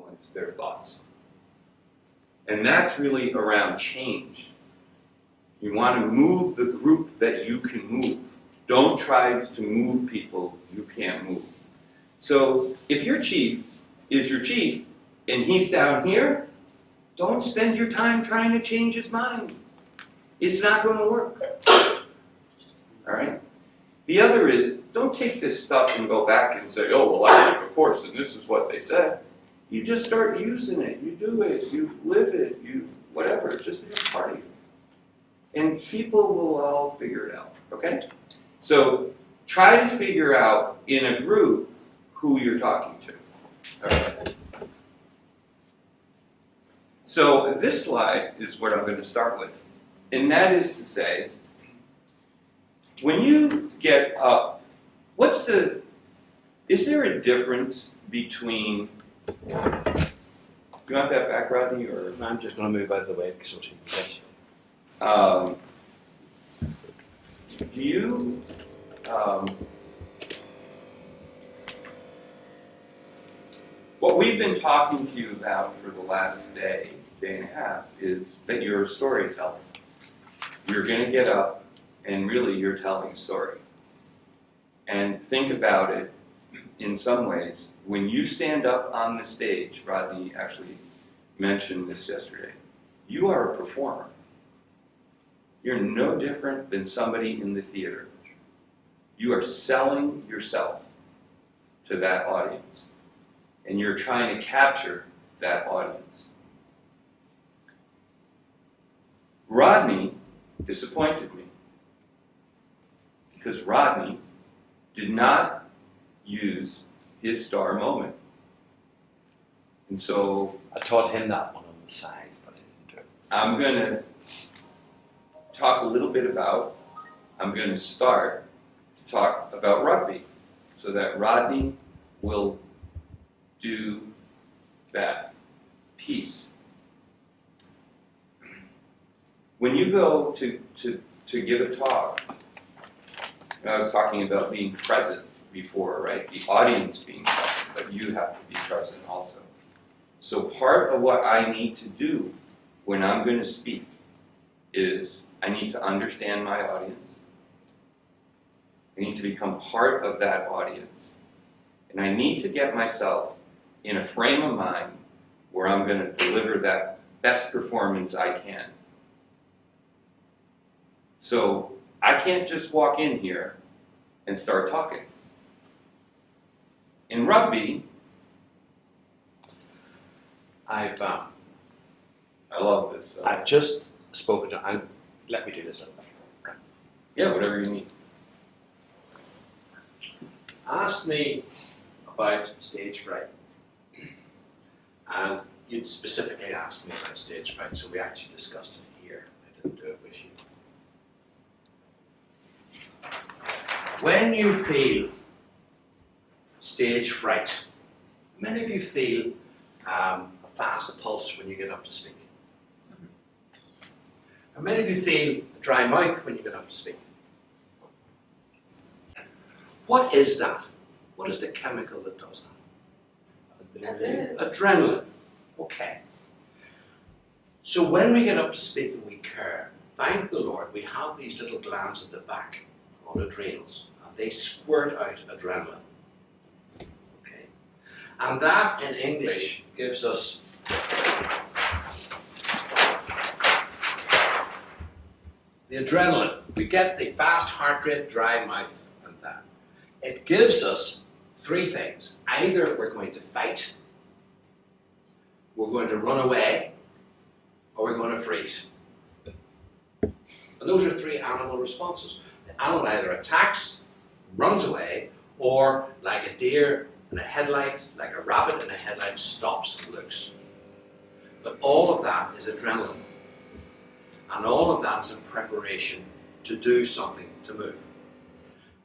influence their thoughts. And that's really around change. You want to move the group that you can move. Don't try to move people you can't move. So if your chief is your chief and he's down here, don't spend your time trying to change his mind. It's not going to work. All right? The other is, don't take this stuff and go back and say, oh, well, I took a course and this is what they said. You just start using it. You do it. You live it. You whatever. It's just becomes part of you. And people will all figure it out. Okay? So try to figure out in a group who you're talking to. All right? So this slide is what I'm going to start with. And that is to say, when you get up, is there a difference between, you want that back, Rodney? Or I'm just going to move out of the way so she can catch. Do you, what we've been talking to you about for the last day and a half, is that you're a storyteller. You're going to get up and really you're telling a story. And think about it in some ways. When you stand up on the stage, Rodney actually mentioned this yesterday, you are a performer. You're no different than somebody in the theater. You are selling yourself to that audience. And you're trying to capture that audience. Rodney disappointed me. Because Rodney did not use his star moment. And so I taught him that one on the side, but I didn't do it. I'm going to talk a little bit about, I'm going to start to talk about rugby so that Rodney will do that piece. When you go to give a talk, I was talking about being present before, right? The audience being present, but you have to be present also. So part of what I need to do when I'm going to speak is I need to understand my audience. I need to become part of that audience. And I need to get myself in a frame of mind where I'm going to deliver that best performance I can. So I can't just walk in here and start talking. In rugby, I love this. I've just spoken to. Let me do this. Yeah, whatever you need. Asked me about stage fright, and you'd specifically asked me about stage fright, so we actually discussed it here. I didn't do it with you. When you feel stage fright, many of you feel a fast pulse when you get up to speak. And many of you feel a dry mouth when you get up to speak. What is that? What is the chemical that does that? Adrenaline. Okay. So when we get up to speak and we care, thank the Lord, we have these little glands at the back called adrenals, and they squirt out adrenaline. Okay. And that in English gives us the adrenaline. We get the fast heart rate, dry mouth, and that. It gives us three things. Either we're going to fight, we're going to run away, or we're going to freeze. And those are three animal responses. The animal either attacks, runs away, or like a deer in a headlight, like a rabbit in a headlight, stops and looks. But all of that is adrenaline. And all of that is in preparation to do something, to move.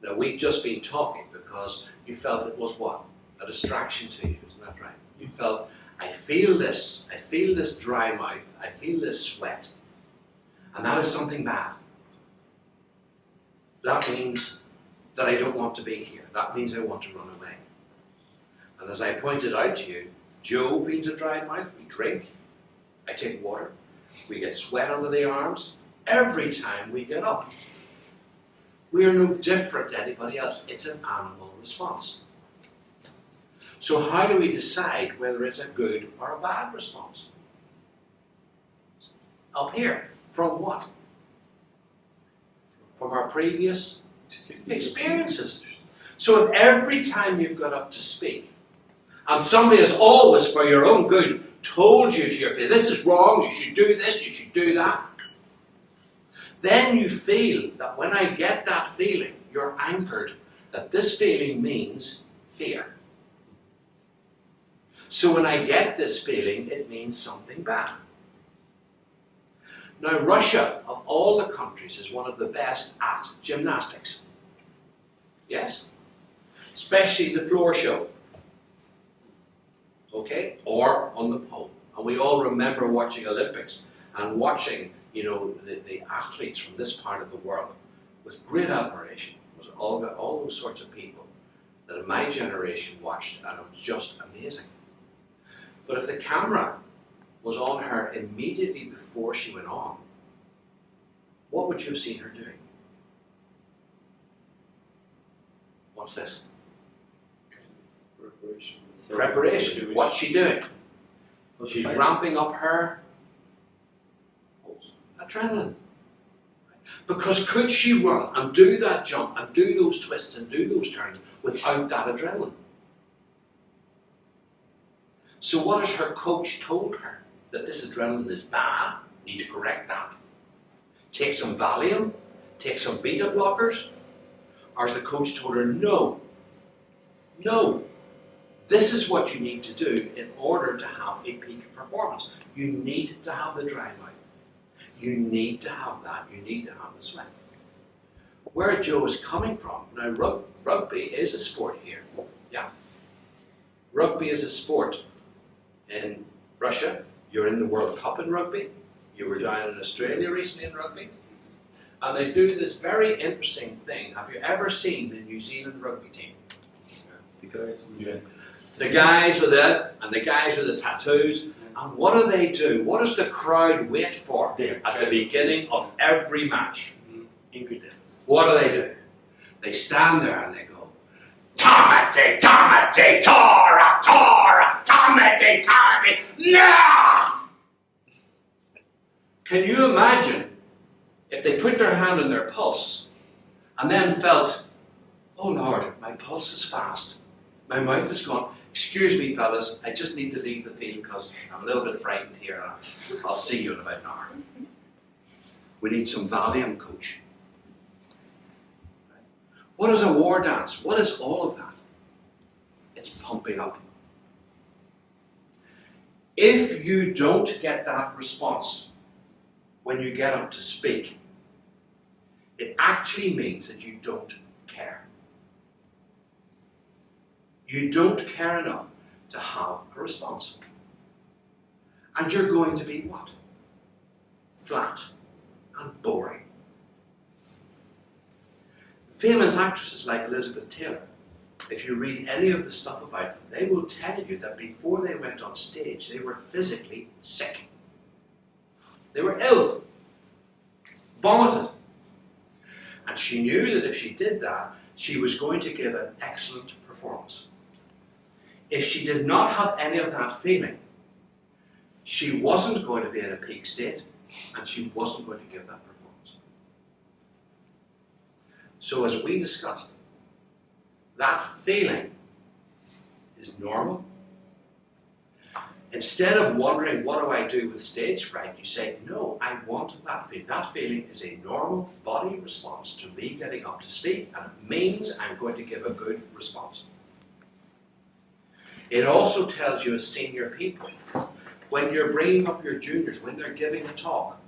Now, we've just been talking because you felt it was what? A distraction to you, isn't that right? You felt, I feel this dry mouth, I feel this sweat, and that is something bad. That means that I don't want to be here. That means I want to run away. And as I pointed out to you, Joe feels a dry mouth, we drink. I take water. We get sweat under the arms. Every time we get up. We are no different to anybody else. It's an animal response. So how do we decide whether it's a good or a bad response? Up here. From what? From our previous experiences. So if every time you've got up to speak, and somebody has always, for your own good, told you to your face, this is wrong, you should do this, you should do that, then you feel that when I get that feeling, you're anchored that this feeling means fear. So when I get this feeling, it means something bad. Now Russia, of all the countries, is one of the best at gymnastics. Yes? Especially the floor show. Okay? Or on the pole. And we all remember watching Olympics and watching, the athletes from this part of the world with great admiration. It was all those sorts of people that in my generation watched, and it was just amazing. But if the camera was on her immediately before she went on, what would you have seen her doing? What's this? Preparation. What's she doing? She's ramping up her adrenaline. Because could she run and do that jump and do those twists and do those turns without that adrenaline? So what has her coach told her? That this adrenaline is bad, need to correct that. Take some Valium, take some beta blockers. Or has the coach told her, no, this is what you need to do in order to have a peak performance. You need to have the dry mouth. You need to have that. You need to have the sweat. Where Joe is coming from, now rugby is a sport here. Yeah. Rugby is a sport in Russia. You're in the World Cup in rugby. You were down in Australia recently in rugby. And they do this very interesting thing. Have you ever seen the New Zealand rugby team? The guys, yeah. The guys with it, and the guys with the tattoos. And what do? What does the crowd wait for at the beginning of every match? Ingredients. What do? They stand there and they go, Tomate, tomate, tora, tora, tomate, tomate, yeah! Can you imagine if they put their hand on their pulse and then felt, oh Lord, my pulse is fast, my mouth is gone. Excuse me, fellas, I just need to leave the field because I'm a little bit frightened here. I'll see you in about an hour. We need some Valium, coach. What is a war dance? What is all of that? It's pumping up. If you don't get that response when you get up to speak, it actually means that you don't care. You don't care enough to have a response. And you're going to be what? Flat and boring. Famous actresses like Elizabeth Taylor, if you read any of the stuff about them, they will tell you that before they went on stage, they were physically sick. They were ill, vomited. And she knew that if she did that, she was going to give an excellent performance. If she did not have any of that feeling, she wasn't going to be in a peak state, and she wasn't going to give that performance. So as we discussed, that feeling is normal. Instead of wondering, what do I do with stage fright? You say, no, I want that feeling. That feeling is a normal body response to me getting up to speak, and it means I'm going to give a good response. It also tells you as senior people, when you're bringing up your juniors, when they're giving a talk,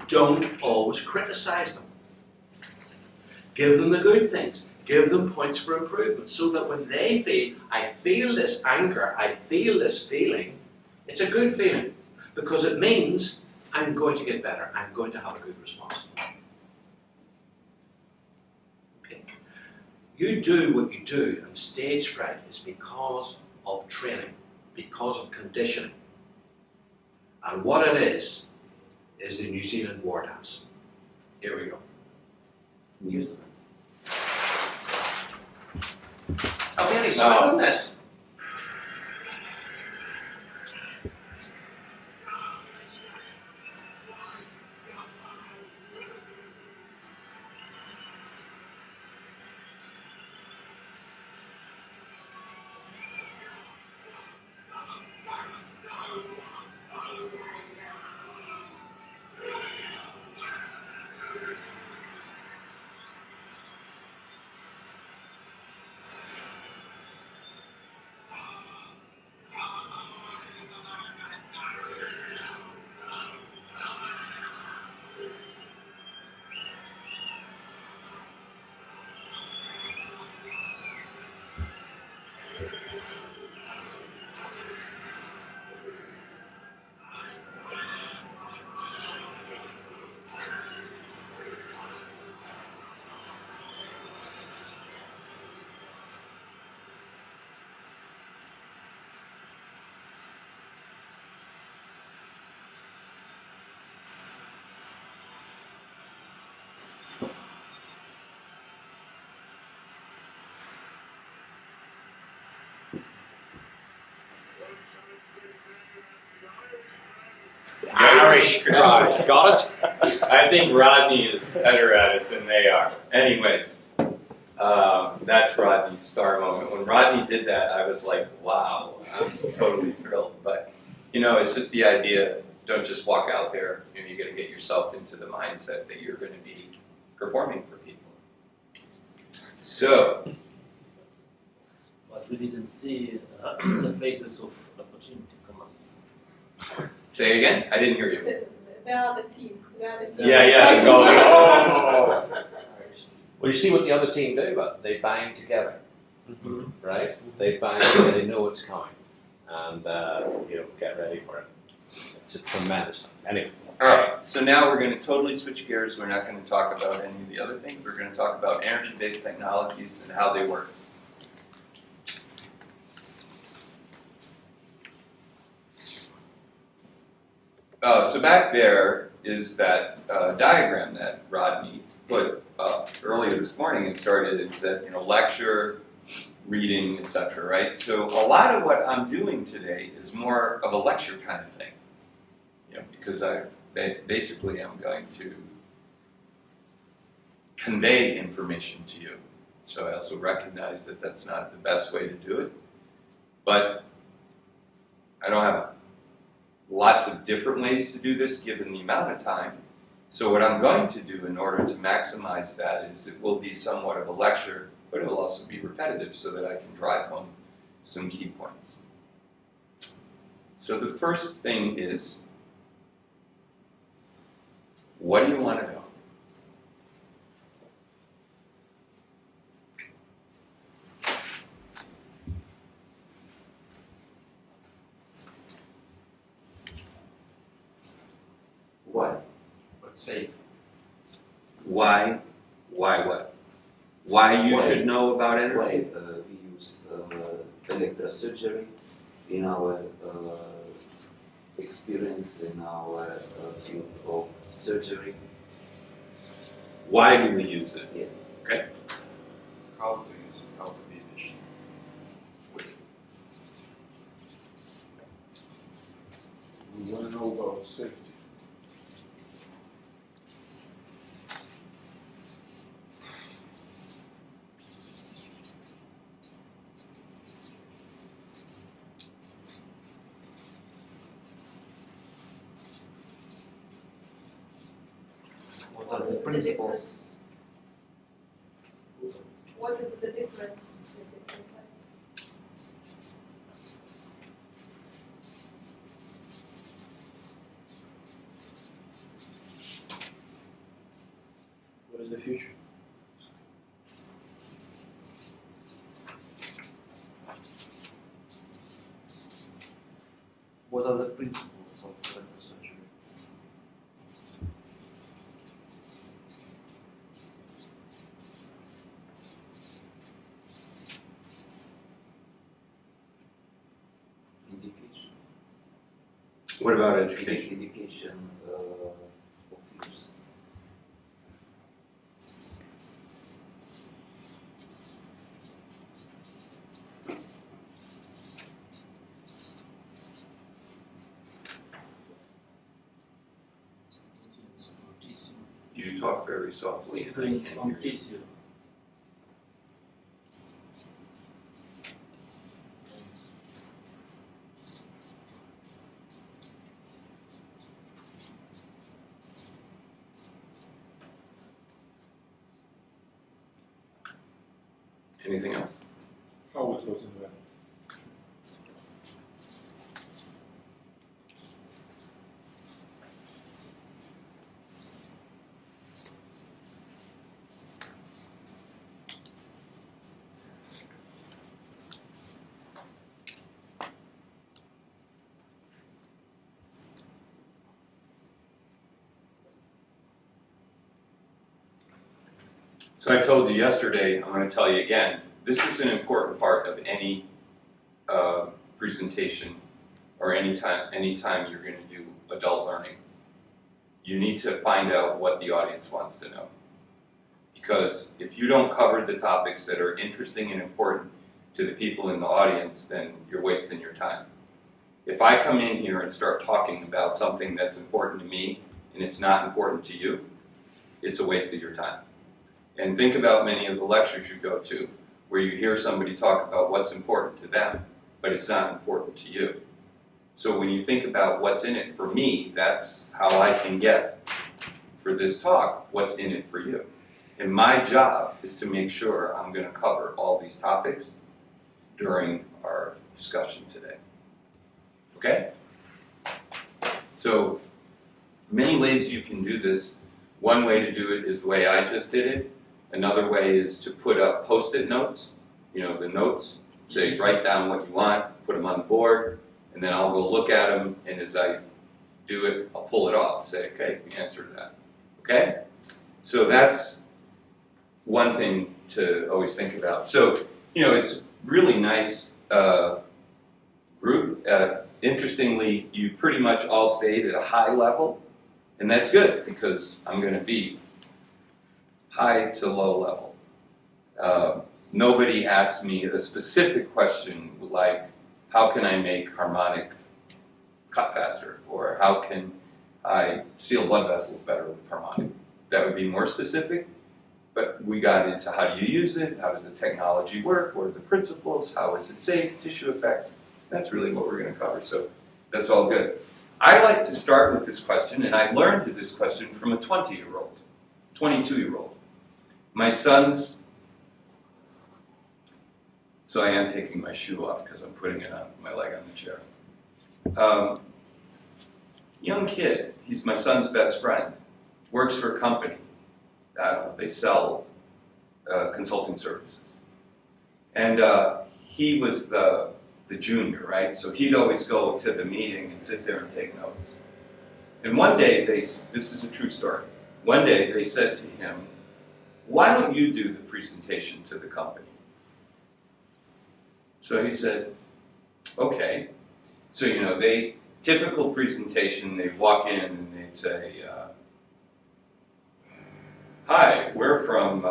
don't always criticize them. Give them the good things. Give them points for improvement so that when they feel, I feel this anger, I feel this feeling, it's a good feeling because it means I'm going to get better, I'm going to have a good response. Okay. You do what you do, and stage fright is because of training. because of conditioning. And what it is the New Zealand war dance. Here we go. Music. Have we any sound on this? Irish Right, got it? I think Rodney is better at it than they are. Anyways, that's Rodney's star moment. When Rodney did that, I was like, wow, I'm totally thrilled. But, it's just the idea, don't just walk out there. You got to get yourself into the mindset that you're going to be performing for people. So, But we didn't see the faces of opportunity commanders. say again? I didn't hear you. They are the team. They are the team. Yeah. Oh. Well, you see what the other team do, but they bind together, right? They bind together, they know what's coming, and get ready for it. It's a tremendous thing. Anyway. All right, so now we're going to totally switch gears. We're not going to talk about any of the other things. We're going to talk about energy-based technologies and how they work. So back there is that diagram that Rodney put up earlier this morning and started. It said, lecture, reading, etc. Right? So a lot of what I'm doing today is more of a lecture kind of thing, because basically I'm going to convey information to you. So I also recognize that that's not the best way to do it, but I don't have lots of different ways to do this given the amount of time. So what I'm going to do in order to maximize that is it will be somewhat of a lecture, but it will also be repetitive so that I can drive home some key points. So the first thing is, what do you want to know? What? What's safe? Why? Why what? Why you should know about energy? Why we use electrosurgery in our experience, in our field of surgery? Why do we use it? Yes. Okay. How to use it? How to be efficient? We want to know about safety. What are the principles? What is the difference between different types? What is the future? What are the principles of electrosurgery? Indication. What about education? Indication of use. Influence on tissue. You talk very softly. and I Influence can't on hear you. tissue. Anything else? How it was invented. So I told you yesterday, I'm going to tell you again, this is an important part of any presentation or anytime you're going to do adult learning. You need to find out what the audience wants to know. Because if you don't cover the topics that are interesting and important to the people in the audience, then you're wasting your time. If I come in here and start talking about something that's important to me and it's not important to you, it's a waste of your time. And think about many of the lectures you go to where you hear somebody talk about what's important to them, but it's not important to you. So when you think about what's in it for me, that's how I can get for this talk what's in it for you. And my job is to make sure I'm going to cover all these topics during our discussion today. Okay? So many ways you can do this. One way to do it is the way I just did it. Another way is to put up post-it notes, the notes, say write down what you want, put them on the board, and then I'll go look at them, and as I do it, I'll pull it off, say, okay, we answered that. Okay? So that's one thing to always think about. So, it's really nice group. Interestingly, you pretty much all stayed at a high level, and that's good because I'm going to be high to low level. Nobody asked me a specific question like, how can I make harmonic cut faster? Or how can I seal blood vessels better with harmonic? That would be more specific, but we got into how do you use it, how does the technology work, what are the principles, how is it safe, tissue effects. That's really what we're going to cover, so that's all good. I like to start with this question, and I learned this question from a 20-year-old, 22-year-old. My son's, so I am taking my shoe off because I'm putting it on my leg on the chair. Young kid, he's my son's best friend, works for a company. I don't know, they sell consulting services. And he was the junior, right? So he'd always go to the meeting and sit there and take notes. And one day, this is a true story, one day they said to him, why don't you do the presentation to the company? So he said, okay. So, typical presentation, they'd walk in and they'd say, hi, we're from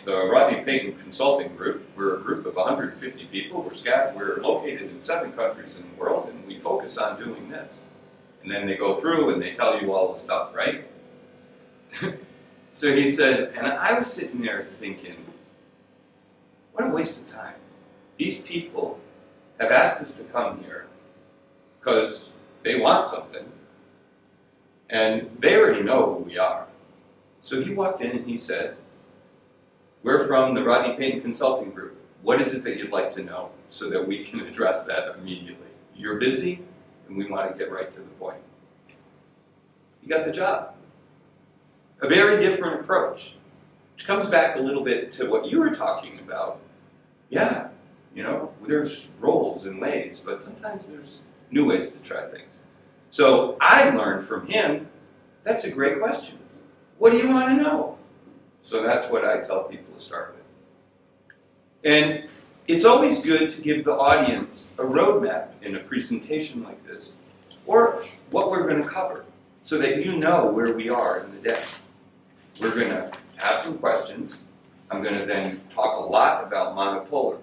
the Rodney Payton Consulting Group. We're a group of 150 people. We're located in 7 countries in the world, and we focus on doing this. And then they go through and they tell you all the stuff, right? So he said, and I was sitting there thinking, what a waste of time. These people have asked us to come here because they want something, and they already know who we are. So he walked in and he said, we're from the Rodney Payton Consulting Group. What is it that you'd like to know so that we can address that immediately? You're busy, and we want to get right to the point. He got the job. A very different approach, which comes back a little bit to what you were talking about. Yeah, there's roles and ways, but sometimes there's new ways to try things. So I learned from him, that's a great question. What do you want to know? So that's what I tell people to start with. And it's always good to give the audience a roadmap in a presentation like this, or what we're going to cover, so that you know where we are in the day. We're going to have some questions. I'm going to then talk a lot about monopolar.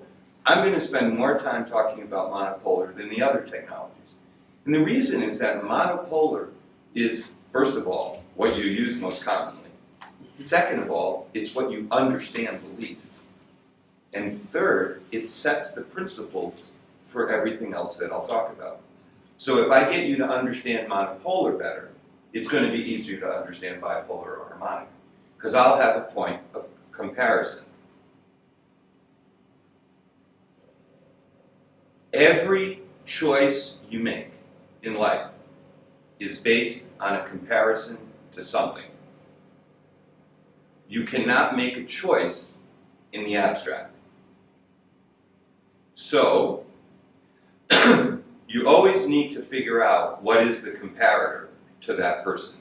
I'm going to spend more time talking about monopolar than the other technologies. And the reason is that monopolar is, first of all, what you use most commonly. Second of all, it's what you understand the least. And third, it sets the principles for everything else that I'll talk about. So if I get you to understand monopolar better, it's going to be easier to understand bipolar or harmonic, because I'll have a point of comparison. Every choice you make in life is based on a comparison to something. You cannot make a choice in the abstract. So, you always need to figure out what is the comparator to that person.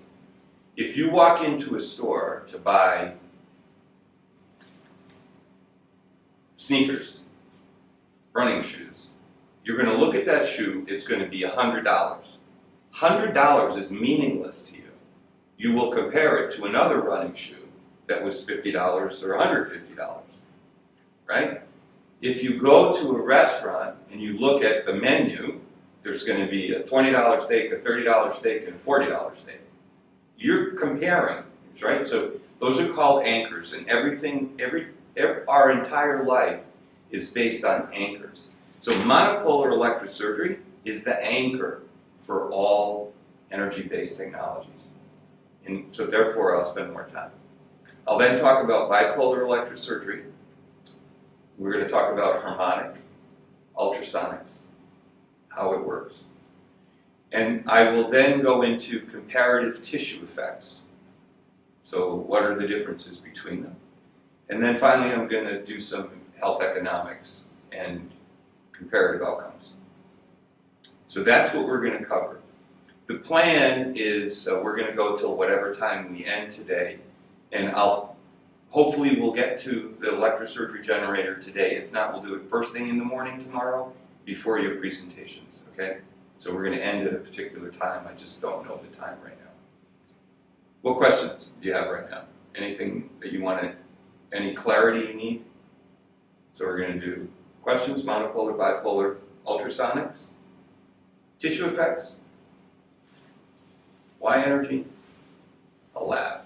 If you walk into a store to buy sneakers, running shoes, you're going to look at that shoe, it's going to be $100. $100 is meaningless to you. You will compare it to another running shoe that was $50 or $150, right? If you go to a restaurant and you look at the menu, there's going to be a $20 steak, a $30 steak, and a $40 steak. You're comparing, right? So those are called anchors, and our entire life is based on anchors. So monopolar electrosurgery is the anchor for all energy-based technologies. And so therefore, I'll spend more time. I'll then talk about bipolar electrosurgery. We're going to talk about harmonic, ultrasonics, how it works. And I will then go into comparative tissue effects. So what are the differences between them? And then finally, I'm going to do some health economics and comparative outcomes. So that's what we're going to cover. The plan is we're going to go till whatever time we end today, and hopefully we'll get to the electrosurgery generator today. If not, we'll do it first thing in the morning tomorrow before your presentations, okay? So we're going to end at a particular time. I just don't know the time right now. What questions do you have right now? Anything that you want to, any clarity you need? So we're going to do questions, monopolar, bipolar, ultrasonics, tissue effects, Y energy, a lab.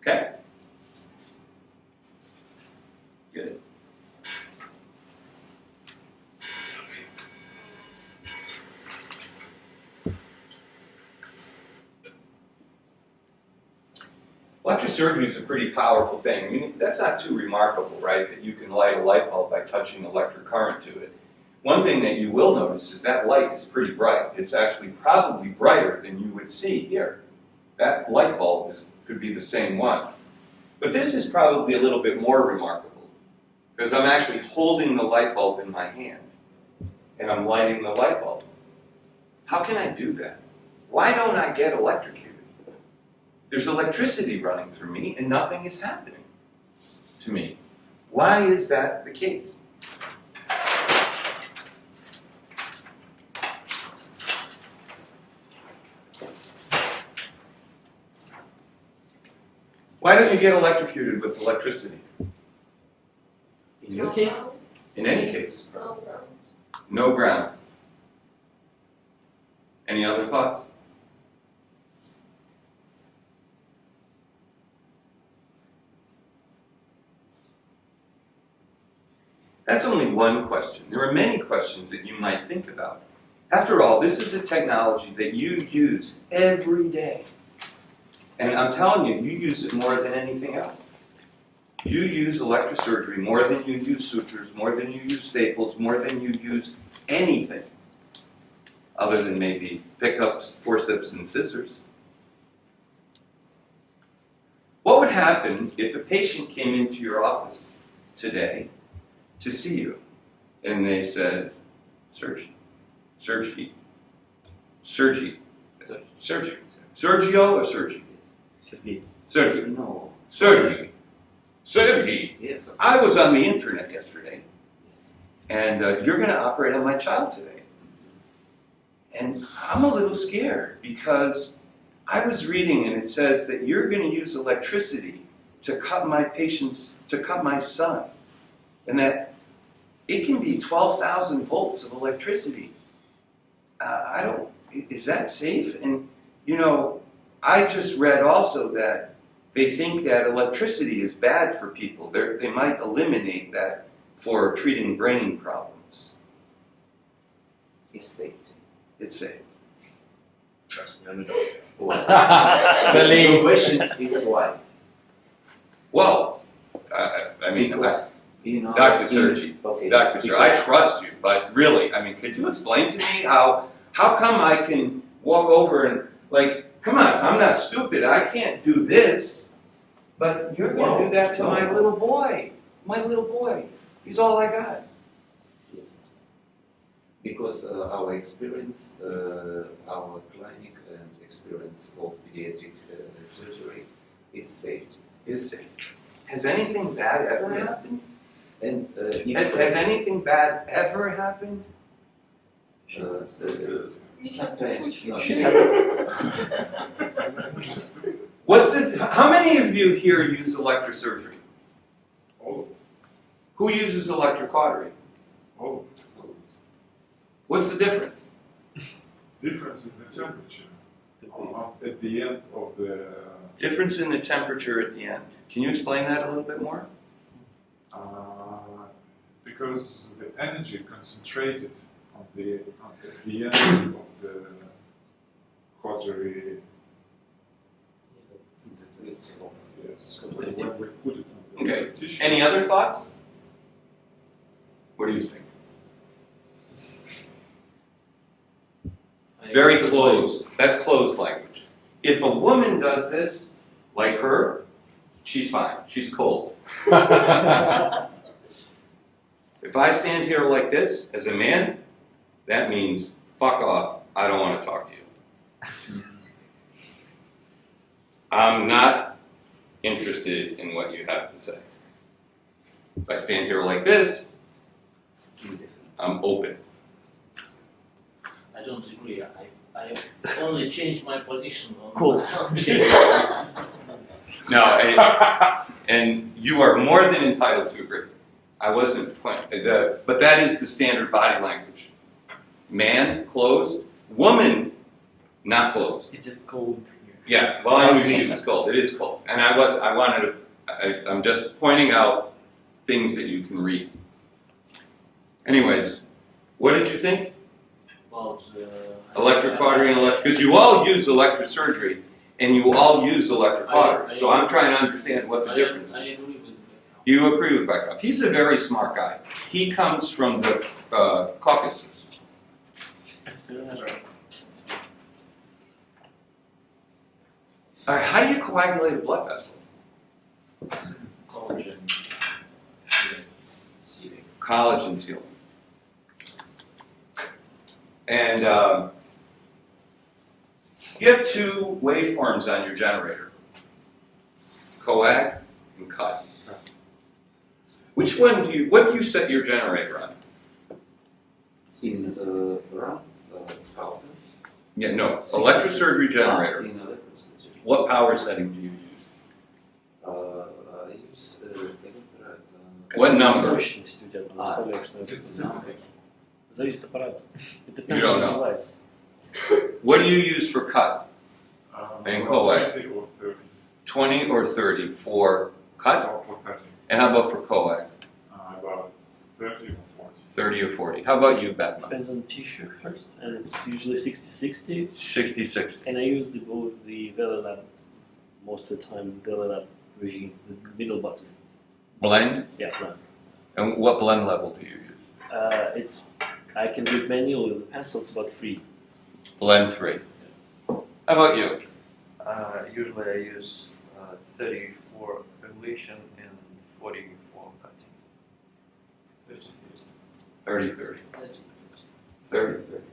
Okay? Good. Electrosurgery is a pretty powerful thing. I mean, that's not too remarkable, right? That you can light a light bulb by touching electric current to it. One thing that you will notice is that light is pretty bright. It's actually probably brighter than you would see here. That light bulb could be the same one. But this is probably a little bit more remarkable, because I'm actually holding the light bulb in my hand, and I'm lighting the light bulb. How can I do that? Why don't I get electrocuted? There's electricity running through me, and nothing is happening to me. Why is that the case? Why don't you get electrocuted with electricity? In your case? In any case. No ground. No ground. Any other thoughts? That's only one question. There are many questions that you might think about. After all, this is a technology that you use every day. And I'm telling you, you use it more than anything else. You use electrosurgery more than you use sutures, more than you use staples, more than you use anything other than maybe pickups, forceps, and scissors. What would happen if a patient came into your office today to see you and they said, surgery, surgery, surgery, surgery, Sergio or surgery? Surgery. No. Surgery. Surgery. Yes. I was on the internet yesterday, and you're going to operate on my child today. And I'm a little scared because I was reading and it says that you're going to use electricity to cut my son, and that it can be 12,000 volts of electricity. Is that safe? And you know, I just read also that they think that electricity is bad for people. They might eliminate that for treating brain problems. It's safe. It's safe. Trust me, I'm a doctor. The question is why? Well, I mean, Because, you know, Dr. Sergi, okay, Dr. Sir, I trust you, but really, I mean, could you explain to me how come I can walk over and, like, come on, I'm not stupid, I can't do this, but you're going to do that to my little boy. My little boy. He's all I got. Yes. Because our experience, our clinic and experience of pediatric surgery is safe. Is safe. Has anything bad ever Yes. happened? And Has anything bad ever happened? sometimes, no, How many of you here use electrosurgery? Oh, Who uses electric cautery? oh, What's the difference? difference in the temperature at the end of the Difference in the temperature at the end. Can you explain that a little bit more? because the energy concentrated on the end of the cautery. Yes, when we put it on the Okay. tissue. Any other thoughts? What do you think? Very closed. That's closed language. If a woman does this, like her, she's fine. She's cold. If I stand here like this as a man, that means fuck off. I don't want to talk to you. I'm not interested in what you have to say. If I stand here like this, I'm open. I don't agree. I only change my position on Cool. No, and you are more than entitled to agree. I wasn't, but that is the standard body language. Man, closed. Woman, not closed. It's just cold here. Yeah, well, I knew she was cold. It is cold. And I'm just pointing out things that you can read. Anyways, what did you think? about Electric cautery and because you all use electrosurgery and you all use electric cautery. So I'm trying to understand what the difference I is. agree with You agree with Beckhoff. He's a very smart guy. He comes from the Caucasus. That's right. All right, how do you coagulate a blood vessel? collagen sealing. Collagen sealing. And you have two waveforms on your generator, coag and cut. Which one what do you set your generator on? in the round scalpel. Yeah, no, electrosurgery generator. In electrosurgery. What power setting do you use? I use What number? Мощность у тебя там наставляешь, что это зависит от аппарата. It depends You don't on the know. device. What do you use for cut? And coag? 20 or 30 20 or 30 for cut? for cutting. And how about for coag? About 30 or 40. 30 or 40. How about you, Batman? Depends on tissue first, and it's usually 60-60. 60-60. And I use the Velolab most of the time, Velolab regime, the middle button. Blend? Yeah, plan. And what blend level do you use? I can do it manually with the pencils, about 3. Blend 3. How about you? Usually I use 30 for evaluation and 40 for cutting. 30, 30. 30, 30.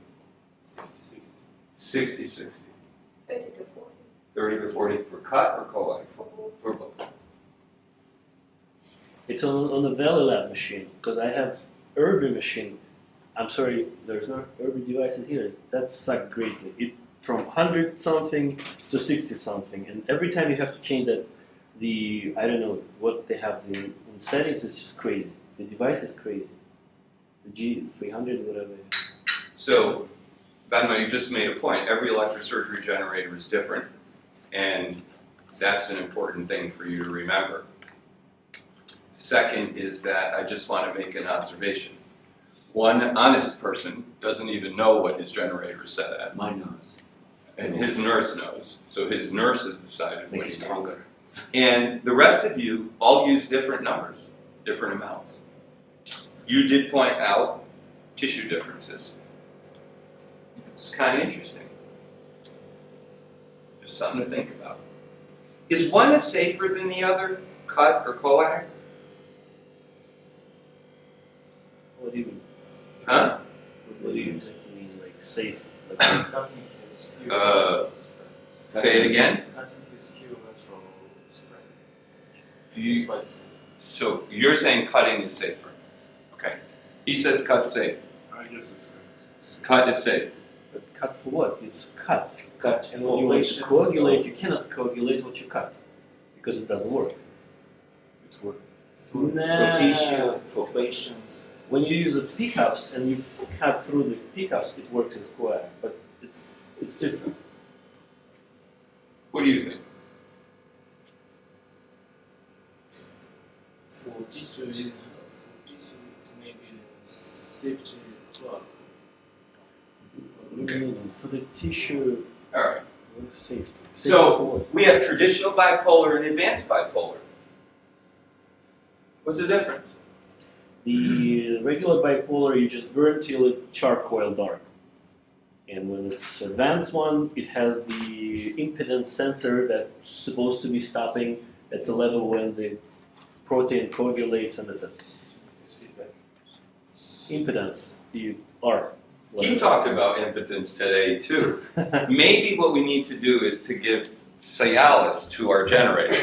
60, 60. 30 to 40. 30 to 40 for cut or coag? For both. It's on the Velolab machine, because I have Irby machine, I'm sorry, there's no Irby device in here. That sucked greatly. It from 100 something to 60 something, and every time you have to change that, I don't know what they have in settings. It's just crazy. The device is crazy. The G300, whatever. So, Badma, you just made a point. Every electrosurgery generator is different, and that's an important thing for you to remember. Second is that I just want to make an observation. One honest person doesn't even know what his generator is set at. My nose. And his nurse knows. So his nurse has decided Make what it he stronger. wants. And the rest of you all use different numbers, different amounts. You did point out tissue differences. It's kind of interesting. Just something to think about. Is one safer than the other, cut or coag? What do you mean? Huh? What do you exactly mean, like safe? Like, Cutting is few Uh, Say it again. Cutting is few natural spread. You, That's why it's so you're saying cutting is safer. Okay. He says cut's safe. I guess it's Cut is safe. but cut for what? It's cut. Cut And when you want to patients, coagulate, you cannot coagulate what you cut because it doesn't work. It's work. Nah. for tissue, for patients. When you use the pickups and you cut through the pickups, it works as coag, but it's different. What do you think? for tissue, it may be safety plug. For the tissue, All right. safety. So we have traditional bipolar and advanced bipolar. What's the difference? The regular bipolar, you just burn till it charcoal dark. And when it's advanced one, it has the impedance sensor that's supposed to be stopping at the level when the protein coagulates, and that's it. Impedance, the R. He talked about impotence today too. Maybe what we need to do is to give Cialis to our generator.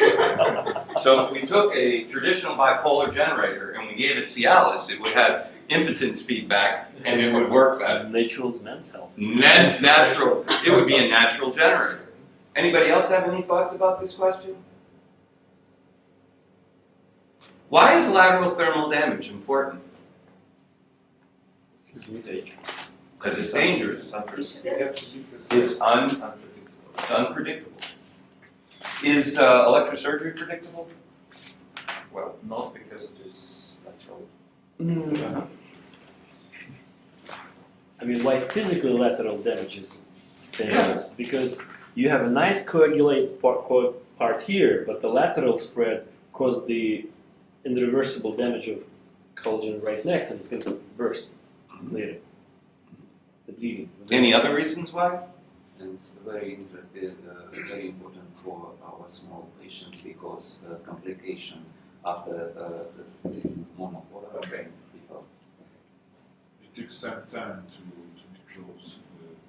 So if we took a traditional bipolar generator and we gave it Cialis, it would have impotence feedback and it would work better. Natural's men's health. Natural. It would be a natural generator. Anybody else have any thoughts about this question? Why is lateral thermal damage important? It's dangerous. Because it's dangerous. It's It's unpredictable. Is electrosurgery predictable? well, not because it is natural. I mean, why physically lateral damage is dangerous? Because you have a nice coagulate part here, but the lateral spread caused the irreversible damage of collagen right next, and it's going to burst later. The bleeding. Any other reasons why? And it's very important for our small patients because complication after the monopolar. Okay. People. It takes some time to close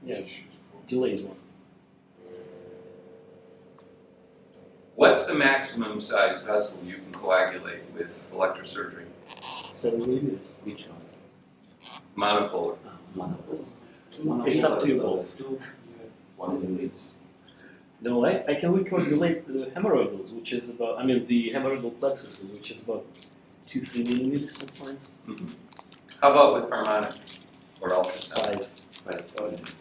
the Yeah. tissues. Delayed one. What's the maximum size vessel you can coagulate with electrosurgery? 7 millimeters. Which one? Monopolar. It's up to you both. 1 milliliter. No, I can recoagulate the hemorrhoidals, which is about, the hemorrhoidal plexuses, which is about 2-3 millimeters sometimes. How about with harmonic or ultrasound? 5.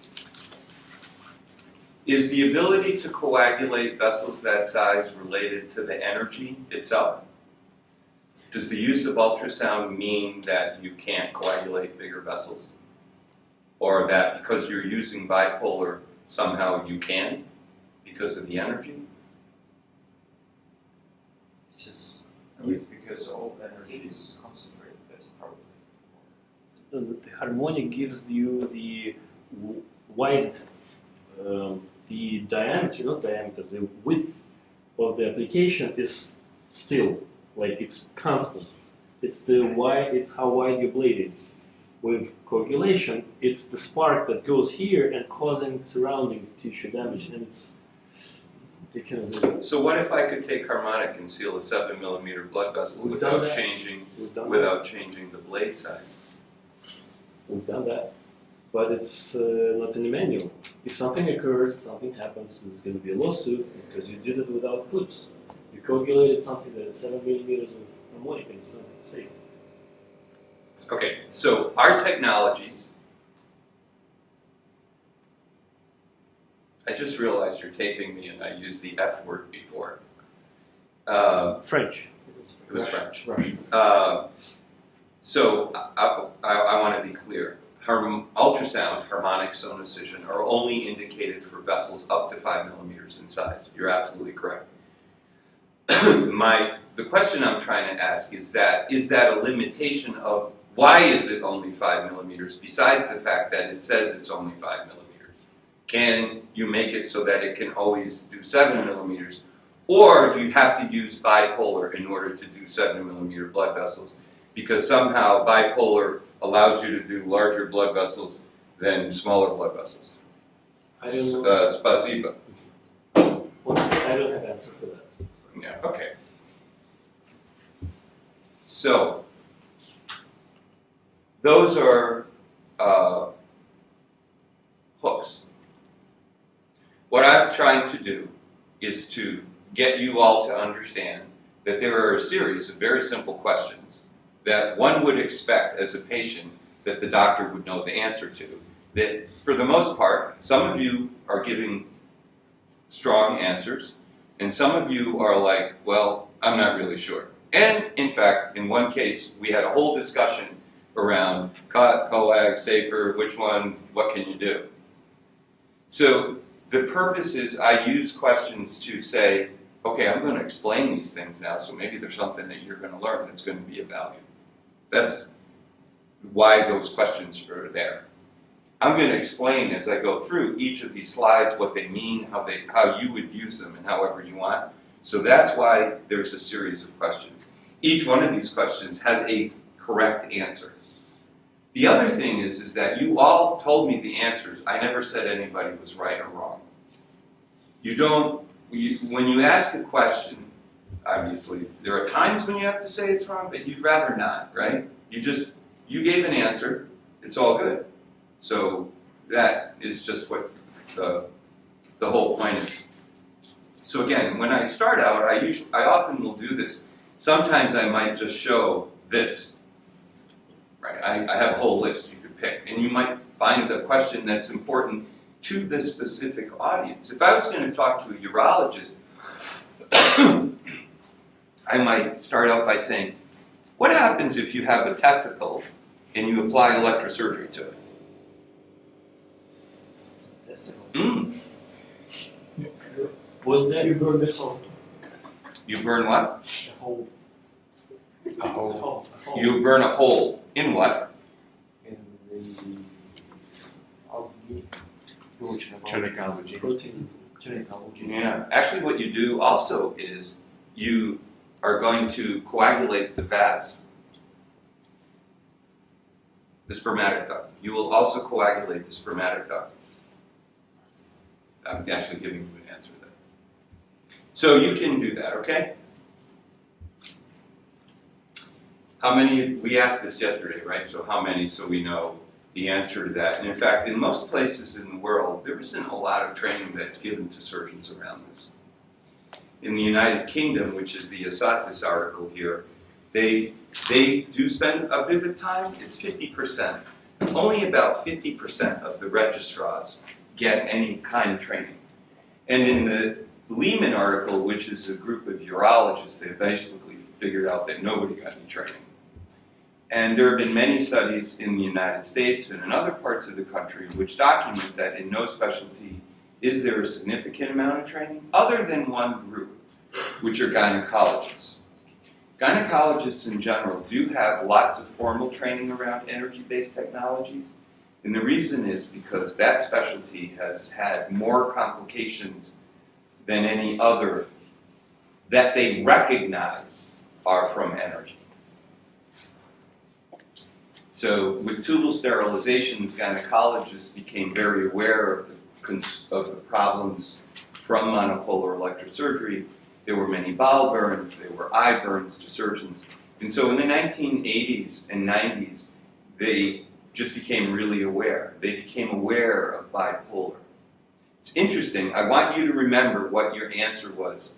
Is the ability to coagulate vessels that size related to the energy itself? Does the use of ultrasound mean that you can't coagulate bigger vessels? Or that because you're using bipolar, somehow you can because of the energy? It's because all energy is concentrated. That's probably. The harmonic gives you the wide, the diameter, not diameter, the width of the application is still, like it's constant. It's it's how wide your blade is. With coagulation, it's the spark that goes here and causing surrounding tissue damage, and it's they cannot do it. So what if I could take harmonic and seal a 7 millimeter blood vessel We've done without that. changing We've done without changing the blade size? we've done that, but it's not in the manual. If something occurs, something happens, there's going to be a lawsuit because you did it without clips. You coagulated something that is 7 millimeters of harmonic and it's not safe. Okay, so our technologies. I just realized you're taping me and I used the F word before. French. It was French. Russian. So I want to be clear. Ultrasound, harmonic sonicision, are only indicated for vessels up to 5 millimeters in size. You're absolutely correct. The question I'm trying to ask is that a limitation of why is it only 5 millimeters, besides the fact that it says it's only 5 millimeters? Can you make it so that it can always do 7 millimeters? Or do you have to use bipolar in order to do 7 millimeter blood vessels? Because somehow bipolar allows you to do larger blood vessels than smaller blood vessels. I don't know. Spasiba. Honestly, I don't have an answer for that. Yeah, okay. So, those are hooks. What I'm trying to do is to get you all to understand that there are a series of very simple questions that one would expect as a patient that the doctor would know the answer to. That, for the most part, some of you are giving strong answers, and some of you are like, well, I'm not really sure. And, in fact, in one case, we had a whole discussion around coag, safer, which one, what can you do? So the purpose is I use questions to say, okay, I'm going to explain these things now, so maybe there's something that you're going to learn that's going to be of value. That's why those questions are there. I'm going to explain as I go through each of these slides what they mean, how you would use them, and however you want. So that's why there's a series of questions. Each one of these questions has a correct answer. The other thing is that you all told me the answers. I never said anybody was right or wrong. When you ask a question, obviously, there are times when you have to say it's wrong, but you'd rather not, right? You gave an answer, it's all good. So that is just what the whole point is. So again, when I start out, I often will do this. Sometimes I might just show this, right? I have a whole list you could pick, and you might find the question that's important to this specific audience. If I was going to talk to a urologist, I might start out by saying, what happens if you have a testicle and you apply electrosurgery to it? Well, then You burn the hole. You burn what? A hole. A hole. A hole. You burn a hole in what? In the algae. Trichology. protein. Gynecology. Yeah. Actually, what you do also is you are going to coagulate the vas, the spermatic duct. You will also coagulate the spermatic duct. I'm actually giving you an answer there. So you can do that, okay? How many, we asked this yesterday, right? So how many, so we know the answer to that. And in fact, in most places in the world, there isn't a lot of training that's given to surgeons around this. In the United Kingdom, which is the Asatis article here, they do spend a bit of time. It's 50%. Only about 50% of the registrars get any kind of training. And in the Lehman article, which is a group of urologists, they basically figured out that nobody got any training. And there have been many studies in the United States and in other parts of the country which document that in no specialty is there a significant amount of training, other than one group, which are gynecologists. Gynecologists in general do have lots of formal training around energy-based technologies, and the reason is because that specialty has had more complications than any other that they recognize are from energy. So with tubal sterilizations, gynecologists became very aware of the problems from monopolar electrosurgery. There were many bowel burns, there were eye burns to surgeons. And so in the 1980s and 90s, they just became really aware. They became aware of bipolar. It's interesting. I want you to remember what your answer was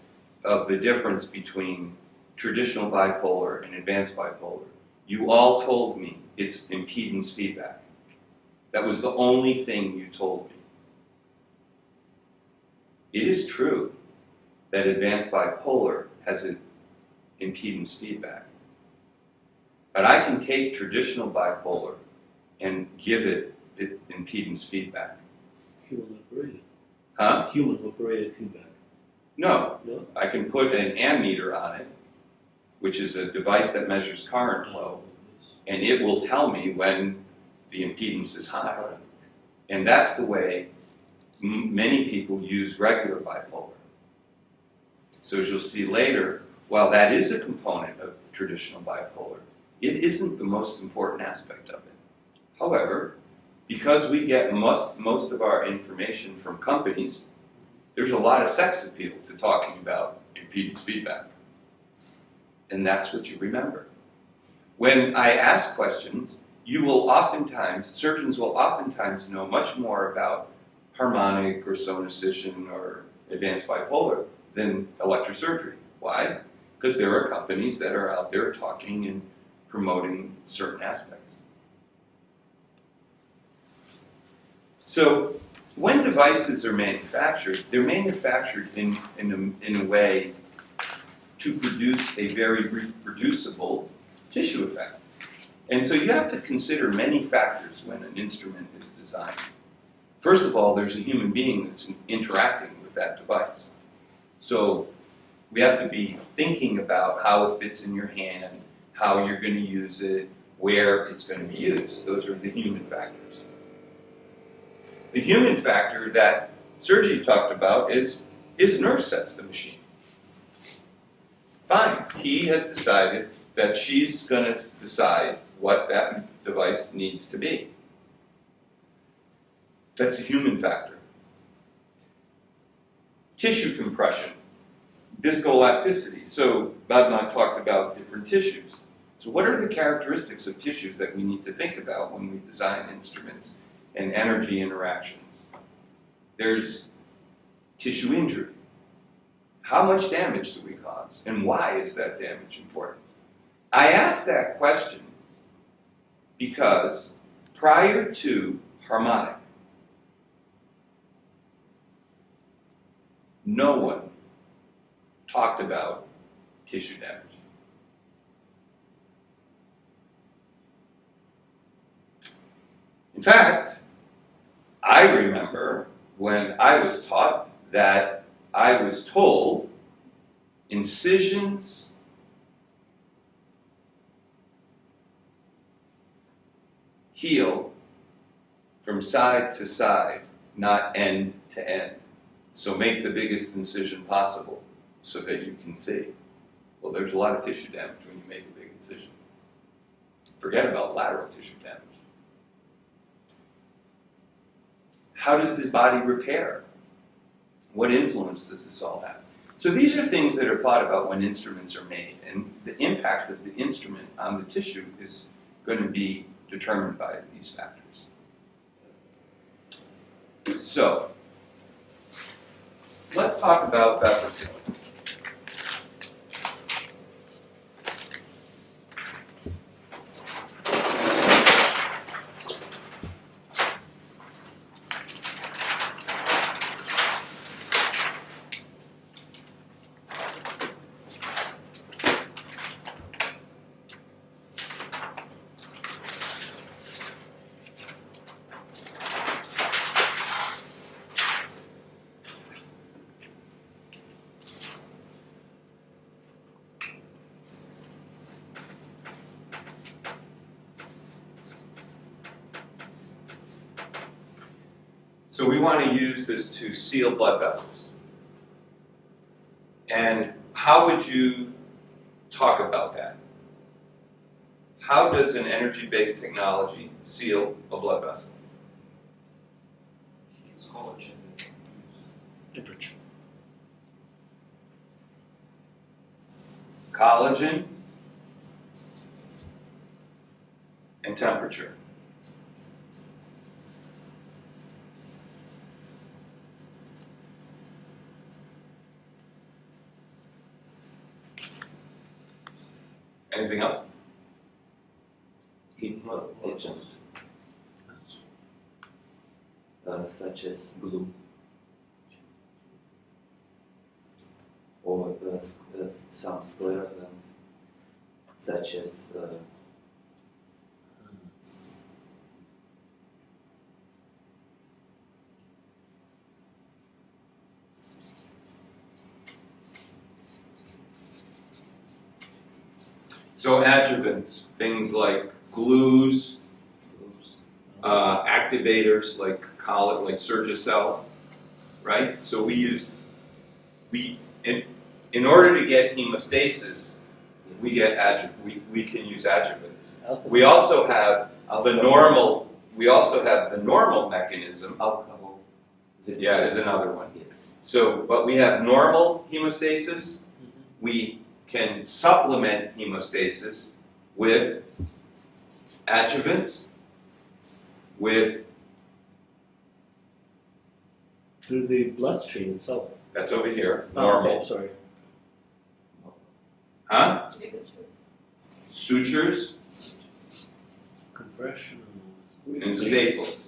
of the difference between traditional bipolar and advanced bipolar. You all told me it's impedance feedback. That was the only thing you told me. It is true that advanced bipolar has an impedance feedback. But I can take traditional bipolar and give it impedance feedback. Human operated. Huh? Human operated feedback. No. No? I can put an ammeter on it, which is a device that measures current flow, and it will tell me when the impedance is high. And that's the way many people use regular bipolar. So as you'll see later, while that is a component of traditional bipolar, it isn't the most important aspect of it. However, because we get most of our information from companies, there's a lot of sex appeal to talking about impedance feedback. And that's what you remember. When I ask questions, surgeons will oftentimes know much more about harmonic or sonocision or advanced bipolar than electrosurgery. Why? Because there are companies that are out there talking and promoting certain aspects. So when devices are manufactured, they're manufactured in a way to produce a very reproducible tissue effect. And so you have to consider many factors when an instrument is designed. First of all, there's a human being that's interacting with that device. So we have to be thinking about how it fits in your hand, how you're going to use it, where it's going to be used. Those are the human factors. The human factor that Sergey talked about is his nurse sets the machine. Fine, he has decided that she's going to decide what that device needs to be. That's a human factor. Tissue compression, viscoelasticity. So Badman talked about different tissues. So what are the characteristics of tissues that we need to think about when we design instruments and energy interactions? There's tissue injury. How much damage do we cause? And why is that damage important? I ask that question because prior to harmonic, no one talked about tissue damage. In fact, I remember when I was taught that I was told incisions heal from side to side, not end to end. So make the biggest incision possible so that you can see. Well, there's a lot of tissue damage when you make a big incision. Forget about lateral tissue damage. How does the body repair? What influence does this all have? So these are things that are thought about when instruments are made, and the impact of the instrument on the tissue is going to be determined by these factors. So, let's talk about vessel sealing. So we want to use this to seal blood vessels. And how would you talk about that? How does an energy-based technology seal a blood vessel? Use collagen. Temperature. Collagen and temperature. Anything else? Chemical agents, such as glue or some sclerosin, such as So adjuvants, things like glues, glues. activators like Surgicel, right? So in order to get hemostasis, we can use adjuvants. We also have the normal mechanism. Alcohol. Yeah, is another one. Yes. So, but we have normal hemostasis. We can supplement hemostasis with adjuvants, with, Through the bloodstream itself. that's over here, Oh, normal. okay, sorry. Huh? Ligature. Sutures Compression. and staples.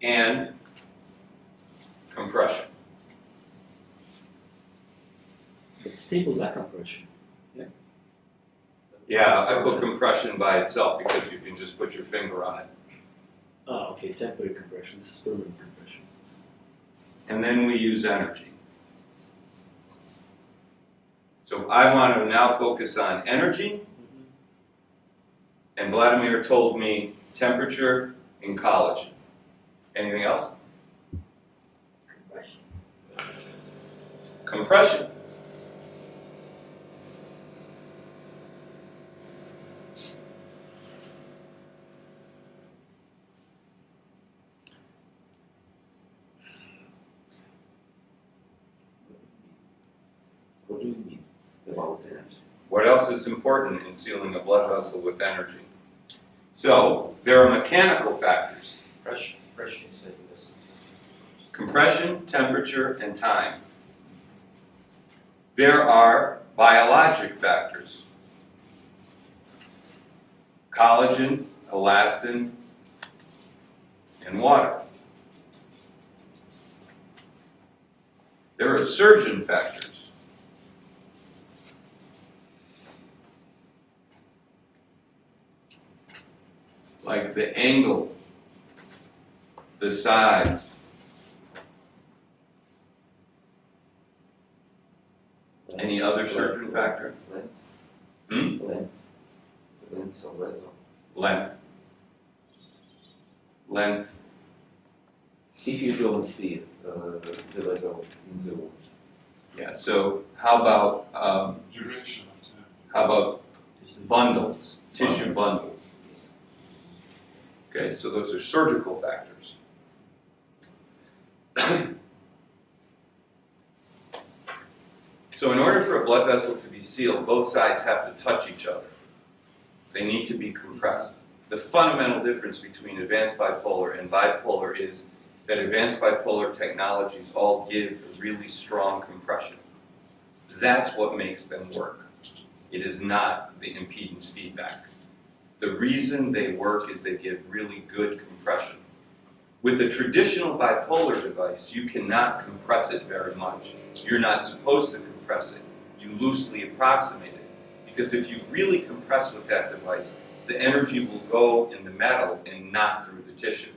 And compression. But staples are compression. Yeah, I put compression by itself because you can just put your finger on it. Oh, okay, temporary compression. This is permanent compression. And then we use energy. So I want to now focus on energy, and Vladimir told me temperature and collagen. Anything else? Compression. Compression. What do you mean about energy? What else is important in sealing a blood vessel with energy? So, there are mechanical factors. Fresh inside this. Compression, temperature, and time. There are biologic factors. Collagen, elastin, and water. There are surgeon factors. Like the angle, the size. Any other surgeon factor? Length. Hmm? Length. The length of vessel. Length. Length. If you don't see the vessel in the wound. Yeah, so how about Duration of bundles, tissue bundles? Okay, so those are surgical factors. So in order for a blood vessel to be sealed, both sides have to touch each other. They need to be compressed. The fundamental difference between advanced bipolar and bipolar is that advanced bipolar technologies all give really strong compression. That's what makes them work. It is not the impedance feedback. The reason they work is they give really good compression. With a traditional bipolar device, you cannot compress it very much. You're not supposed to compress it. You loosely approximate it. Because if you really compress with that device, the energy will go in the metal and not through the tissue.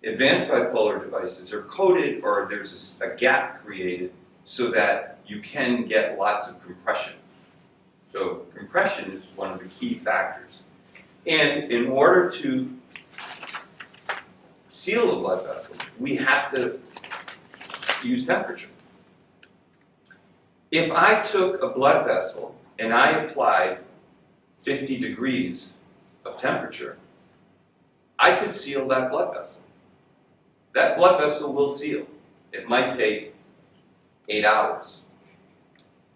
Advanced bipolar devices are coated, or there's a gap created so that you can get lots of compression. So compression is one of the key factors. And in order to seal a blood vessel, we have to use temperature. If I took a blood vessel and I applied 50 degrees of temperature, I could seal that blood vessel. That blood vessel will seal. It might take 8 hours,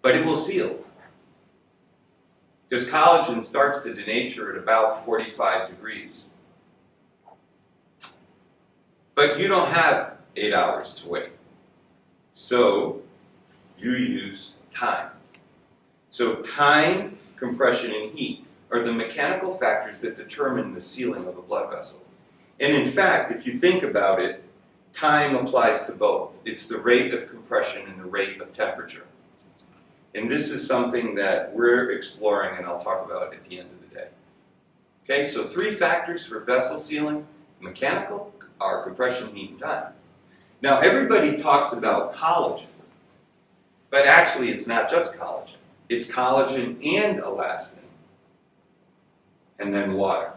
but it will seal. Because collagen starts to denature at about 45 degrees. But you don't have 8 hours to wait. So you use time. So time, compression, and heat are the mechanical factors that determine the sealing of a blood vessel. And in fact, if you think about it, time applies to both. It's the rate of compression and the rate of temperature. And this is something that we're exploring, and I'll talk about at the end of the day. Okay, so 3 factors for vessel sealing: mechanical, are compression, heat, and time. Now, everybody talks about collagen, but actually it's not just collagen. It's collagen and elastin, and then water.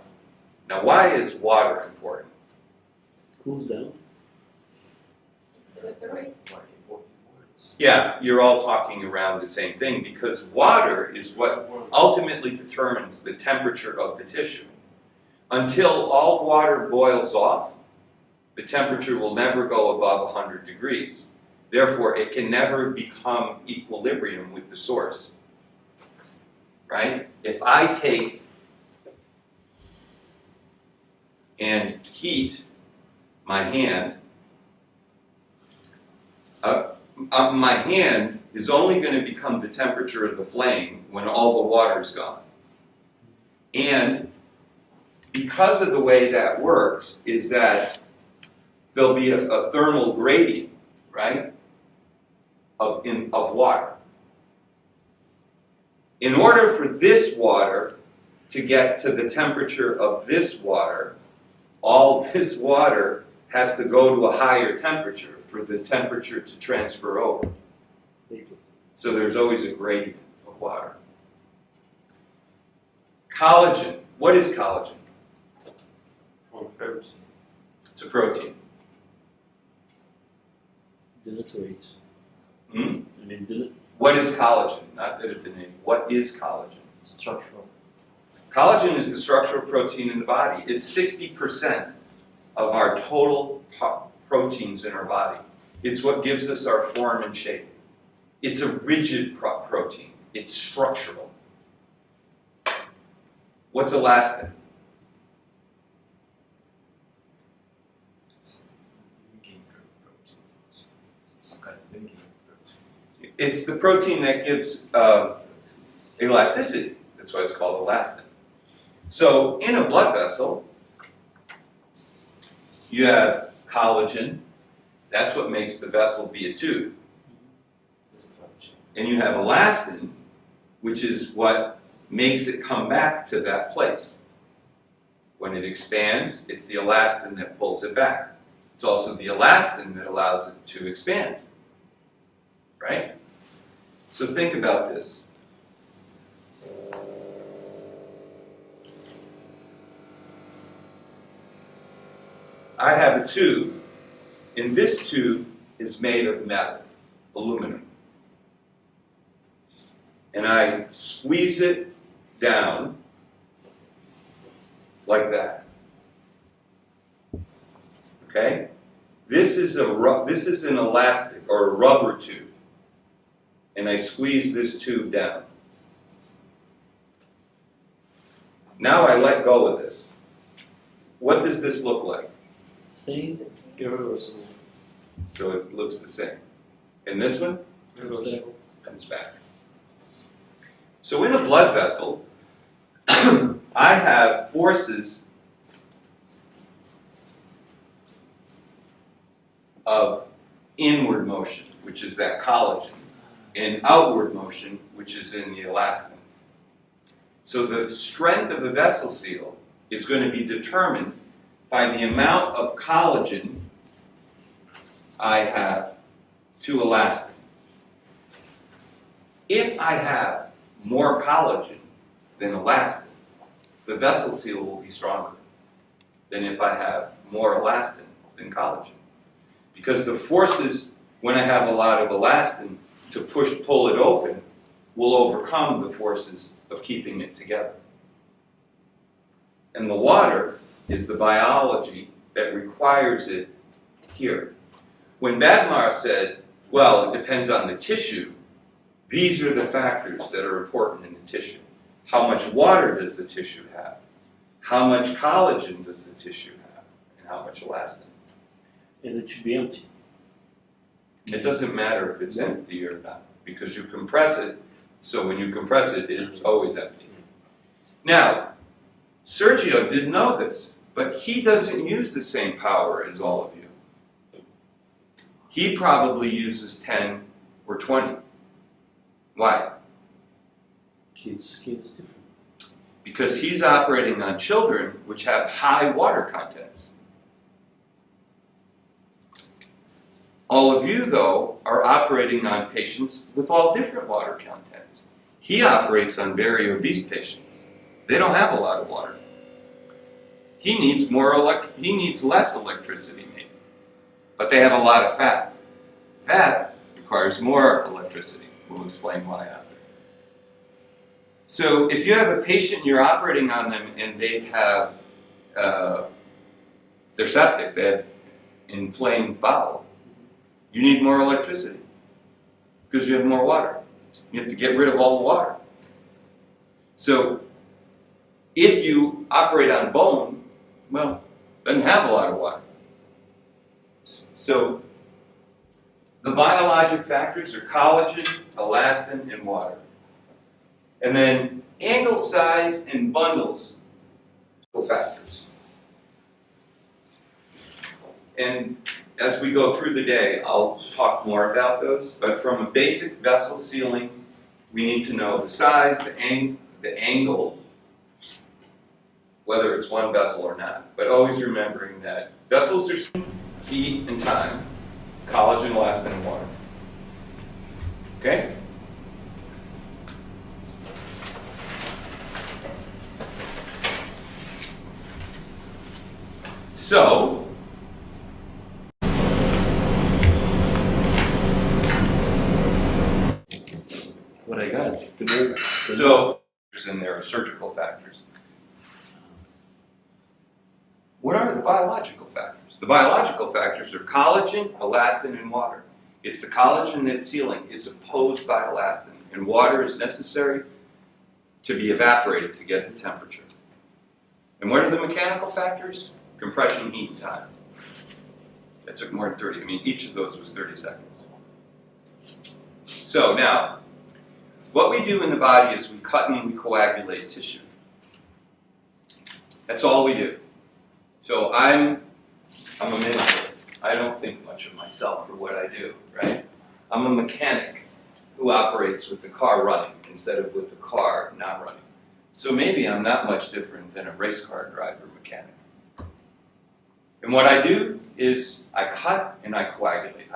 Now, why is water important? Cools down. It's evaporate. Like important words. Yeah, you're all talking around the same thing, because water is what ultimately determines the temperature of the tissue. Until all water boils off, the temperature will never go above 100 degrees. Therefore, it can never become equilibrium with the source. Right? If I take and heat my hand, my hand is only going to become the temperature of the flame when all the water's gone. And because of the way that works is that there'll be a thermal gradient, right, of water. In order for this water to get to the temperature of this water, all this water has to go to a higher temperature for the temperature to transfer over. So there's always a gradient of water. Collagen. What is collagen? Protein. It's a protein. Denaturates. Hmm? I mean, What is collagen? Not that it's innate. What is collagen? Structural. Collagen is the structural protein in the body. It's 60% of our total proteins in our body. It's what gives us our form and shape. It's a rigid protein. It's structural. What's elastin? Linking protein. Some kind of linking protein. It's the protein that gives elasticity. That's why it's called elastin. So in a blood vessel, you have collagen. That's what makes the vessel be a tube. And you have elastin, which is what makes it come back to that place. When it expands, it's the elastin that pulls it back. It's also the elastin that allows it to expand. Right? So think about this. I have a tube, and this tube is made of metal, aluminum. And I squeeze it down like that. Okay? This is an elastic or a rubber tube. And I squeeze this tube down. Now I let go of this. What does this look like? same, irreversible. So it looks the same. And this one Irreversible. comes back. So in a blood vessel, I have forces of inward motion, which is that collagen, and outward motion, which is in the elastin. So the strength of a vessel seal is going to be determined by the amount of collagen I have to elastin. If I have more collagen than elastin, the vessel seal will be stronger than if I have more elastin than collagen. Because the forces, when I have a lot of elastin to pull it open, will overcome the forces of keeping it together. And the water is the biology that requires it here. When Badmar said, well, it depends on the tissue, these are the factors that are important in the tissue. How much water does the tissue have? How much collagen does the tissue have? And how much elastin? And it should be empty. It doesn't matter if it's empty or not, because you compress it So when you compress it, it's always empty. Now, Sergio didn't know this, but he doesn't use the same power as all of you. He probably uses 10 or 20. Why? Kids different. Because he's operating on children which have high water contents. All of you, though, are operating on patients with all different water contents. He operates on very obese patients. They don't have a lot of water. He needs less electricity, maybe. But they have a lot of fat. Fat requires more electricity. We'll explain why after. So if you have a patient, you're operating on them, and they have, they're septic, they have inflamed bowel, you need more electricity because you have more water. You have to get rid of all the water. So if you operate on bone, well, it doesn't have a lot of water. So the biologic factors are collagen, elastin, and water. And then angle size and bundles are factors. And as we go through the day, I'll talk more about those. But from a basic vessel sealing, we need to know the size, the angle, whether it's one vessel or not. But always remembering that vessels are heat and time, collagen, elastin, and water. Okay? So, What I got? The so and there are surgical factors. What are the biological factors? The biological factors are collagen, elastin, and water. It's the collagen that's sealing. It's opposed by elastin. And water is necessary to be evaporated to get the temperature. And what are the mechanical factors? Compression, heat, and time. That took more than 30. I mean, each of those was 30 seconds. So now, what we do in the body is we cut and we coagulate tissue. That's all we do. So I'm a minimalist. I don't think much of myself or what I do, right? I'm a mechanic who operates with the car running instead of with the car not running. So maybe I'm not much different than a race car driver mechanic. And what I do is I cut and I coagulate.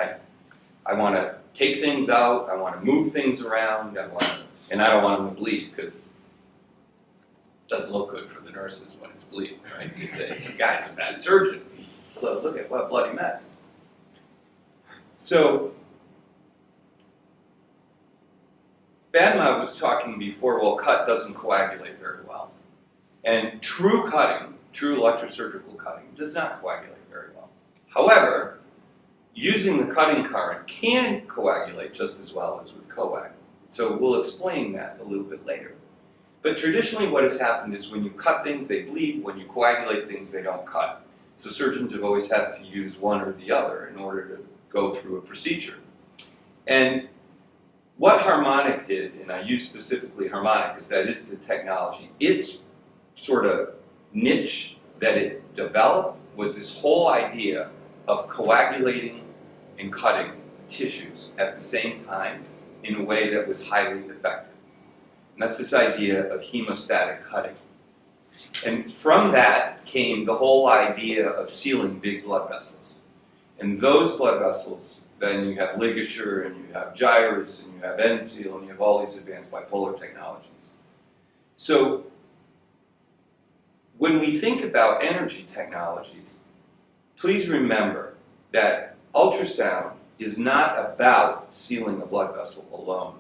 I want to take things out, I want to move things around, and I don't want them to bleed because it doesn't look good for the nurses when it's bleeding, right? They say, the guy's a bad surgeon. Look at what a bloody mess. So, Badma was talking before, well, cut doesn't coagulate very well. And true cutting, true electrosurgical cutting, does not coagulate very well. However, using the cutting current can coagulate just as well as with coag. So we'll explain that a little bit later. But traditionally what has happened is when you cut things, they bleed. When you coagulate things, they don't cut. So surgeons have always had to use one or the other in order to go through a procedure. And what Harmonic did, and I use specifically Harmonic because that is the technology, its sort of niche that it developed was this whole idea of coagulating and cutting tissues at the same time in a way that was highly effective. And that's this idea of hemostatic cutting. And from that came the whole idea of sealing big blood vessels. And those blood vessels, then you have ligature, and you have gyrus, and you have end seal, and you have all these advanced bipolar technologies. So when we think about energy technologies, please remember that ultrasound is not about sealing a blood vessel alone.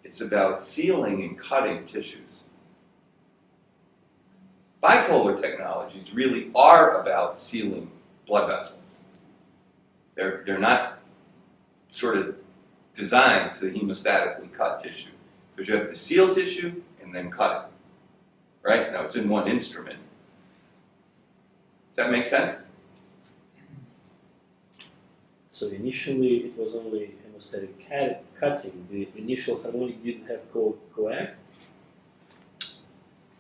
It's about sealing and cutting tissues. Bipolar technologies really are about sealing blood vessels. They're not sort of designed to hemostatically cut tissue. Because you have to seal tissue and then cut it. Right? Now it's in one instrument. Does that make sense? So initially it was only hemostatic cutting. The initial harmonic didn't have coag,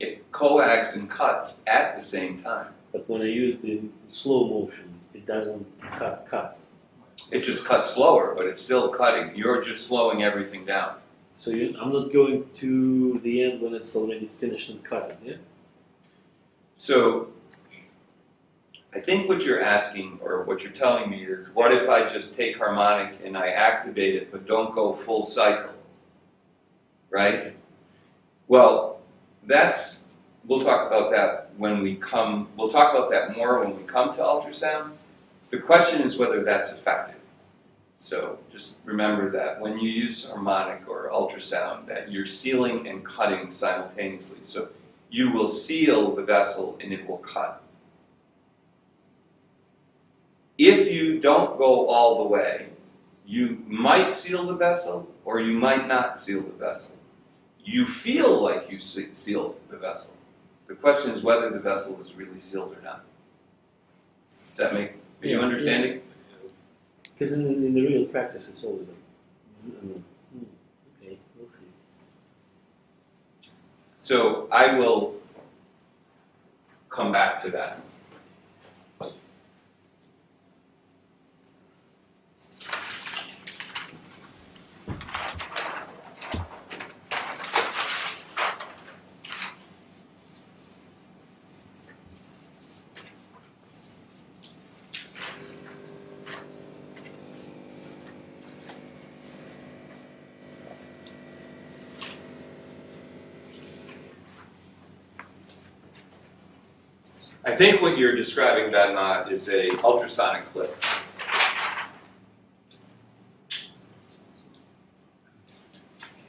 It coags and cuts at the same time. but when I use the slow motion, it doesn't cut. It just cuts slower, but it's still cutting. You're just slowing everything down. So I'm not going to the end when it's already finished and cutting, yeah? So I think what you're asking, or what you're telling me is, what if I just take harmonic and I activate it, but don't go full cycle? Right? Well, we'll talk about that we'll talk about that more when we come to ultrasound. The question is whether that's effective. So just remember that when you use harmonic or ultrasound, that you're sealing and cutting simultaneously. So you will seal the vessel and it will cut. If you don't go all the way, you might seal the vessel or you might not seal the vessel. You feel like you sealed the vessel. The question is whether the vessel was really sealed or not. Does that make, are you understanding? Because in the real practice, it's always like, okay, we'll see. So I will come back to that. I think what you're describing, Badma, is a ultrasonic clip.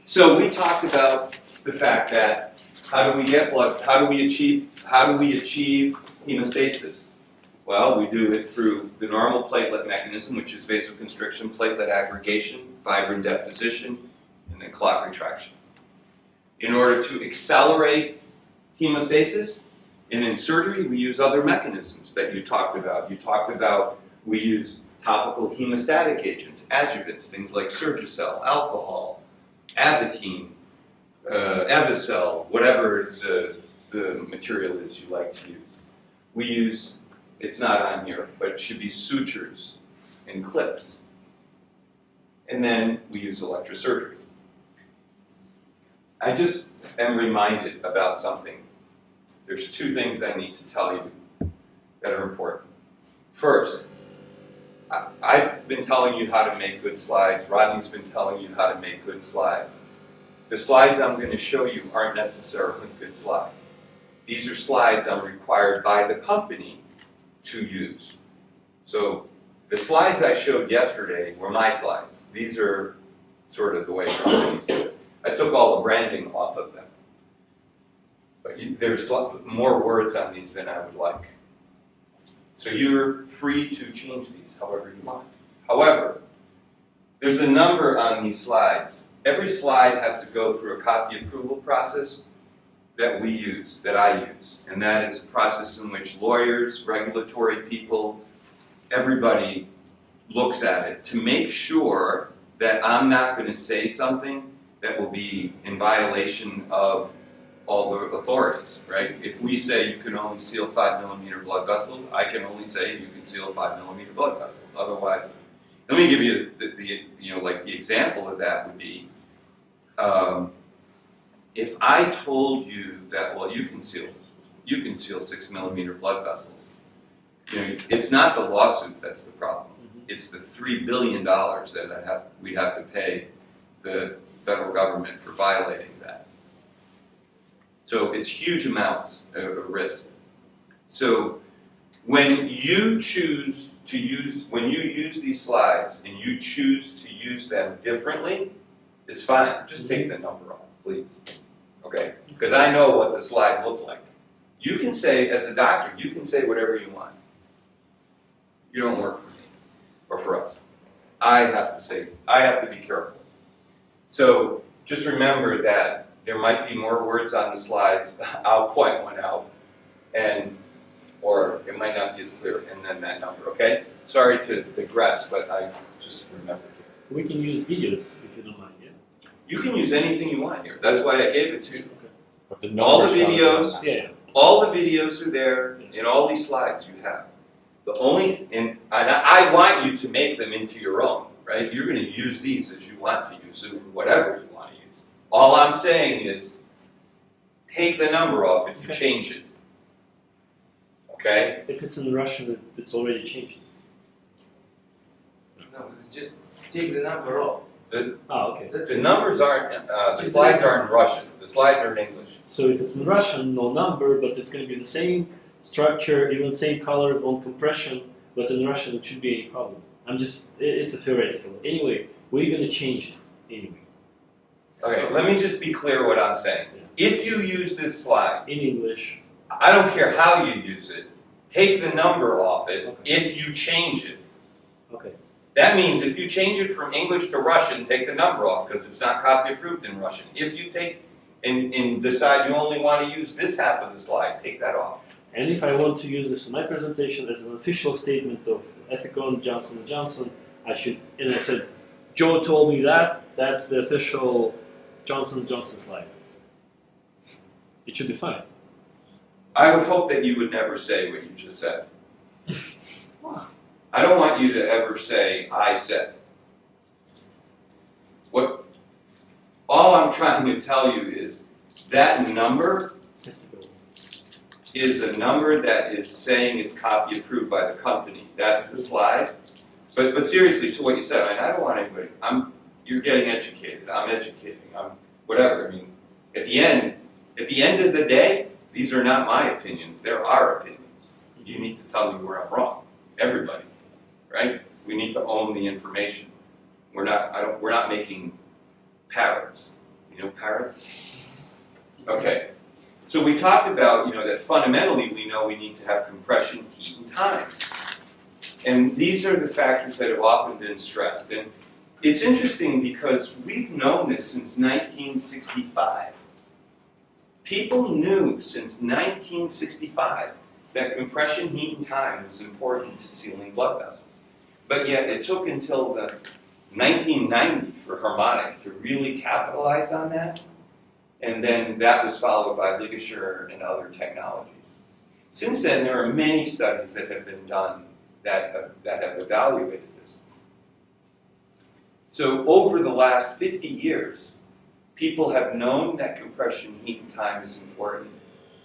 So we talked about the fact that how do we get blood? How do we achieve hemostasis? Well, we do it through the normal platelet mechanism, which is vasoconstriction, platelet aggregation, fibrin deposition, and then clot retraction. In order to accelerate hemostasis, and in surgery, we use other mechanisms that you talked about. You talked about we use topical hemostatic agents, adjuvants, things like Surgicel, alcohol, Avatine, Avicel, whatever the material is you like to use. We use, it's not on here, but it should be sutures and clips. And then we use electrosurgery. I just am reminded about something. There's two things I need to tell you that are important. First, I've been telling you how to make good slides. Rodney's been telling you how to make good slides. The slides I'm going to show you aren't necessarily good slides. These are slides I'm required by the company to use. So the slides I showed yesterday were my slides. These are sort of the way companies do it. I took all the branding off of them. But there's more words on these than I would like. So you're free to change these however you want. However, there's a number on these slides. Every slide has to go through a copy approval process that we use, that I use. And that is a process in which lawyers, regulatory people, everybody looks at it to make sure that I'm not going to say something that will be in violation of all the authorities, right? If we say you can only seal 5 millimeter blood vessels, I can only say you can seal 5 millimeter blood vessels. Otherwise, let me give you the example of that would be, if I told you that, well, you can seal 6 millimeter blood vessels. It's not the lawsuit that's the problem. It's the $3 billion that we'd have to pay the federal government for violating that. So it's huge amounts of risk. So when you use these slides and you choose to use them differently, it's fine. Just take the number off, please. Okay? Because I know what the slide looked like. You can say, as a doctor, you can say whatever you want. You don't work for me or for us. I have to be careful. So just remember that there might be more words on the slides. I'll point one out, or it might not be as clear, and then that number, okay? Sorry to digress, but I just remembered. We can use videos if you don't mind, yeah? You can use anything you want here. That's why I gave it to you. But the All the numbers are- videos, Yeah, all the videos are there in all these slides you have. The only, and I want you to make them into your own, right? You're going to use these as you want to use them, whatever you want to use. All I'm saying is, take the number off if you Okay. change it. Okay? if it's in Russian, it's already changed. No, just take the number off. Okay. That's The it. numbers aren't, the slides aren't in Russian. The slides are in English. So if it's in Russian, no number, but it's going to be the same structure, even same color on compression, but in Russian it shouldn't be any problem. It's a theoretical. Anyway, we're going to change it anyway, Okay, let me just be clear what I'm saying. If you use this slide, in English. I don't care how you use it, take the number off it Okay. if you change it. Okay. That means if you change it from English to Russian, take the number off because it's not copy approved in Russian. If you take and decide you only want to use this half of the slide, take that off. And if I want to use this in my presentation as an official statement of Ethicon Johnson & Johnson, I should, and I said, Joe told me that's the official Johnson & Johnson slide. It should be fine. I would hope that you would never say what you just said. I don't want you to ever say, I said. All I'm trying to tell you is that number Has to go. is a number that is saying it's copy approved by the company. That's the slide. But seriously, so what you said, I don't want anybody, you're getting educated, I'm educating, I'm whatever. I mean, at the end of the day, these are not my opinions, they're our opinions. You need to tell me where I'm wrong. Everybody, right? We need to own the information. We're not making parrots. You know parrots? Okay. So we talked about, that fundamentally we know we need to have compression, heat, and time. And these are the factors that have often been stressed. And it's interesting because we've known this since 1965. People knew since 1965 that compression, heat, and time was important to sealing blood vessels. But yet it took until the 1990 for harmonic to really capitalize on that. And then that was followed by ligature and other technologies. Since then, there are many studies that have been done that have evaluated this. So over the last 50 years, people have known that compression, heat, and time is important,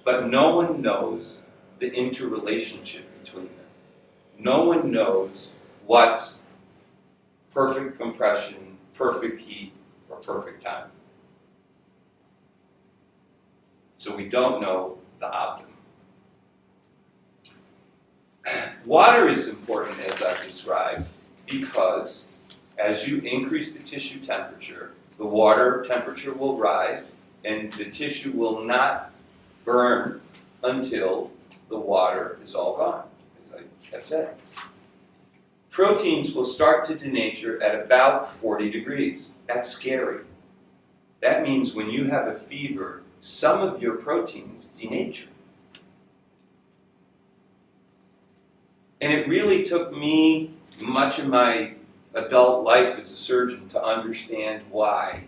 but no one knows the interrelationship between them. No one knows what's perfect compression, perfect heat, or perfect time. So we don't know the optimum. Water is important, as I've described, because as you increase the tissue temperature, the water temperature will rise, and the tissue will not burn until the water is all gone, as I have said. Proteins will start to denature at about 40 degrees. That's scary. That means when you have a fever, some of your proteins denature. And it really took me much of my adult life as a surgeon to understand why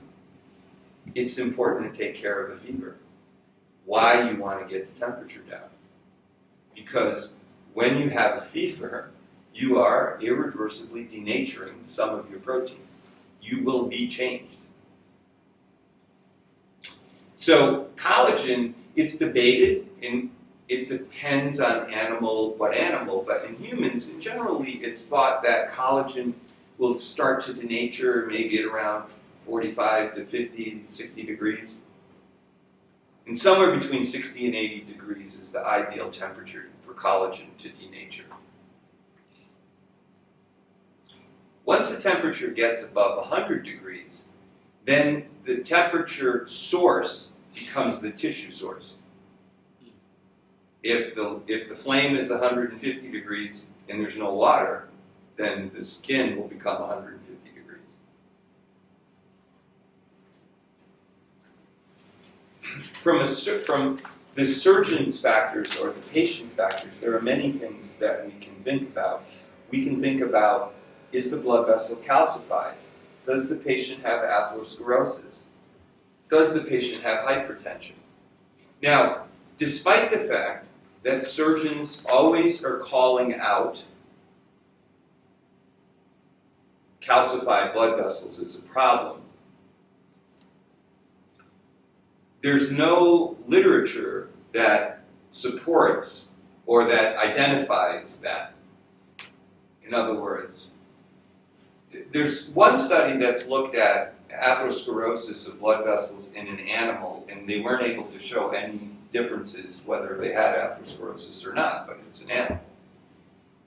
it's important to take care of a fever. Why you want to get the temperature down. Because when you have a fever, you are irreversibly denaturing some of your proteins. You will be changed. So collagen, it's debated, and it depends on what animal, but in humans, generally, it's thought that collagen will start to denature maybe at around 45 to 50, 60 degrees. And somewhere between 60 and 80 degrees is the ideal temperature for collagen to denature. Once the temperature gets above 100 degrees, then the temperature source becomes the tissue source. If the flame is 150 degrees and there's no water, then the skin will become 150 degrees. From the surgeon's factors or the patient factors, there are many things that we can think about. We can think about, is the blood vessel calcified? Does the patient have atherosclerosis? Does the patient have hypertension? Now, despite the fact that surgeons always are calling out calcified blood vessels as a problem, there's no literature that supports or that identifies that. In other words, there's one study that's looked at atherosclerosis of blood vessels in an animal, and they weren't able to show any differences whether they had atherosclerosis or not, but it's an animal.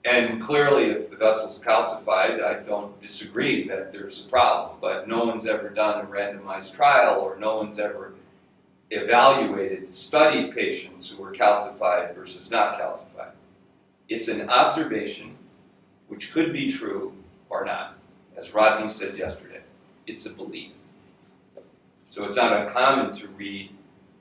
And clearly, if the vessel's calcified, I don't disagree that there's a problem, but no one's ever done a randomized trial, or no one's ever studied patients who were calcified versus not calcified. It's an observation which could be true or not. As Rodney said yesterday, it's a belief. So it's not uncommon to read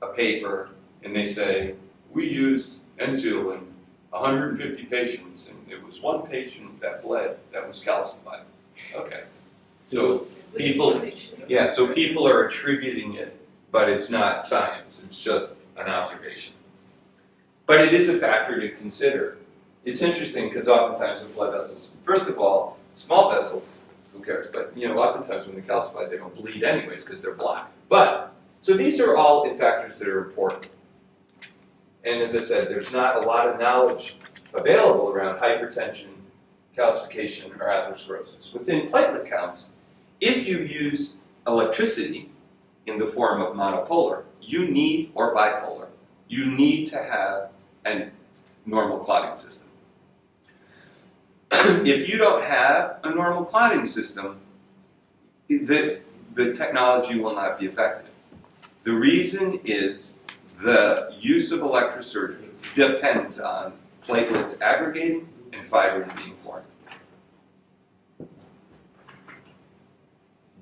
a paper and they say, we used Enzil in 150 patients and it was one patient that bled that was calcified. Okay. So people are attributing it, but it's not science. It's just an observation. But it is a factor to consider. It's interesting because oftentimes with blood vessels, first of all, small vessels, who cares? But oftentimes when they're calcified, they don't bleed anyways because they're black. But so these are all factors that are important. And as I said, there's not a lot of knowledge available around hypertension, calcification, or atherosclerosis. Within platelet counts, if you use electricity in the form of monopolar, or bipolar, you need to have a normal clotting system. If you don't have a normal clotting system, the technology will not be effective. The reason is the use of electrosurgery depends on platelets aggregating and fibers being formed.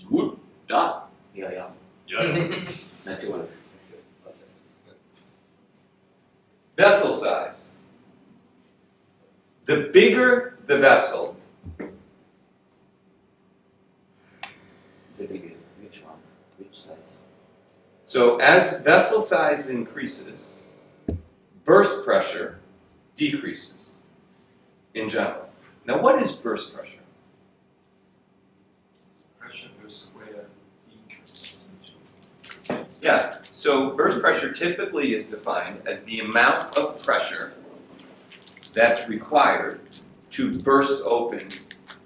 Good job. Yeah. Not too much. Vessel size. The bigger the vessel, The bigger, which one? Which size? so as vessel size increases, burst pressure decreases in general. Now, what is burst pressure? Pressure per square inch. Yeah, so burst pressure typically is defined as the amount of pressure that's required to burst open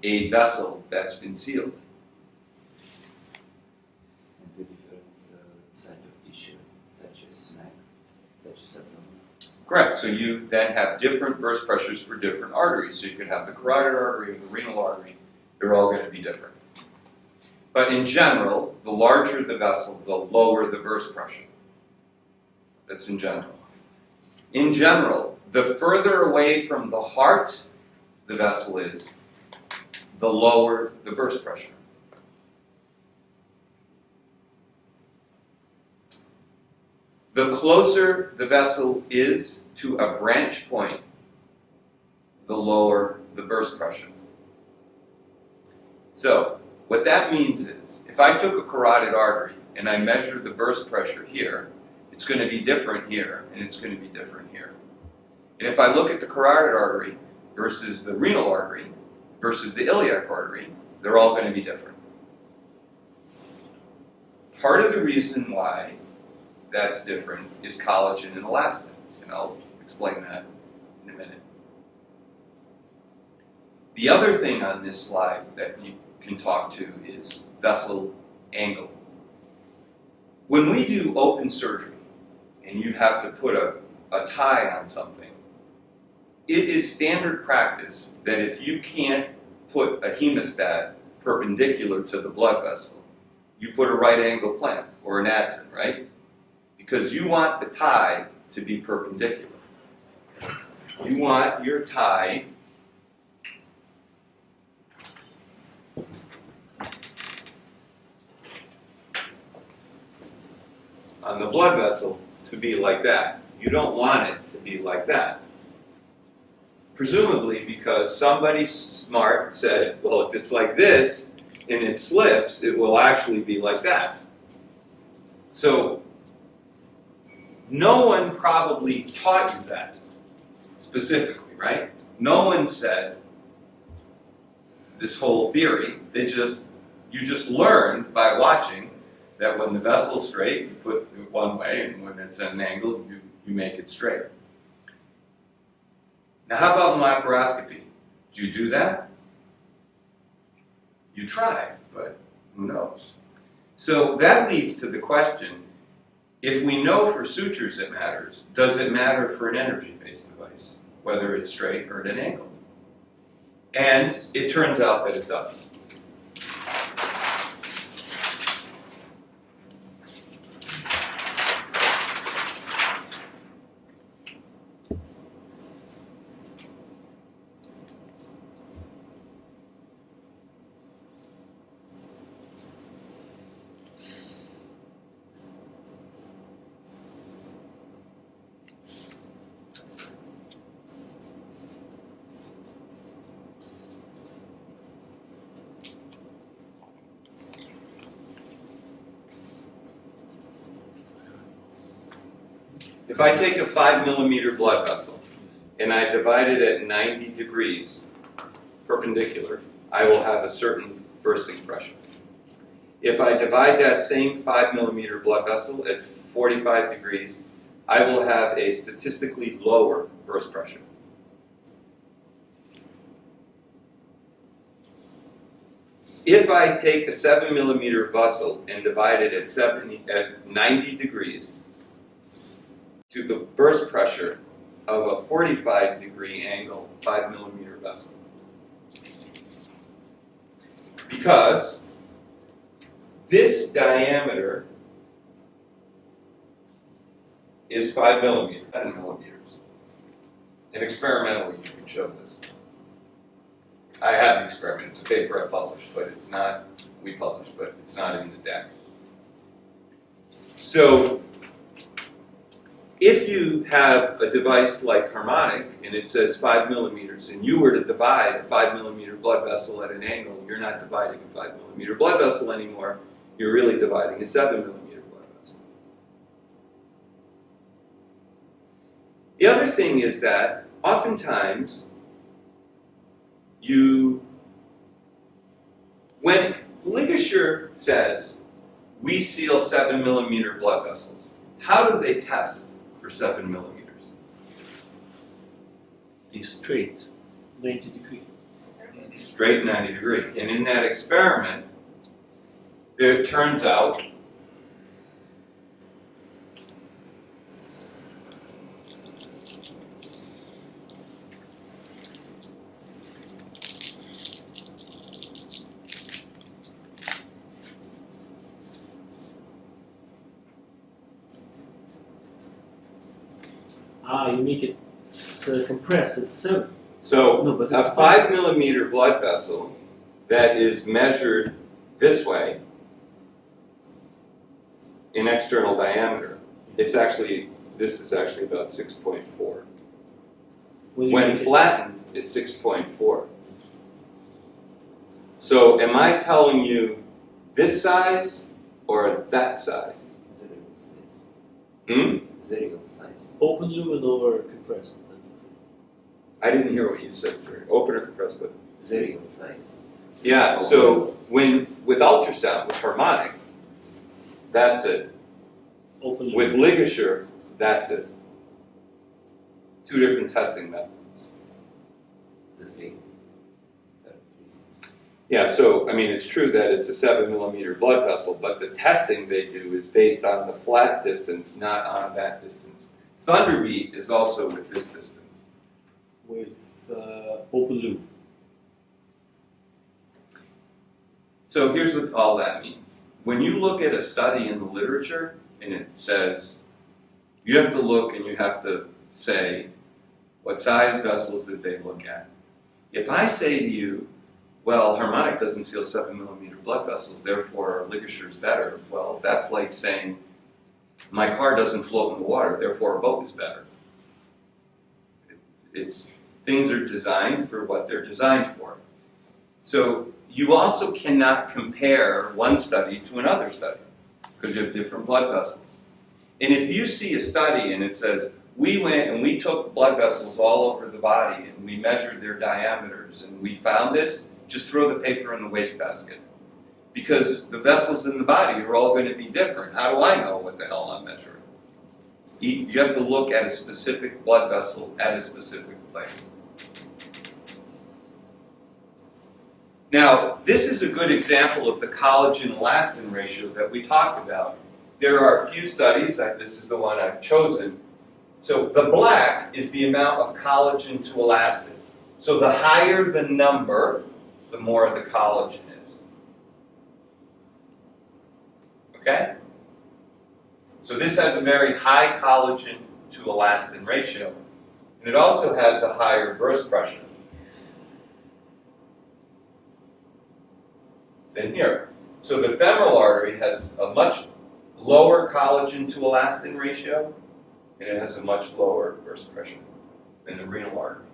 a vessel that's been sealed. And the different side of tissue, such as neck, such as abdomen. Correct, so you then have different burst pressures for different arteries. So you could have the carotid artery, the renal artery, they're all going to be different. But in general, the larger the vessel, the lower the burst pressure. That's in general. In general, the further away from the heart the vessel is, the lower the burst pressure. The closer the vessel is to a branch point, the lower the burst pressure. So, what that means is, if I took a carotid artery and I measured the burst pressure here, it's going to be different here, and it's going to be different here. And if I look at the carotid artery versus the renal artery versus the iliac artery, they're all going to be different. Part of the reason why that's different is collagen and elastin, and I'll explain that in a minute. The other thing on this slide that you can talk to is vessel angle. When we do open surgery and you have to put a tie on something, it is standard practice that if you can't put a hemostat perpendicular to the blood vessel, you put a right angle clamp or an adson, right? Because you want the tie to be perpendicular. You want your tie on the blood vessel to be like that. You don't want it to be like that. Presumably because somebody smart said, well, if it's like this and it slips, it will actually be like that. So no one probably taught you that specifically, right? No one said this whole theory. You just learned by watching that when the vessel's straight, you put it one way, and when it's at an angle, you make it straight. Now, how about laparoscopy? Do you do that? You try, but who knows? So that leads to the question, if we know for sutures it matters, does it matter for an energy-based device, whether it's straight or at an angle? And it turns out that it does. If I take a 5 millimeter blood vessel and I divide it at 90 degrees perpendicular, I will have a certain bursting pressure. If I divide that same 5 millimeter blood vessel at 45 degrees, I will have a statistically lower burst pressure. If I take a 7 millimeter vessel and divide it at 90 degrees, to the burst pressure of a 45 degree angle 5 millimeter vessel. Because this diameter is 5 millimeters, 10 millimeters. And experimentally you can show this. I have the experiment, it's a paper I published, but it's not, we published, but it's not in the deck. So, if you have a device like harmonic and it says 5 millimeters and you were to divide a 5 millimeter blood vessel at an angle, you're not dividing a 5 millimeter blood vessel anymore, you're really dividing a 7 millimeter blood vessel. The other thing is that oftentimes when ligature says we seal 7 millimeter blood vessels, how do they test for 7 millimeters? Be straight, 90 degree. Straight 90 degree. And in that experiment, it turns out you make it compress at 7. so No, but a it's 5 millimeter blood vessel that is measured this way in external diameter, this is actually about 6.4. When flattened is 6.4. So am I telling you this size or that size? Zero size. Hmm? Zero size. Open lumen or compressed? That's it. I didn't hear what you said, sorry. Open or compressed, but Zero size. yeah, so with ultrasound, with harmonic, that's it. Open lumen. With ligature, that's it. Two different testing methods. The same characteristics. Yeah, so I mean, it's true that it's a 7 millimeter blood vessel, but the testing they do is based on the flat distance, not on that distance. Thunderbeat is also with this distance. With open lumen. So here's what all that means. When you look at a study in the literature and it says, you have to look and you have to say, what size vessels did they look at? If I say to you, well, harmonic doesn't seal 7 millimeter blood vessels, therefore ligature is better, well, that's like saying My car doesn't float in the water, therefore a boat is better. Things are designed for what they're designed for. So you also cannot compare one study to another study because you have different blood vessels. And if you see a study and it says, we went and we took blood vessels all over the body and we measured their diameters and we found this, just throw the paper in the wastebasket. Because the vessels in the body are all going to be different. How do I know what the hell I'm measuring? You have to look at a specific blood vessel at a specific place. Now, this is a good example of the collagen-elastin ratio that we talked about. There are a few studies, this is the one I've chosen. So the black is the amount of collagen to elastin. So the higher the number, the more the collagen is. Okay? So this has a very high collagen to elastin ratio. And it also has a higher burst pressure than here. So the femoral artery has a much lower collagen to elastin ratio, and it has a much lower burst pressure than the renal artery.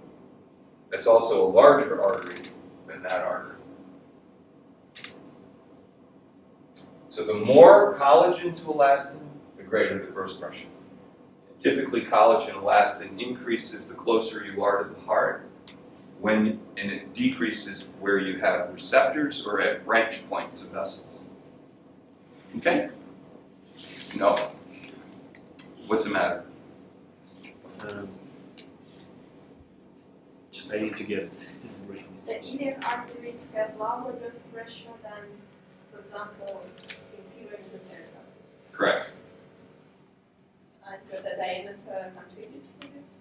That's also a larger artery than that artery. So the more collagen to elastin, the greater the burst pressure. Typically, collagen elastin increases the closer you are to the heart, and it decreases where you have receptors or at branch points of vessels. Okay? No. What's the matter? Just I need to get it written. The iliac arteries have lower burst pressure than, for example, inferior mesenteric artery. Correct. And the diameter contributes to this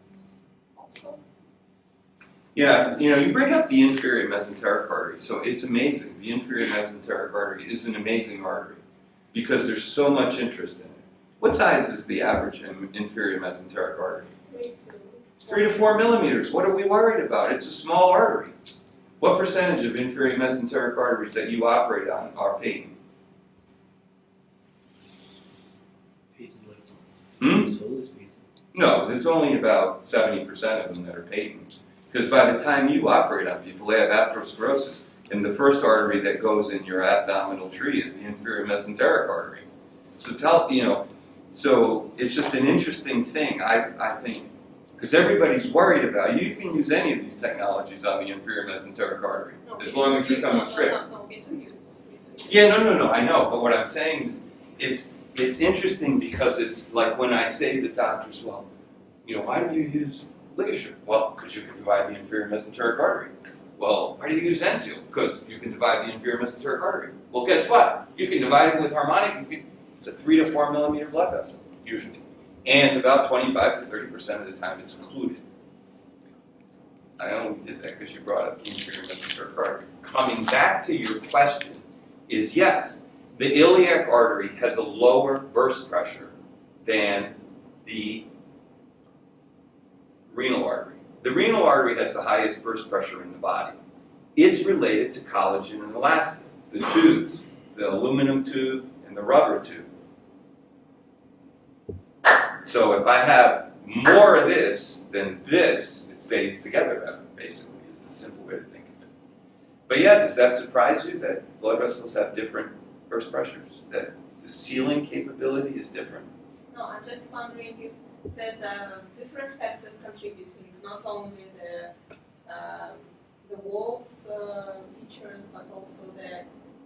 also? Yeah, you bring up the inferior mesenteric artery, so it's amazing. The inferior mesenteric artery is an amazing artery because there's so much interest in it. What size is the average inferior mesenteric artery? 3 to 4 millimeters. What are we worried about? It's a small artery. What percentage of inferior mesenteric arteries that you operate on are patent? It's always patent. No, there's only about 70% of them that are patent. Because by the time you operate on people, they have atherosclerosis. And the first artery that goes in your abdominal tree is the inferior mesenteric artery. So it's just an interesting thing, I think, because everybody's worried about it. You can use any of these technologies on the inferior mesenteric artery, as long as you're coming straight. No, we do use. Yeah, no, I know. But what I'm saying is, it's interesting because it's like when I say to doctors, well, why do you use ligature? Well, because you can divide the inferior mesenteric artery. Well, why do you use NSEAL? Because you can divide the inferior mesenteric artery. Well, guess what? You can divide it with harmonic. It's a 3 to 4 millimeter blood vessel, usually. And about 25 to 30% of the time it's occluded. I only did that because you brought up the inferior mesenteric artery. Coming back to your question is yes, the iliac artery has a lower burst pressure than the renal artery. The renal artery has the highest burst pressure in the body. It's related to collagen and elastin, the tubes, the aluminum tube and the rubber tube. So if I have more of this than this, it stays together better, basically, is the simple way to think of it. But yeah, does that surprise you that blood vessels have different burst pressures? That the sealing capability is different? No, I'm just wondering if there's different factors contributing, not only the walls features, but also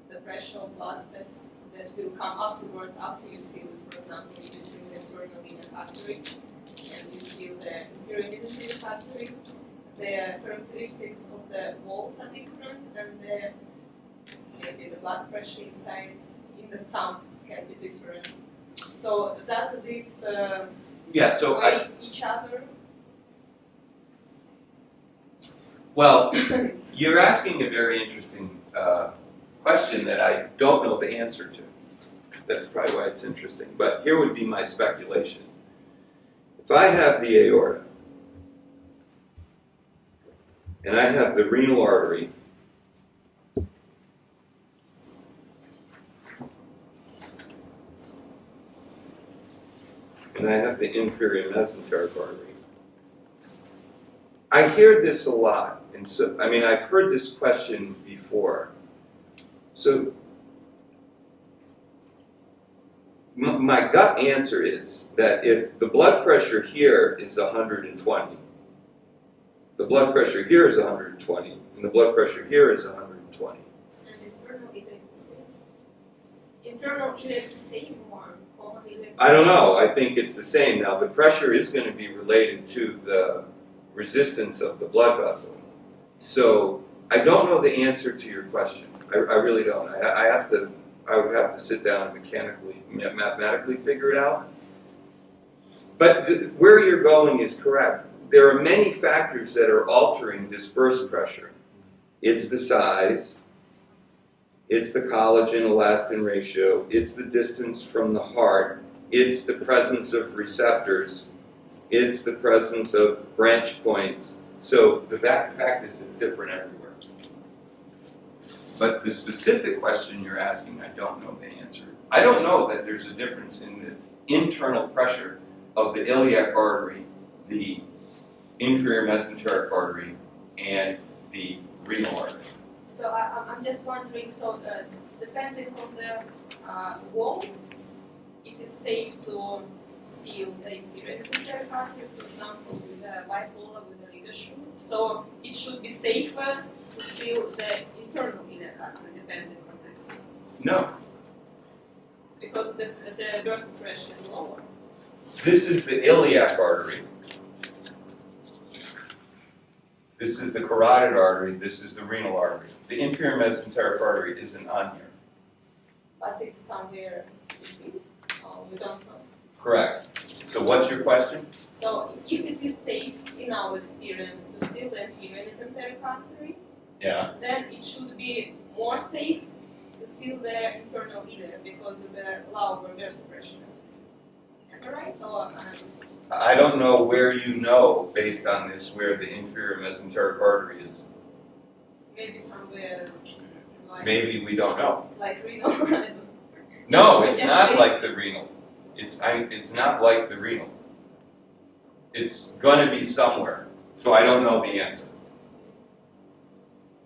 the pressure of blood that will come afterwards after you seal it. For example, if you seal the internal venous artery and you seal the inferior mesenteric artery, the characteristics of the walls are different, and maybe the blood pressure inside in the stump can be different. So does this weigh each other? Well, you're asking a very interesting question that I don't know the answer to. That's probably why it's interesting. But here would be my speculation. If I have the aorta, and I have the renal artery, the inferior mesenteric artery. I hear this a lot, and so I mean I've heard this question before. So my gut answer is that if the blood pressure here is 120, the blood pressure here is 120, and the blood pressure here is 120. And internal iliac the same. Internal iliac the same or common iliac? I don't know. I think it's the same. Now, the pressure is going to be related to the resistance of the blood vessel. So I don't know the answer to your question. I really don't. I would have to sit down and mathematically figure it out. But where you're going is correct. There are many factors that are altering this burst pressure. It's the size, it's the collagen-elastin ratio, it's the distance from the heart, it's the presence of receptors, it's the presence of branch points. So the fact is it's different everywhere. But the specific question you're asking, I don't know the answer. I don't know that there's a difference in the internal pressure of the iliac artery, the inferior mesenteric artery, and the renal artery. So I'm just wondering, so depending on the walls, it is safe to seal the inferior mesenteric artery, for example, with a bipolar, with a ligature. So it should be safer to seal the internal iliac artery, depending on this. No. Because the burst pressure is lower. This is the iliac artery. This is the carotid artery. This is the renal artery. The inferior mesenteric artery isn't on here. But it's somewhere between. We don't know. Correct. So what's your question? So if it is safe in our experience to seal the inferior mesenteric artery, Yeah. then it should be more safe to seal the internal iliac because of the lower burst pressure. Am I right? Or I don't know where you know, based on this, where the inferior mesenteric artery is. maybe somewhere like, Maybe we don't know. like renal? No, Just it's not based- like the renal. It's not like the renal. It's going to be somewhere. So I don't know the answer.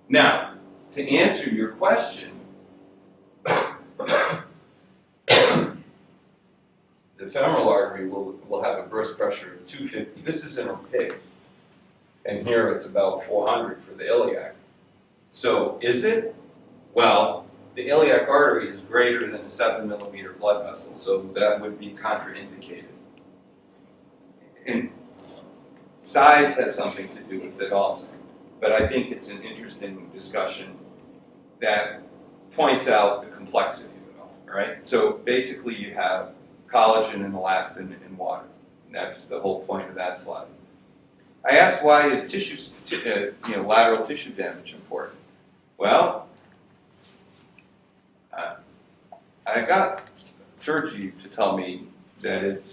Now, to answer your question, the femoral artery will have a burst pressure of 250. This is in a pig. And here it's about 400 for the iliac. So is it? Well, the iliac artery is greater than a 7 millimeter blood vessel, so that would be contraindicated. And size has something to do with it also. But I think it's an interesting discussion that points out the complexity of it all, right? So basically you have collagen and elastin in water. And that's the whole point of that slide. I asked why is lateral tissue damage important? Well, I got surgery to tell me that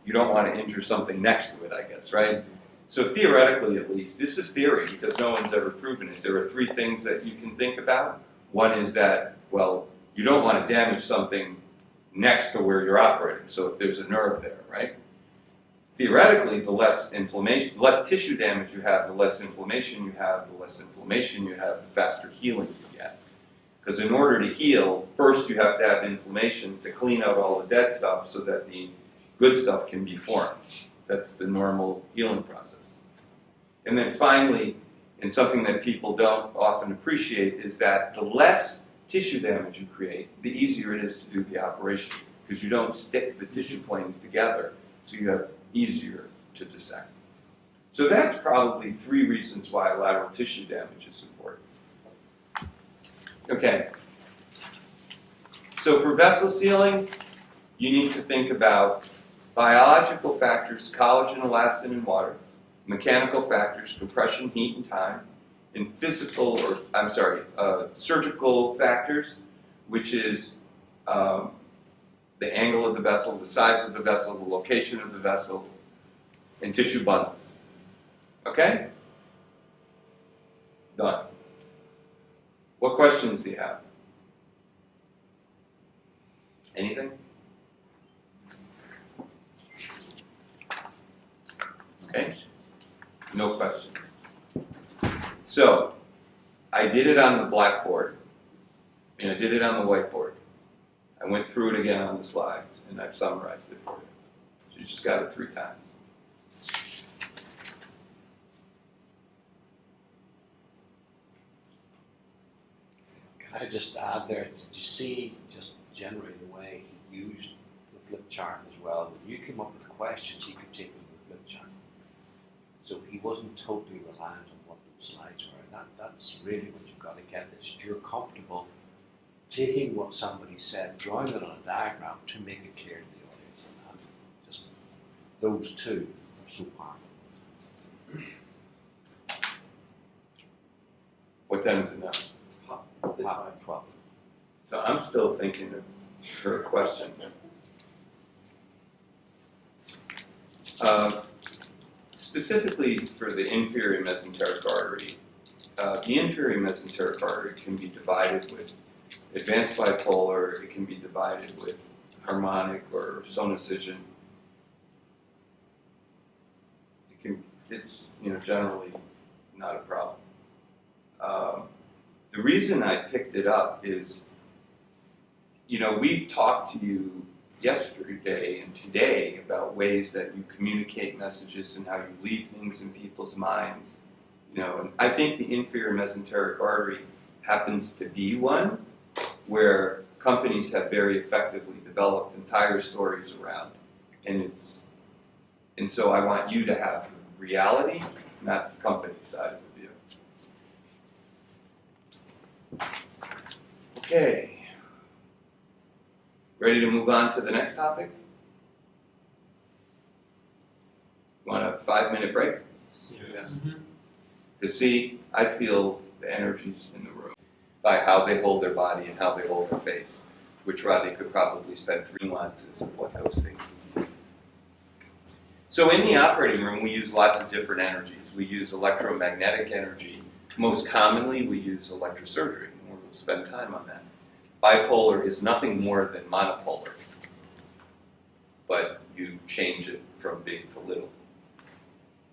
you don't want to injure something next to it, I guess, right? So theoretically, at least, this is theory because no one's ever proven it. There are three things that you can think about. One is that, well, you don't want to damage something next to where you're operating. So if there's a nerve there, right? Theoretically, the less tissue damage you have, the less inflammation you have, the faster healing you get. Because in order to heal, first you have to have inflammation to clean out all the dead stuff so that the good stuff can be formed. That's the normal healing process. And then finally, and something that people don't often appreciate, is that the less tissue damage you create, the easier it is to do the operation. Because you don't stick the tissue planes together, so you have easier to dissect. So that's probably 3 reasons why lateral tissue damage is important. Okay. So for vessel sealing, you need to think about biological factors, collagen, elastin, and water, mechanical factors, compression, heat, and time, and surgical factors, which is the angle of the vessel, the size of the vessel, the location of the vessel, and tissue bundles. Okay? Done. What questions do you have? Anything? Okay? No question. So, I did it on the blackboard, and I did it on the whiteboard. I went through it again on the slides, and I've summarized it for you. So you just got it 3 times. Can I just add there, did you see just generally the way he used the flip chart as well? When you came up with questions, he could take them to the flip chart. So he wasn't totally reliant on what those slides were. And that's really what you've got to get is you're comfortable taking what somebody said, drawing it on a diagram to make it clear to the audience. And just those two are so powerful. What time is it now? 12. So I'm still thinking of her question. Specifically for the inferior mesenteric artery, the inferior mesenteric artery can be divided with advanced bipolar, it can be divided with harmonic or sonicision. It's generally not a problem. The reason I picked it up is, we've talked to you yesterday and today about ways that you communicate messages and how you leave things in people's minds. And I think the inferior mesenteric artery happens to be one where companies have very effectively developed entire stories around. And so I want you to have the reality, not the company side of the view. Okay. Ready to move on to the next topic? Want a 5-minute break? Yes. To see, I feel the energies in the room by how they hold their body and how they hold their face, which Rodney could probably spend 3 nuances of what those things mean. So in the operating room, we use lots of different energies. We use electromagnetic energy. Most commonly, we use electrosurgery, and we'll spend time on that. Bipolar is nothing more than monopolar, but you change it from big to little.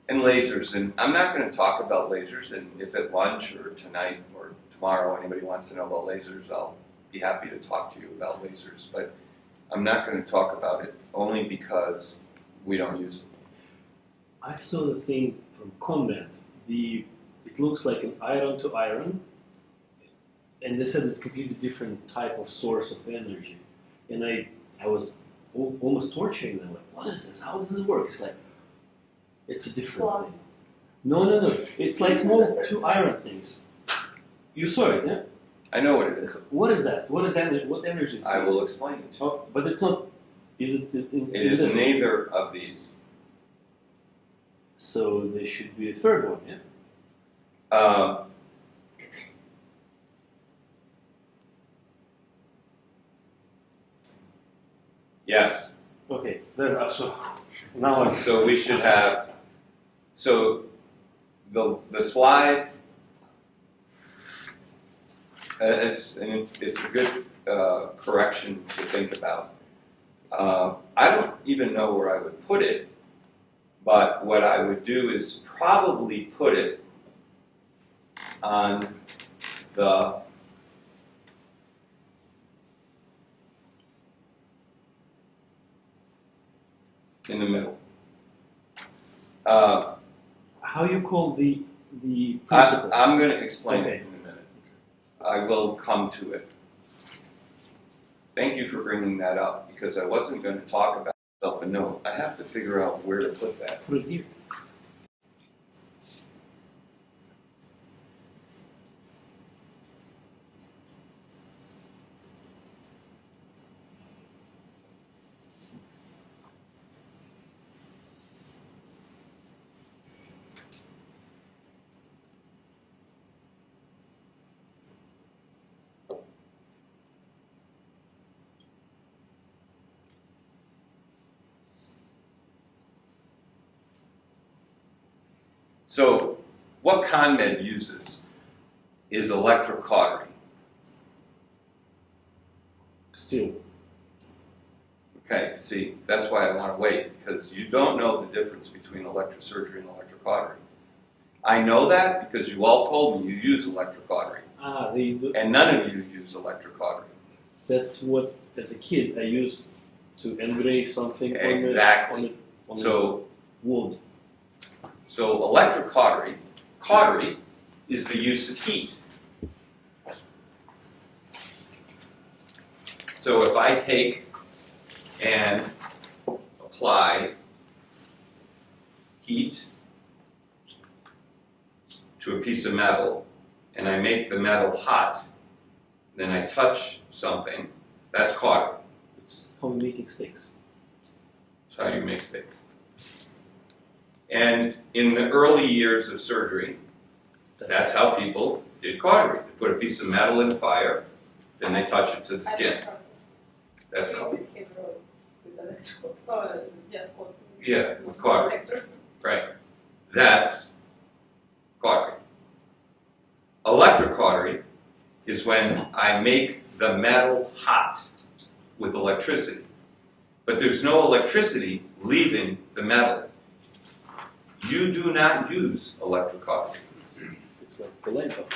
And lasers, and I'm not going to talk about lasers, and if at lunch or tonight or tomorrow anybody wants to know about lasers, I'll be happy to talk to you about lasers, but I'm not going to talk about it only because we don't use them. I saw the thing from combat. It looks like an iron to iron, and they said it's a completely different type of source of energy. And I was almost torturing them, like, what is this? How does it work? It's like, it's a different thing. No. It's like small 2 iron things. You saw it, yeah? I know what it is. What is that? What is energy? What energy is I this? will explain it to you. Oh, but it's not. Is it? It is neither of these. So there should be a third one, yeah? Yes. Okay. Then so now So we should have. So the slide. It's a good correction to think about. I don't even know where I would put it, but what I would do is probably put it on in the middle. how you call the principle? I'm going to explain Okay. it in a minute. I will come to it. Thank you for bringing that up, because I wasn't going to talk about myself a note. I have to figure out where to put that. Put it here. So, what ConMed uses is electrocautery. Still. Okay, see, that's why I want to wait, because you don't know the difference between electrosurgery and electrocautery. I know that because you all told me you use electrocautery, They do. and none of you use electrocautery. That's what, as a kid, I used to engrave something Exactly. on the So, wood. so cautery is the use of heat. So if I take and apply heat to a piece of metal, and I make the metal hot, then I touch something, that's cautery. It's how we making steaks. That's how you make steak. And in the early years of surgery, that's how people did cautery. They put a piece of metal in a fire, then they touch it to the skin. That's cautery. Yeah, with cautery. Right. That's cautery. Electrocautery is when I make the metal hot with electricity. But there's no electricity leaving the metal. You do not use electrocautery. It's like the light bulb.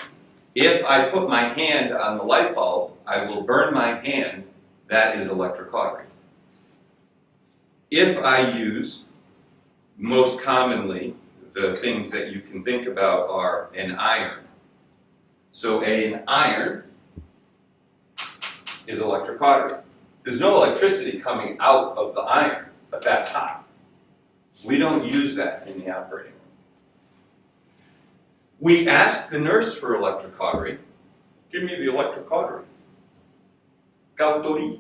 If I put my hand on the light bulb, I will burn my hand. That is electrocautery. If I use, most commonly, the things that you can think about are an iron. So an iron is electrocautery. There's no electricity coming out of the iron, but that's hot. We don't use that in the operating room. We ask the nurse for electrocautery. Give me the electrocautery. Cautery.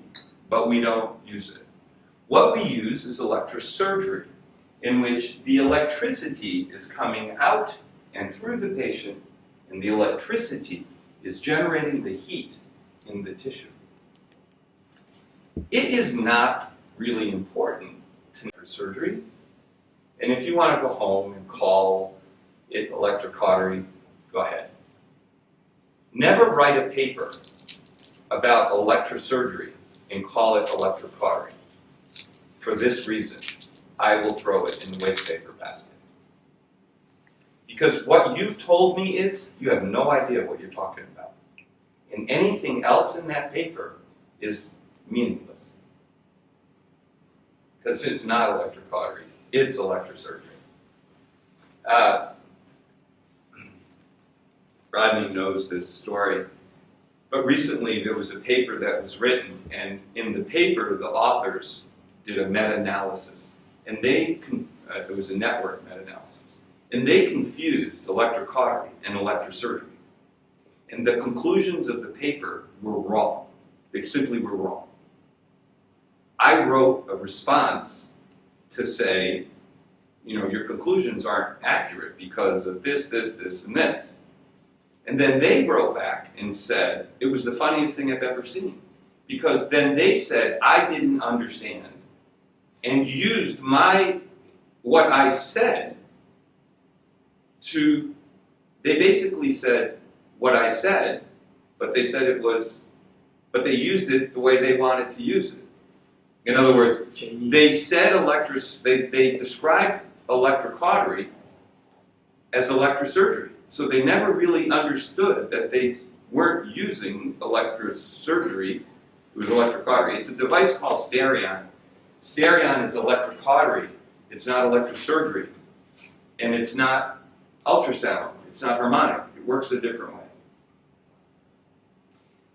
But we don't use it. What we use is electrosurgery, in which the electricity is coming out and through the patient, and the electricity is generating the heat in the tissue. It is not really important to for surgery. And if you want to go home and call it electrocautery, go ahead. Never write a paper about electrosurgery and call it electrocautery. For this reason, I will throw it in the waste paper basket. Because what you've told me is, you have no idea what you're talking about. And anything else in that paper is meaningless. Because it's not electrocautery, it's electrosurgery. Rodney knows this story, but recently there was a paper that was written, and in the paper the authors did a meta-analysis, and it was a network meta-analysis, and they confused electrocautery and electrosurgery. And the conclusions of the paper were wrong. They simply were wrong. I wrote a response to say, your conclusions aren't accurate because of this, this, this, and this. And then they wrote back and said, it was the funniest thing I've ever seen. Because then they said, I didn't understand, and used what I said to, they basically said what I said, but they said but they used it the way they wanted to use it. In other words, they said they described electrocautery as electrosurgery. So they never really understood that they weren't using electrosurgery, it was electrocautery. It's a device called Stereon. Stereon is electrocautery, it's not electrosurgery. And it's not ultrasound, it's not harmonic, it works a different way.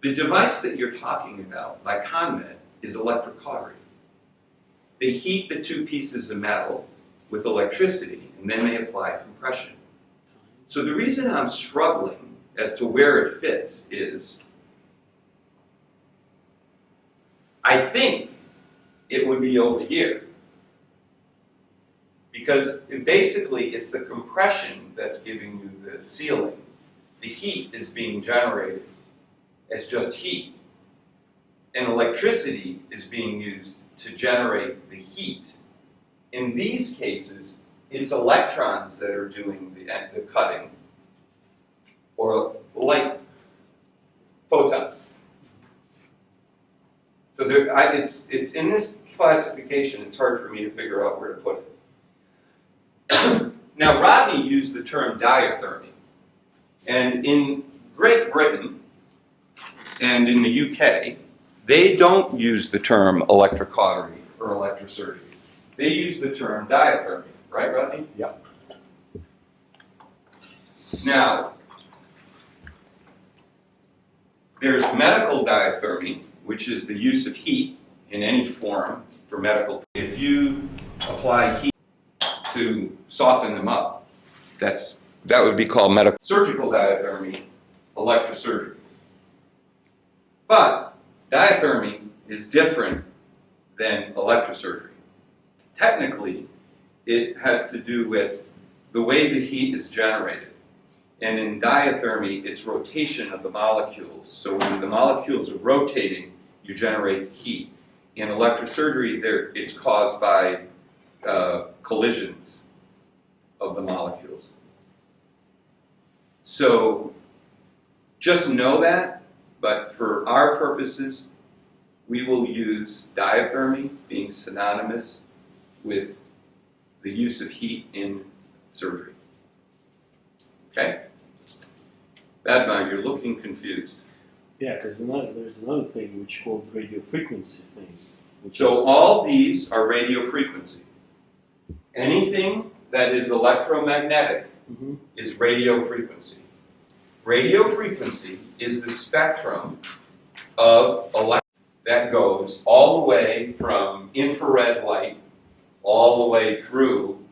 The device that you're talking about, by ConMed, is electrocautery. They heat the two pieces of metal with electricity, and then they apply compression. So the reason I'm struggling as to where it fits is, I think it would be over here. Because basically it's the compression that's giving you the sealing. The heat is being generated as just heat. And electricity is being used to generate the heat. In these cases, it's electrons that are doing the cutting, or light photons. So it's in this classification, it's hard for me to figure out where to put it. Now, Rodney used the term diathermy. And in Great Britain and in the UK, they don't use the term electrocautery or electrosurgery. They use the term diathermy. Right, Rodney? Yep. Now, there's medical diathermy, which is the use of heat in any form for medical. If you apply heat to soften them up, that would be called medical. Surgical diathermy, electrosurgery. But diathermy is different than electrosurgery. Technically, it has to do with the way the heat is generated. And in diathermy, it's rotation of the molecules. So when the molecules are rotating, you generate heat. In electrosurgery, it's caused by collisions of the molecules. So just know that, but for our purposes, we will use diathermy being synonymous with the use of heat in surgery. Okay? Bad mind, you're looking confused. Yeah, because there's another thing which called radio frequency thing. So all these are radio frequency. Anything that is electromagnetic is radio frequency. Radio frequency is the spectrum of electricity that goes all the way from infrared light all the way through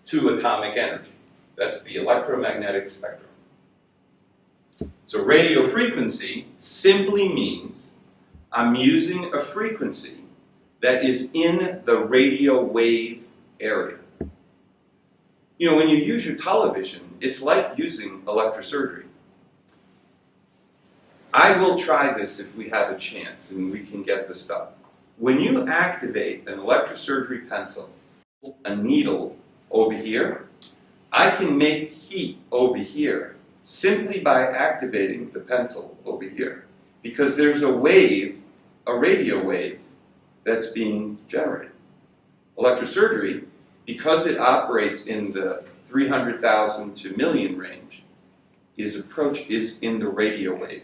to atomic energy. That's the electromagnetic spectrum. So radio frequency simply means I'm using a frequency that is in the radio wave area. You know, when you use your television, it's like using electrosurgery. I will try this if we have a chance and we can get the stuff. When you activate an electrosurgery pencil, a needle over here, I can make heat over here simply by activating the pencil over here. Because there's a wave, a radio wave, that's being generated. Electrosurgery, because it operates in the 300,000 to million range, is in the radio wave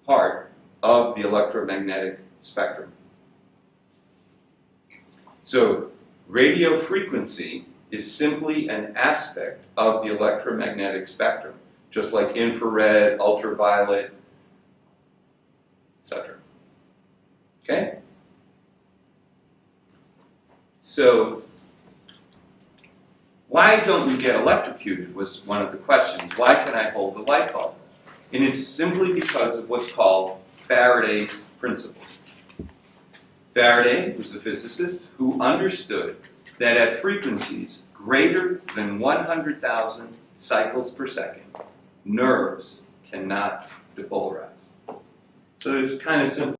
part of the electromagnetic spectrum. So radio frequency is simply an aspect of the electromagnetic spectrum, just like infrared, ultraviolet, etc. Okay? So, why don't you get electrocuted was one of the questions. Why can I hold the light bulb? And it's simply because of what's called Faraday's principle. Faraday was a physicist who understood that at frequencies greater than 100,000 cycles per second, nerves cannot depolarize. So it's kind of simple.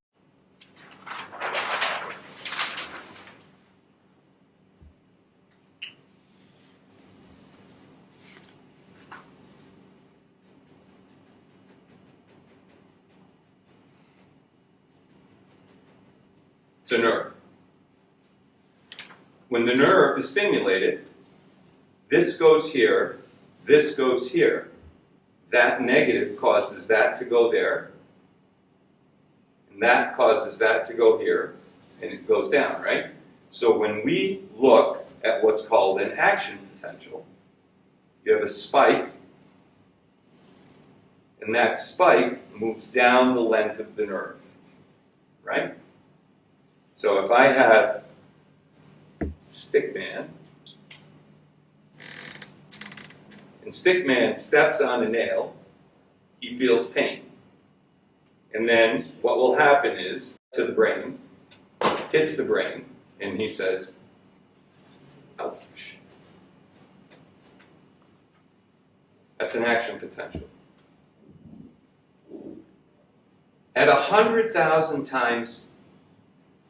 It's a nerve. When the nerve is stimulated, this goes here, this goes here. That negative causes that to go there, and that causes that to go here, and it goes down, right? So when we look at what's called an action potential, you have a spike, and that spike moves down the length of the nerve, right? So if I have Stickman, and Stickman steps on a nail, he feels pain. And then what will happen is, to the brain, hits the brain, and he says, ouch. That's an action potential. At 100,000 times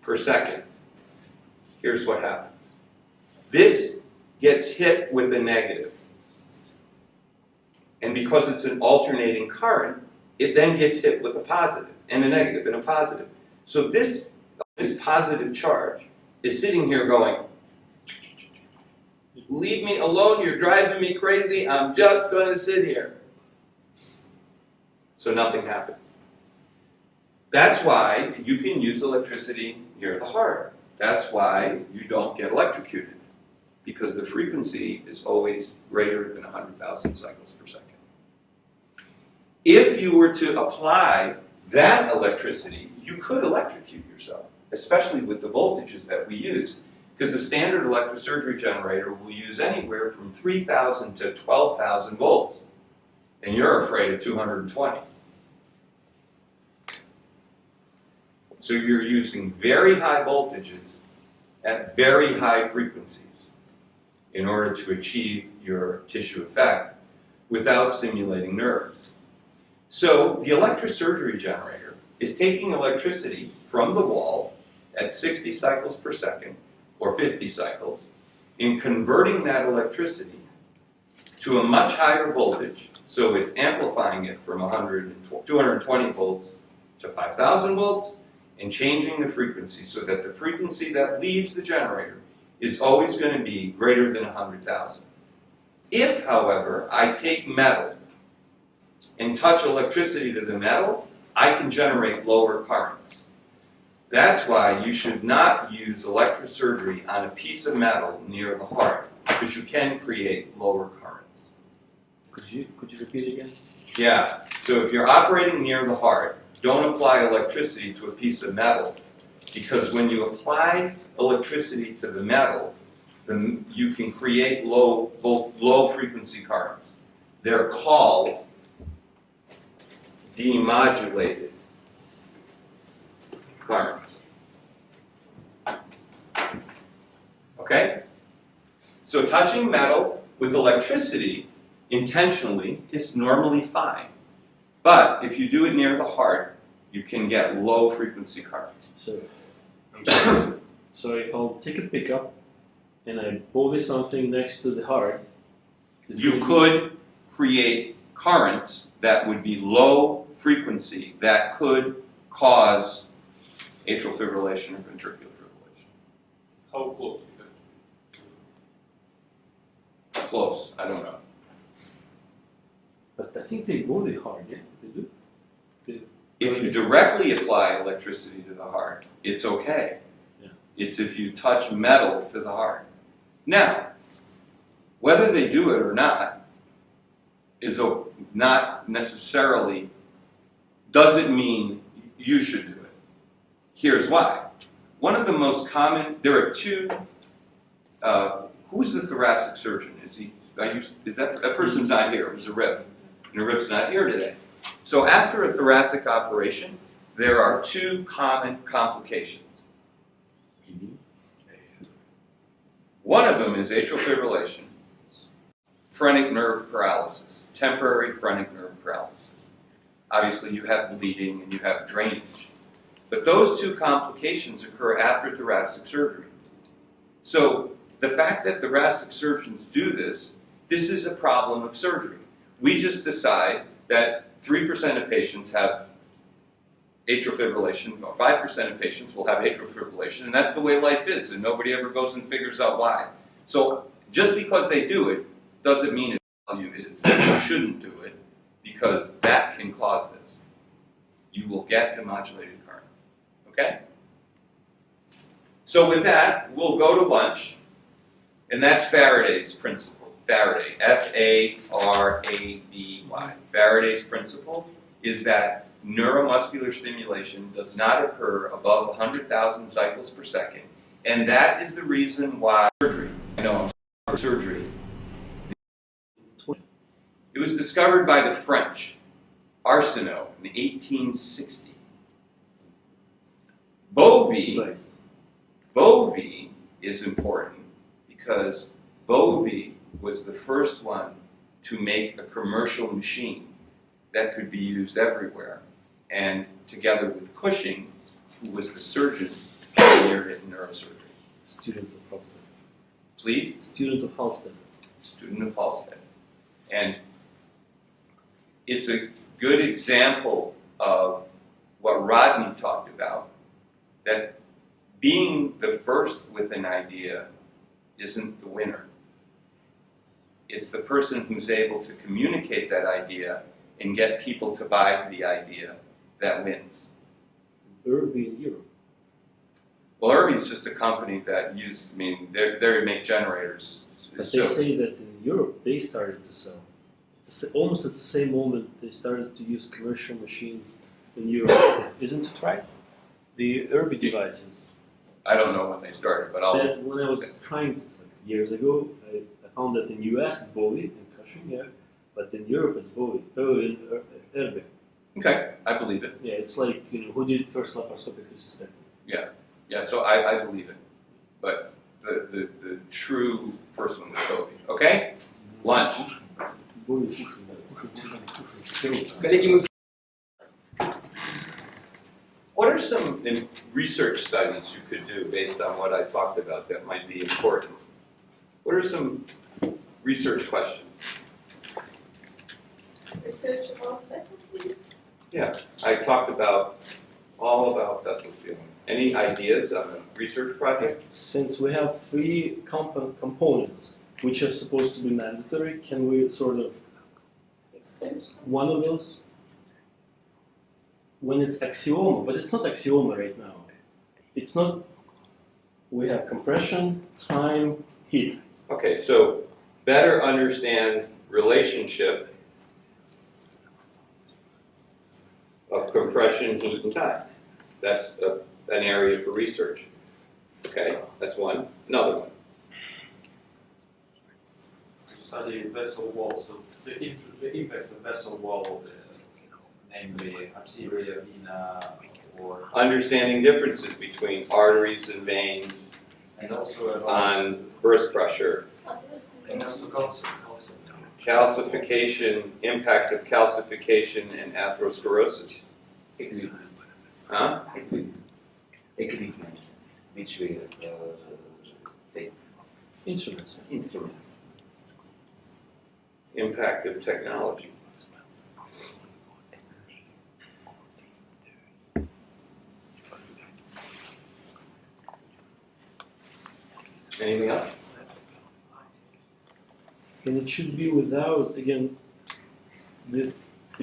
per second, here's what happens. This gets hit with a negative. And because it's an alternating current, it then gets hit with a positive, and a negative, and a positive. So this positive charge is sitting here going, leave me alone, you're driving me crazy, I'm just going to sit here. So nothing happens. That's why you can use electricity near the heart. That's why you don't get electrocuted, because the frequency is always greater than 100,000 cycles per second. If you were to apply that electricity, you could electrocute yourself, especially with the voltages that we use, because the standard electrosurgery generator will use anywhere from 3,000 to 12,000 volts, and you're afraid of 220. So you're using very high voltages at very high frequencies in order to achieve your tissue effect without stimulating nerves. So the electrosurgery generator is taking electricity from the wall at 60 cycles per second, or 50 cycles, and converting that electricity to a much higher voltage, so it's amplifying it from 220 volts to 5,000 volts, and changing the frequency so that the frequency that leaves the generator is always going to be greater than 100,000. If, however, I take metal and touch electricity to the metal, I can generate lower currents. That's why you should not use electrosurgery on a piece of metal near the heart, because you can create lower currents. Could you repeat again? Yeah, so if you're operating near the heart, don't apply electricity to a piece of metal, because when you apply electricity to the metal, then you can create low frequency currents. They're called demodulated currents. Okay? So touching metal with electricity intentionally is normally fine. But if you do it near the heart, you can get low frequency currents. So if I'll take a pickup and I bother something next to the heart, You could create currents that would be low frequency that could cause atrial fibrillation or ventricular fibrillation. How close? Close, I don't know. but I think they bother hard, yeah? They do? If you directly apply electricity to the heart, it's okay. Yeah. It's if you touch metal to the heart. Now, whether they do it or not is not necessarily, doesn't mean you should do it. Here's why. One of the most common, there are two, who's the thoracic surgeon? That person's not here, it was a rip. And the rip's not here today. So after a thoracic operation, there are two common complications. One of them is atrial fibrillation, phrenic nerve paralysis, temporary phrenic nerve paralysis. Obviously you have bleeding and you have drainage. But those two complications occur after thoracic surgery. So the fact that thoracic surgeons do this is a problem of surgery. We just decide that 3% of patients have atrial fibrillation, or 5% of patients will have atrial fibrillation, and that's the way life is, and nobody ever goes and figures out why. So just because they do it doesn't mean its value is. You shouldn't do it, because that can cause this. You will get demodulated currents. Okay? So with that, we'll go to lunch, and that's Faraday's principle. Faraday, F-A-R-A-D-Y. Faraday's principle is that neuromuscular stimulation does not occur above 100,000 cycles per second, and that is the reason why surgery. It was discovered by the French, Arsenault, in 1860. Bovie is important because Bovie was the first one to make a commercial machine that could be used everywhere. And together with Cushing, who was the surgeon who pioneered it in neurosurgery. Student of Halstead. Please? Student of Halstead. Student of Halstead. And it's a good example of what Rodney talked about, that being the first with an idea isn't the winner. It's the person who's able to communicate that idea and get people to buy the idea that wins. Irby in Europe. Well, Irby's just a company that they make generators. But So- they say that in Europe they started to sell. Almost at the same moment they started to use commercial machines in Europe. Isn't it right? The Irby devices. I don't know when they started, but That when I was trying to, years ago, I found that in US it's Bowie and Cushing, yeah, but in Europe it's Bowie. Oh, in Irby. Okay, I believe it. Yeah, it's like, who did first laparoscopic cystectomy? Yeah, so I believe it. But the true first one was Toby. Okay? Lunch. Bowie, Cushing. Коллеги, мы What are some research studies you could do based on what I talked about that might be important? What are some research questions? Research about vessel sealing? Yeah, I talked all about vessel sealing. Any ideas on a research project? Since we have three components which are supposed to be mandatory, can we sort of one of those? When it's axioma, but it's not axioma right now. It's not, we have compression, time, heat. Okay, so better understand relationship of compression, heat, and time. That's an area for research. Okay, that's one. Another one. Study vessel wall, so the impact of vessel wall, namely arteria, vena, or Understanding differences between arteries and veins and also on burst pressure, and also calcium. calcification, impact of calcification and atherosclerosis. Huh? Equipment which we take Instruments. instruments. Impact of technology. Anything else? And it should be without, again, it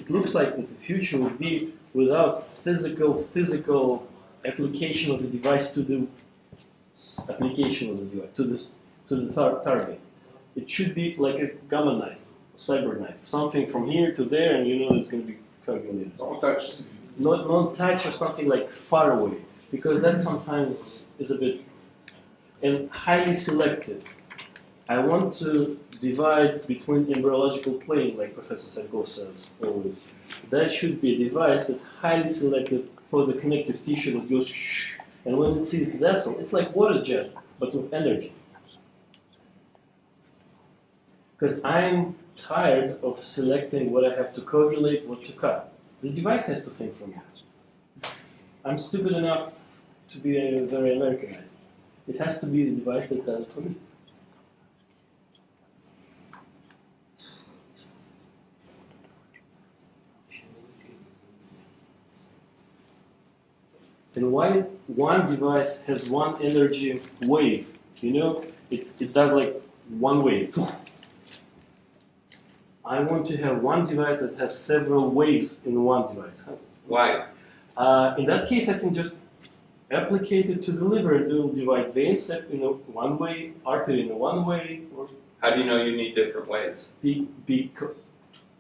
looks like that the future would be without physical application of the device to the application of the device, to the target. It should be like a gamma knife, cyber knife, something from here to there, and you know it's going to be calculated. Don't touch. Not touch or something like far away, because that sometimes is a bit, and highly selective. I want to divide between embryological plane, like Professor Sarko says always. That should be a device that highly selected for the connective tissue that goes shh, and when it sees vessel, it's like water jet, but with energy. Because I'm tired of selecting what I have to coagulate, what to cut. The device has to think for me. I'm stupid enough to be very Americanized. It has to be the device that does it for me. And why one device has one energy wave? It does like one wave. I want to have one device that has several waves in one device. Why? In that case, I can just applicate it to the liver and it will divide veins in a one way, artery in a one way. Or How do you know you need different ways?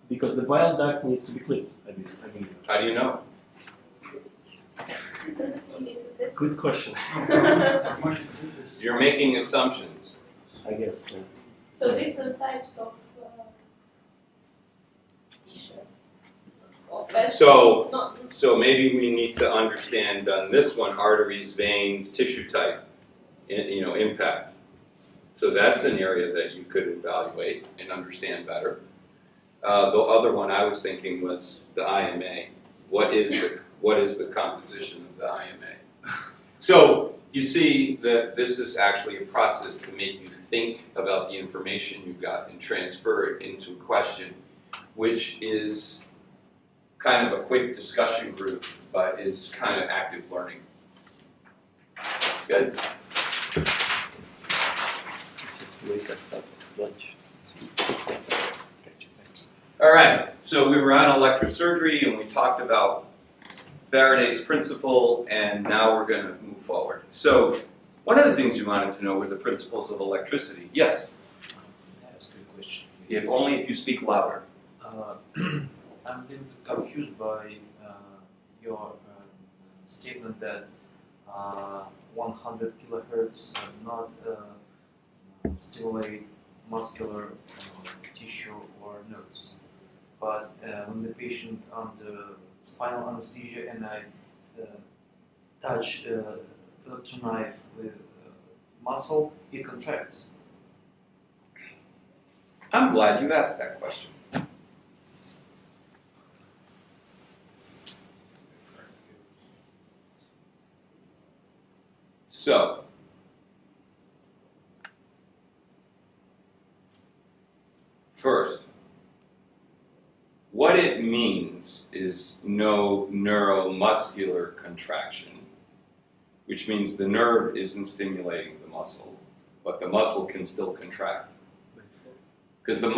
because the bile duct needs to be clipped. I believe. How do you know? You need to test. Good question. You're making assumptions. I guess. Yeah. So different types of tissue. Of vessels. So- Not, So maybe we need to understand on this one, arteries, veins, tissue type, impact. So that's an area that you could evaluate and understand better. The other one I was thinking was the IMA. What is the composition of the IMA? So you see that this is actually a process to make you think about the information you got and transfer it into a question, which is kind of a quick discussion group, but is kind of active learning. Good. Let's just wake us up at lunch. All right, so we were on electrosurgery and we talked about Faraday's principle, and now we're going to move forward. So, one of the things you wanted to know were the principles of electricity. Yes, Ask you a question. if only if you speak louder. I'm a little bit confused by your statement that 100 kilohertz not stimulate muscular tissue or nerves. But when the patient under spinal anesthesia and I touch electron knife with muscle, it contracts. I'm glad you asked that question. So, first, what it means is no neuromuscular contraction, which means the nerve isn't stimulating the muscle, but the muscle can still contract. Because the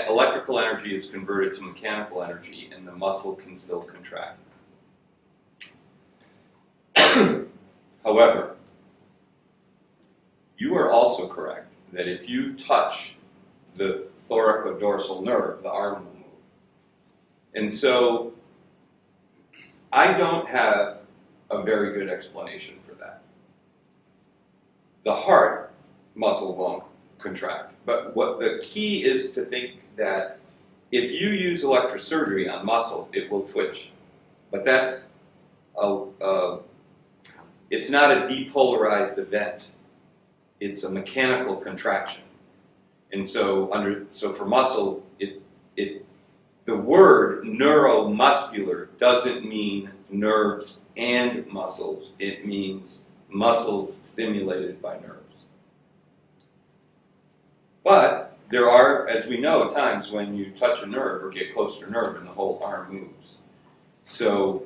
electrical energy is converted to mechanical energy, and the muscle can still contract. However, you are also correct that if you touch the thoracodorsal nerve, the arm will move. And so, I don't have a very good explanation for that. The heart muscle won't contract, but what the key is to think that if you use electrosurgery on muscle, it will twitch. But that's it's not a depolarized event. It's a mechanical contraction. And so for muscle, the word neuromuscular doesn't mean nerves and muscles. It means muscles stimulated by nerves. But there are, as we know, times when you touch a nerve or get close to a nerve and the whole arm moves. So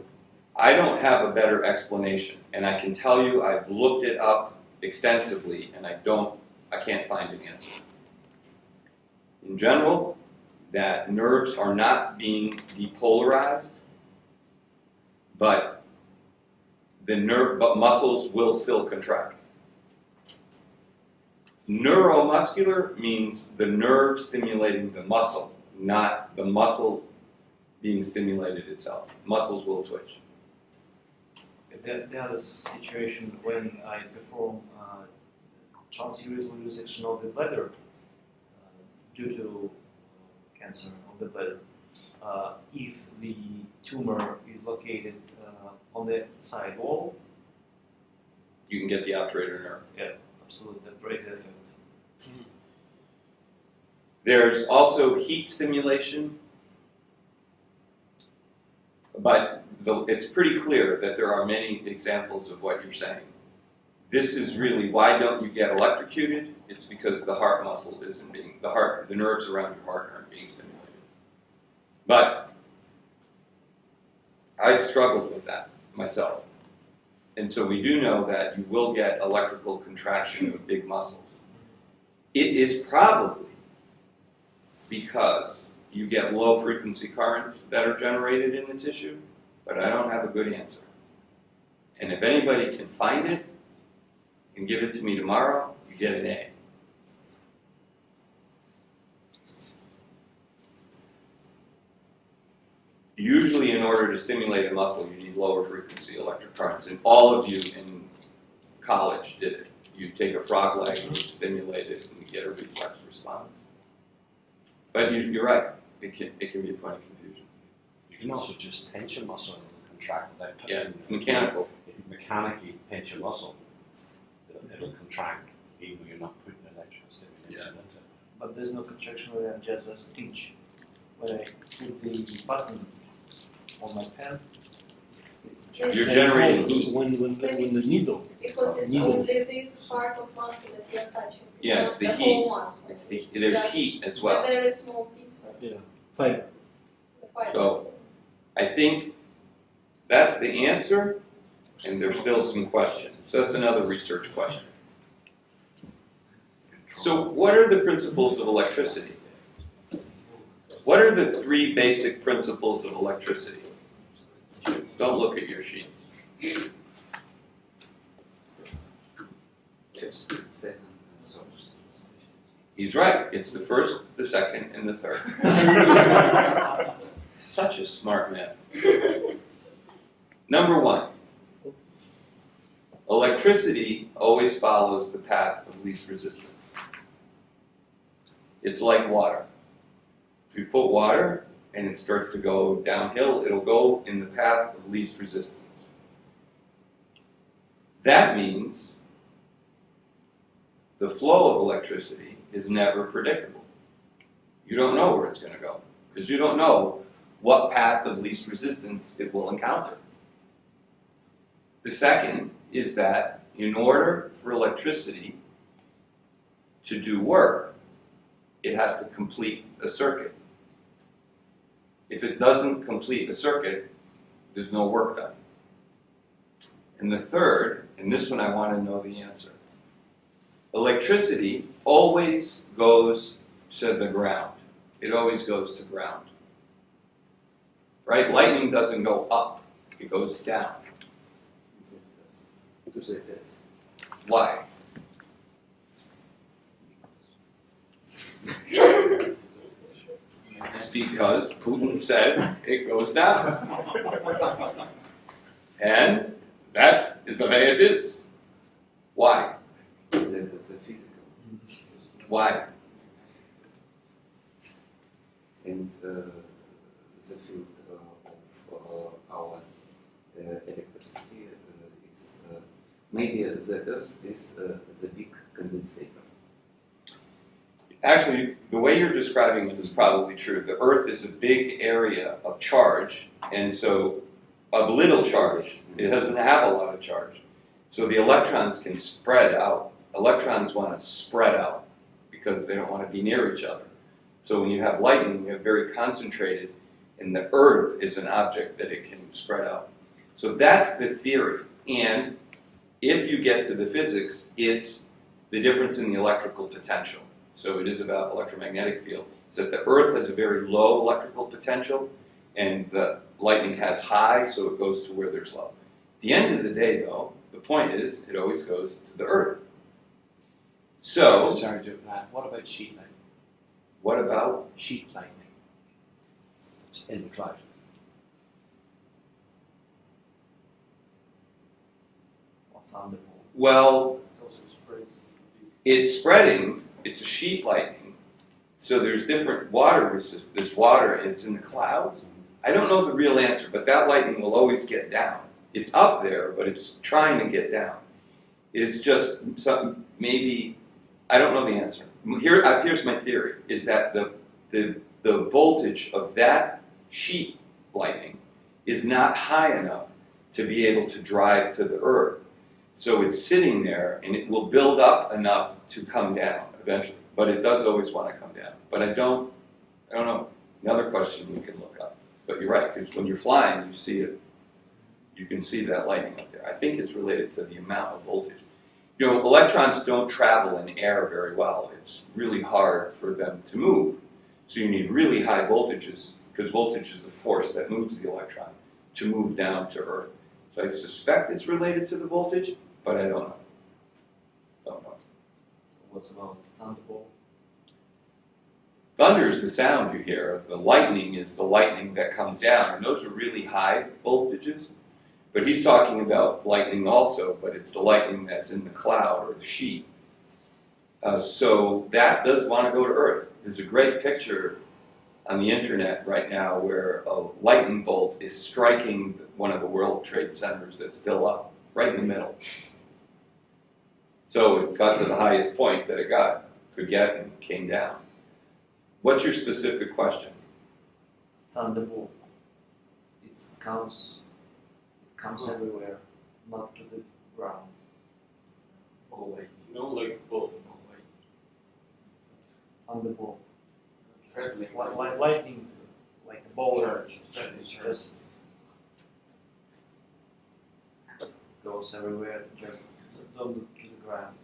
I don't have a better explanation. And I can tell you I've looked it up extensively and I can't find an answer. In general, that nerves are not being depolarized, but muscles will still contract. Neuromuscular means the nerve stimulating the muscle, not the muscle being stimulated itself. Muscles will twitch. The other situation when I perform transurethral resection of the bladder due to cancer of the bladder, if the tumor is located on the side wall, You can get the obturator nerve. yeah, absolutely, great effect. There's also heat stimulation, but it's pretty clear that there are many examples of what you're saying. This is really, why don't you get electrocuted? It's because the heart muscle isn't being, the nerves around your heart aren't being stimulated. But I've struggled with that myself. And so we do know that you will get electrical contraction of big muscles. It is probably because you get low frequency currents that are generated in the tissue, but I don't have a good answer. And if anybody can find it and give it to me tomorrow, you get an A. Usually in order to stimulate a muscle, you need lower frequency electric currents. And all of you in college did it. You take a frog leg and you stimulate it and you get a reflex response. But you're right, it can be a point of confusion. You can also just pinch a muscle and it'll contract without touching Yeah, it's mechanical. If you mechanically pinch a muscle, it'll contract even though you're not putting electrical stimulation into it. But there's no contraction when I just a stitch. When I put the button on my pen, You're generating heat. When the needle. Because it's Needle. only this part of muscle that you're touching. Yeah, not it's the the heat. whole muscle. There's just heat as a well. very small piece of Yeah. Fiber. the fiber. So I think that's the answer. and there's still some questions. So that's another research question. So what are the principles of electricity? What are the three basic principles of electricity? Don't look at your sheets. First, second, and so on. He's right. It's the first, the second, and the third. Such a smart man. Number one, electricity always follows the path of least resistance. It's like water. If you put water and it starts to go downhill, it'll go in the path of least resistance. That means the flow of electricity is never predictable. You don't know where it's going to go because you don't know what path of least resistance it will encounter. The second is that in order for electricity to do work, it has to complete a circuit. If it doesn't complete a circuit, there's no work done. And the third, and this one I want to know the answer, electricity always goes to the ground. It always goes to ground. Right? Lightning doesn't go up, it goes down. Why? Because Putin said it goes down. And that is the way it is. Why? The physical. Why? And the field of our electricity is maybe the Earth is the big condensator. Actually, the way you're describing it is probably true. The Earth is a big area of charge, and so of little charge. It doesn't have a lot of charge. So the electrons can spread out. Electrons want to spread out because they don't want to be near each other. So when you have lightning, you have very concentrated, and the Earth is an object that it can spread out. So that's the theory. And if you get to the physics, it's the difference in the electrical potential. So it is about electromagnetic field. It's that the Earth has a very low electrical potential, and the lightning has high, so it goes to where there's low. At the end of the day, though, the point is it always goes to the Earth. So, Sorry to interrupt. What about sheet lightning? what about? Sheet lightning. It's in the cloud. Or thunderbolt. Well, Also spreads. it's spreading. It's a sheet lightning. So there's different water resistance. There's water, and it's in the clouds. I don't know the real answer, but that lightning will always get down. It's up there, but it's trying to get down. It's just something, maybe, I don't know the answer. Here's my theory, is that the voltage of that sheet lightning is not high enough to be able to drive to the Earth. So it's sitting there, and it will build up enough to come down eventually. But it does always want to come down. But I don't know. Another question we can look up. But you're right, because when you're flying, you see it. You can see that lightning up there. I think it's related to the amount of voltage. You know, electrons don't travel in air very well. It's really hard for them to move. So you need really high voltages, because voltage is the force that moves the electron, to move down to Earth. So I suspect it's related to the voltage, but I don't know. Don't know. So what's about thunderbolt? Thunder is the sound you hear. The lightning is the lightning that comes down, and those are really high voltages. But he's talking about lightning also, but it's the lightning that's in the cloud or the sheet. So that does want to go to Earth. There's a great picture on the internet right now where a lightning bolt is striking one of the World Trade Centers that's still up, right in the middle. So it got to the highest point that it could get and came down. What's your specific question? Thunderbolt. It comes everywhere, not to the ground. Oh, like, you know, like, well, Thunderbolt. Traveling. Like lightning, like a ball. Charge. Just goes everywhere, just don't look to the ground.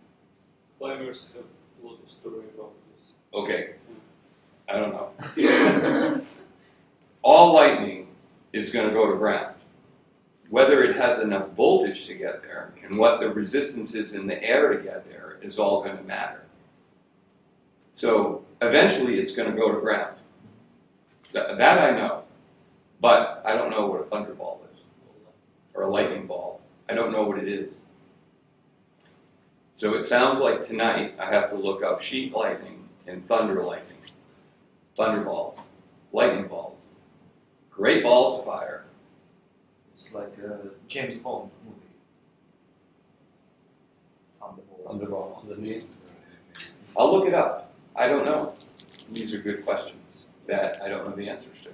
Climbers have a lot of story about this. Okay, I don't know. All lightning is going to go to ground. Whether it has enough voltage to get there and what the resistance is in the air to get there is all going to matter. So eventually it's going to go to ground. That I know. But I don't know what a thunderball is. Or a lightning ball. I don't know what it is. So it sounds like tonight I have to look up sheet lightning and thunder lightning. Thunderballs. Lightning balls. Great balls of fire. It's like a James Bond movie. Thunderball. Thunderball underneath. I'll look it up. I don't know. These are good questions that I don't know the answers to.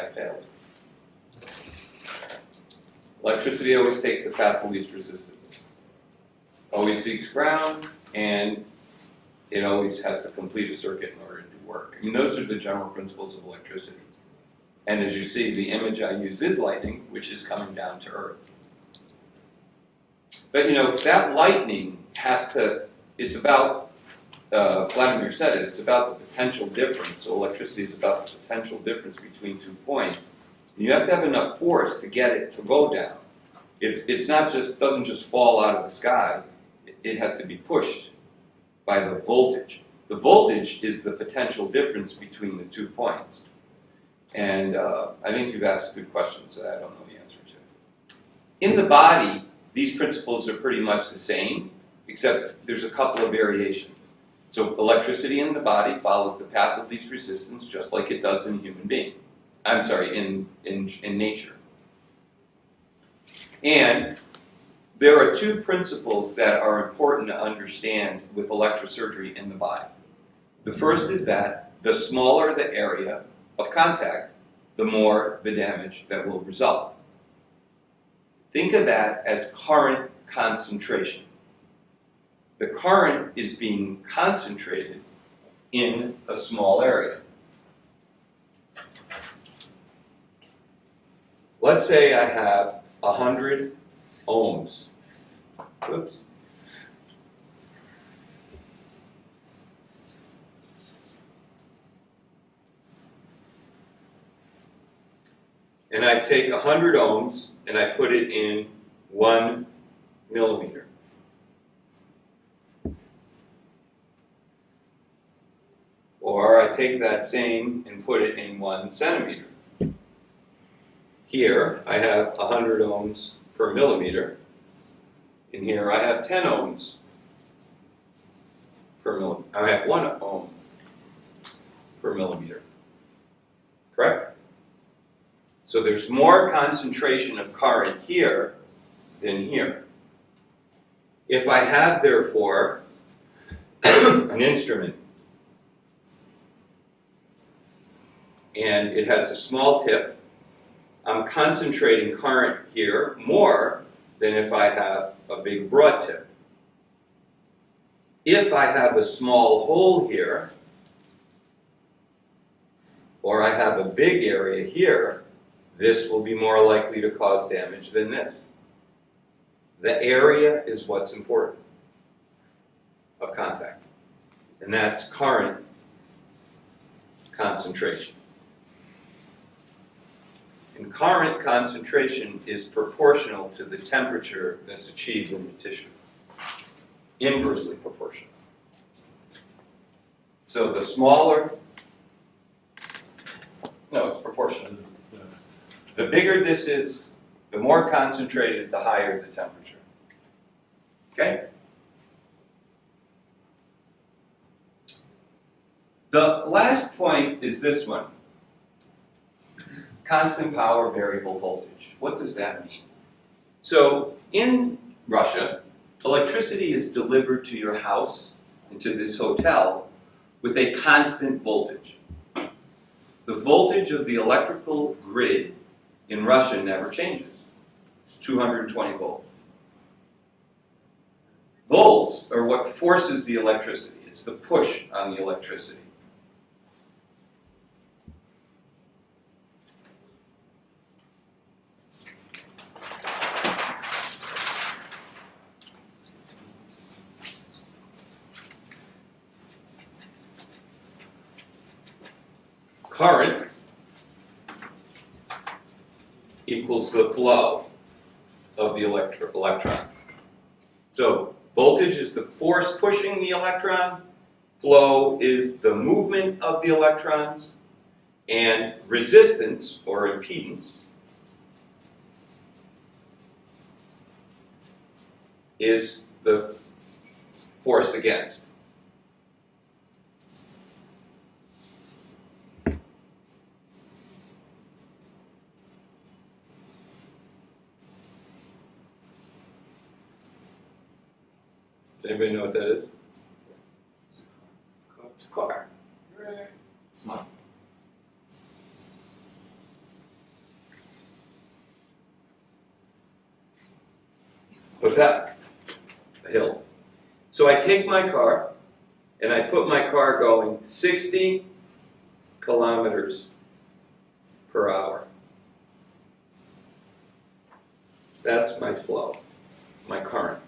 I failed. Electricity always takes the path of least resistance. Always seeks ground, and it always has to complete a circuit in order to work. I mean, those are the general principles of electricity. And as you see, the image I use is lightning, which is coming down to Earth. But you know, that lightning has to, it's about, Vladimir said it, it's about the potential difference. So electricity is about the potential difference between 2 points. And you have to have enough force to get it to go down. It's not just, doesn't just fall out of the sky, it has to be pushed by the voltage. The voltage is the potential difference between the 2 points. And I think you've asked good questions that I don't know the answer to. In the body, these principles are pretty much the same, except there's a couple of variations. So electricity in the body follows the path of least resistance, just like it does in human being. I'm sorry, in nature. And there are 2 principles that are important to understand with electrosurgery in the body. The first is that the smaller the area of contact, the more the damage that will result. Think of that as current concentration. The current is being concentrated in a small area. Let's say I have 100 ohms. Whoops. And I take 100 ohms and I put it in 1 millimeter. Or I take that same and put it in 1 centimeter. Here I have 100 ohms per millimeter. And here I have 10 ohms per millimeter. I have 1 ohm per millimeter. Correct? So there's more concentration of current here than here. If I have, therefore, an instrument and it has a small tip, I'm concentrating current here more than if I have a big broad tip. If I have a small hole here, or I have a big area here, this will be more likely to cause damage than this. The area is what's important of contact, and that's current concentration. And current concentration is proportional to the temperature that's achieved in the tissue. Inversely proportional. So the smaller, no, it's proportional. The bigger this is, the more concentrated, the higher the temperature. Okay? The last point is this one. Constant power, variable voltage. What does that mean? So in Russia, electricity is delivered to your house and to this hotel with a constant voltage. The voltage of the electrical grid in Russia never changes. It's 220 volts. Volts are what forces the electricity. It's the push on the electricity. current equals the flow of the electrons. So voltage is the force pushing the electron, flow is the movement of the electrons, and resistance, or impedance, is the force against. Does anybody know what that is? It's a car. Smart. What's that? A hill. So I take my car and I put my car going 60 kilometers per hour. That's my flow, my current.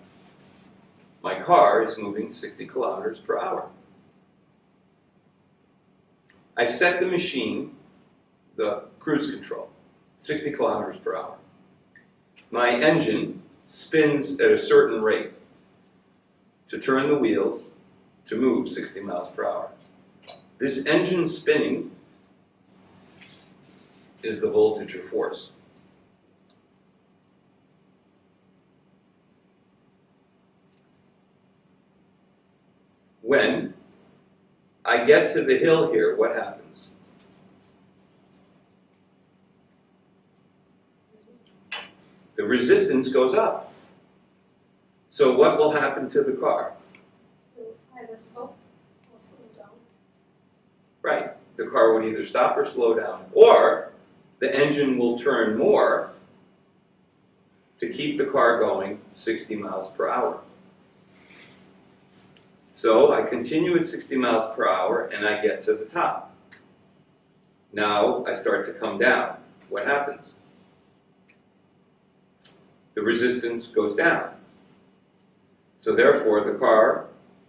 My car is moving 60 kilometers per hour. I set the machine, the cruise control, 60 kilometers per hour. My engine spins at a certain rate to turn the wheels to move 60 miles per hour. This engine spinning is the voltage or force. When I get to the hill here, what happens? The resistance goes up. So what will happen to the car? Either stop or slow down. Right. The car would either stop or slow down. Or the engine will turn more to keep the car going 60 miles per hour. So I continue at 60 miles per hour and I get to the top. Now I start to come down. What happens? The resistance goes down. So therefore the car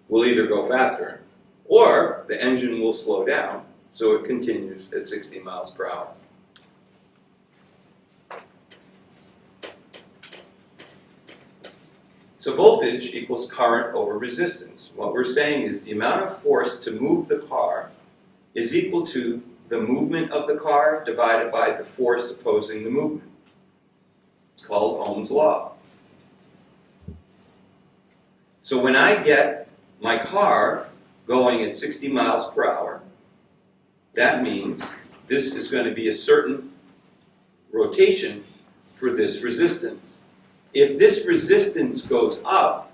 will either go faster or the engine will slow down so it continues at 60 miles per hour. So voltage equals current over resistance. What we're saying is the amount of force to move the car is equal to the movement of the car divided by the force opposing the movement. It's called Ohm's law. So when I get my car going at 60 miles per hour, that means this is going to be a certain rotation for this resistance. If this resistance goes up,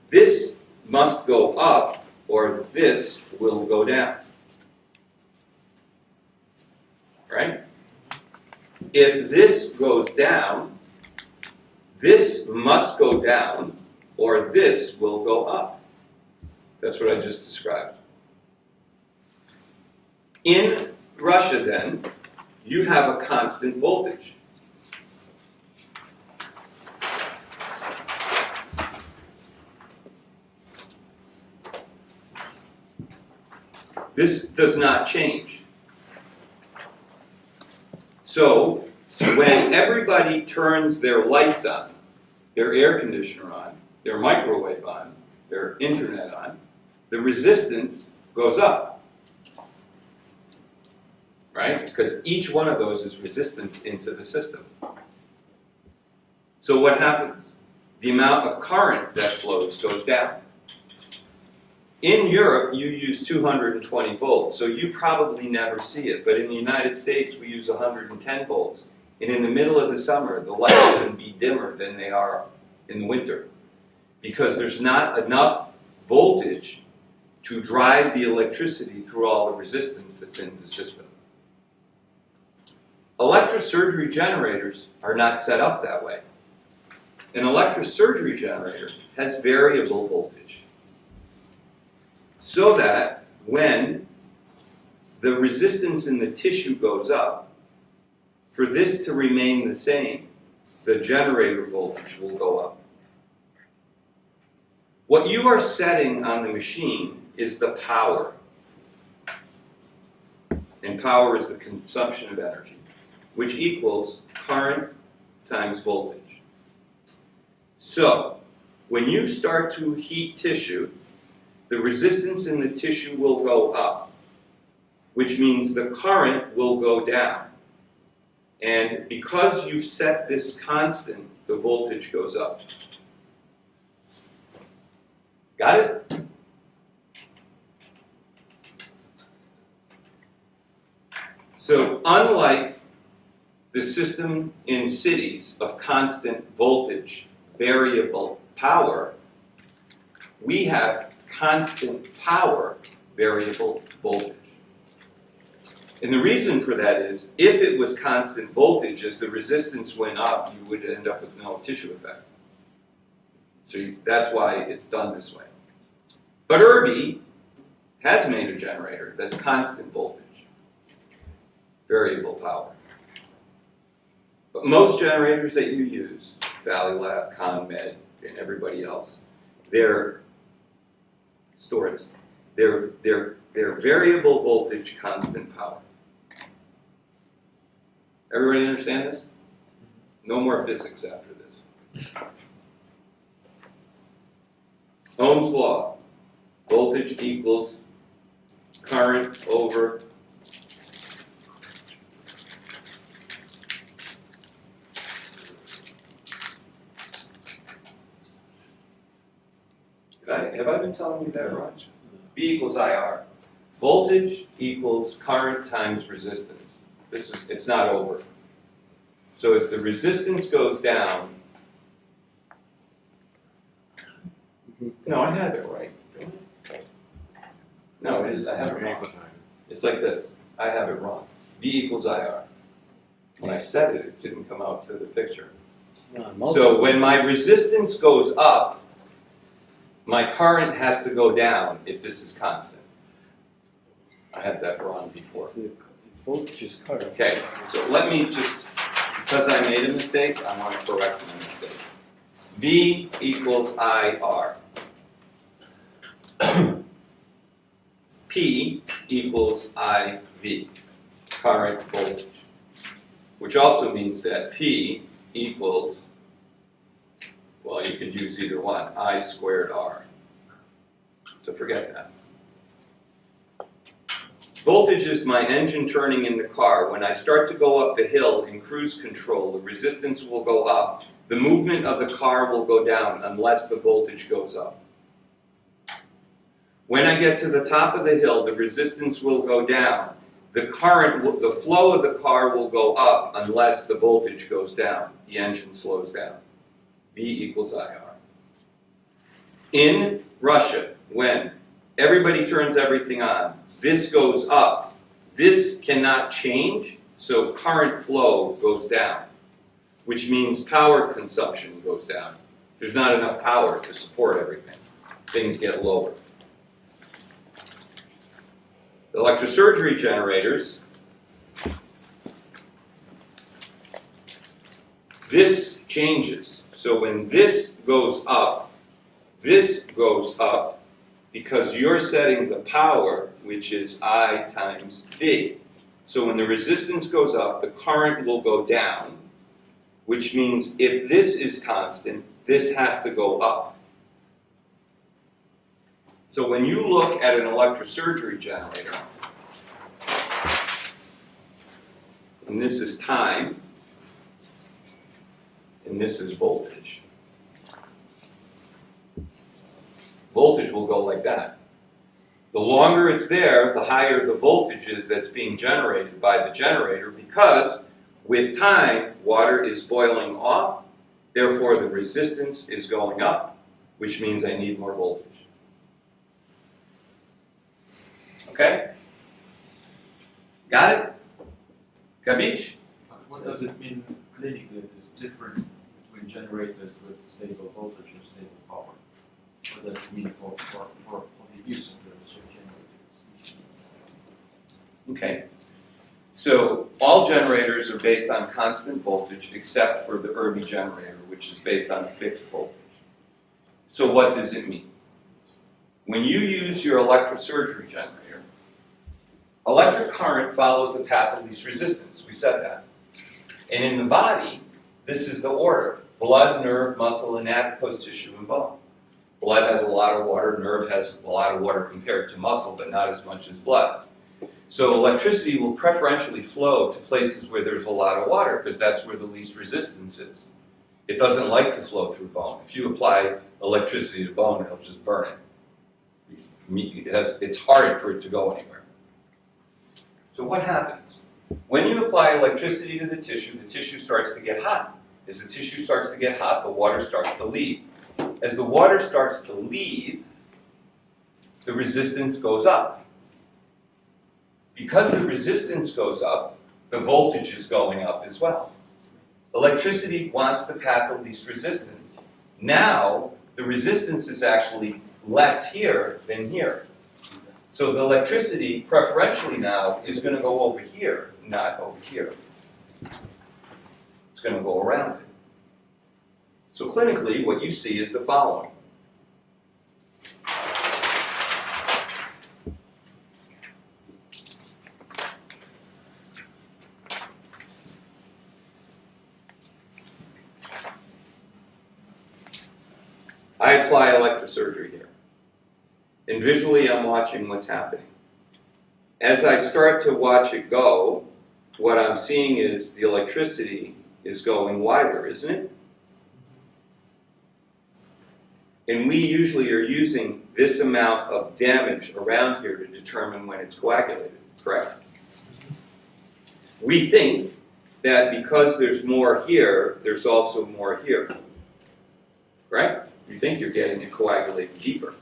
this must go up or this will go down. Right? If this goes down, this must go down or this will go up. That's what I just described. In Russia, then, you have a constant voltage. This does not change. So, when everybody turns their lights on, their air conditioner on, their microwave on, their internet on, the resistance goes up. Right? Because each one of those is resistance into the system. So what happens? The amount of current that flows goes down. In Europe, you use 220 volts, so you probably never see it. But in the United States, we use 110 volts. And in the middle of the summer, the lights can be dimmer than they are in the winter because there's not enough voltage to drive the electricity through all the resistance that's in the system. Electrosurgery generators are not set up that way. An electrosurgery generator has variable voltage, so that when the resistance in the tissue goes up, for this to remain the same, the generator voltage will go up. What you are setting on the machine is the power. and power is the consumption of energy, which equals current times voltage. So, when you start to heat tissue, the resistance in the tissue will go up, which means the current will go down. And because you've set this constant, the voltage goes up. Got it? So unlike the system in cities of constant voltage, variable power, we have constant power, variable voltage. And the reason for that is, if it was constant voltage, as the resistance went up, you would end up with no tissue effect. So that's why it's done this way. But Irby has made a generator that's constant voltage, variable power. But most generators that you use, Valley Lab, ConMed, and everybody else, they're storage. They're variable voltage, constant power. Everybody understand this? No more physics after this. Ohm's law. Voltage equals current over have I been telling you that wrong? V equals IR. Voltage equals current times resistance. It's not over. So if the resistance goes down, no, I have it right. No, it is. I have it wrong. It's like this. I have it wrong. V equals IR. When I said it, it didn't come out to the picture. So when my resistance goes up, my current has to go down if this is constant. I had that wrong before. Voltage is current. Okay, so let me just, because I made a mistake, I want to correct my mistake. V equals IR. P equals IV, current voltage. Which also means that P equals, well, you could use either one, I squared R. So forget that. Voltage is my engine turning in the car. When I start to go up the hill in cruise control, the resistance will go up. The movement of the car will go down unless the voltage goes up. When I get to the top of the hill, the resistance will go down. The flow of the car will go up unless the voltage goes down. The engine slows down. V equals IR. In Russia, when everybody turns everything on, this goes up. This cannot change, so current flow goes down, which means power consumption goes down. There's not enough power to support everything. Things get lower. Electrosurgery generators, this changes. So when this goes up because you're setting the power, which is I times V. So when the resistance goes up, the current will go down, which means if this is constant, this has to go up. So when you look at an electrosurgery generator, and this is time, and this is voltage. Voltage will go like that. The longer it's there, the higher the voltage is that's being generated by the generator, because with time, water is boiling off, therefore the resistance is going up, which means I need more voltage. Okay? Got it? Capiche? What does it mean clinically, this difference between generators with stable voltage and stable power? What does it mean for the use of those generators? Okay. So all generators are based on constant voltage except for the Irby generator, which is based on a fixed voltage. So what does it mean? When you use your electrosurgery generator, Electric current follows the path of least resistance. We said that. And in the body, this is the order. Blood, nerve, muscle, and adipose tissue and bone. Blood has a lot of water, nerve has a lot of water compared to muscle, but not as much as blood. So electricity will preferentially flow to places where there's a lot of water because that's where the least resistance is. It doesn't like to flow through bone. If you apply electricity to bone, it'll just burn it. It's hard for it to go anywhere. So what happens? When you apply electricity to the tissue starts to get hot. As the tissue starts to get hot, the water starts to leave. As the water starts to leave, the resistance goes up. Because the resistance goes up, the voltage is going up as well. Electricity wants the path of least resistance. Now, the resistance is actually less here than here. So the electricity, preferentially now, is going to go over here, not over here. It's going to go around it. So clinically, what you see is the following. I apply electrosurgery here. And visually, I'm watching what's happening. As I start to watch it go, what I'm seeing is the electricity is going wider, isn't it? And we usually are using this amount of damage around here to determine when it's coagulated, correct? We think that because there's more here, there's also more here, right? You think you're getting it coagulated deeper.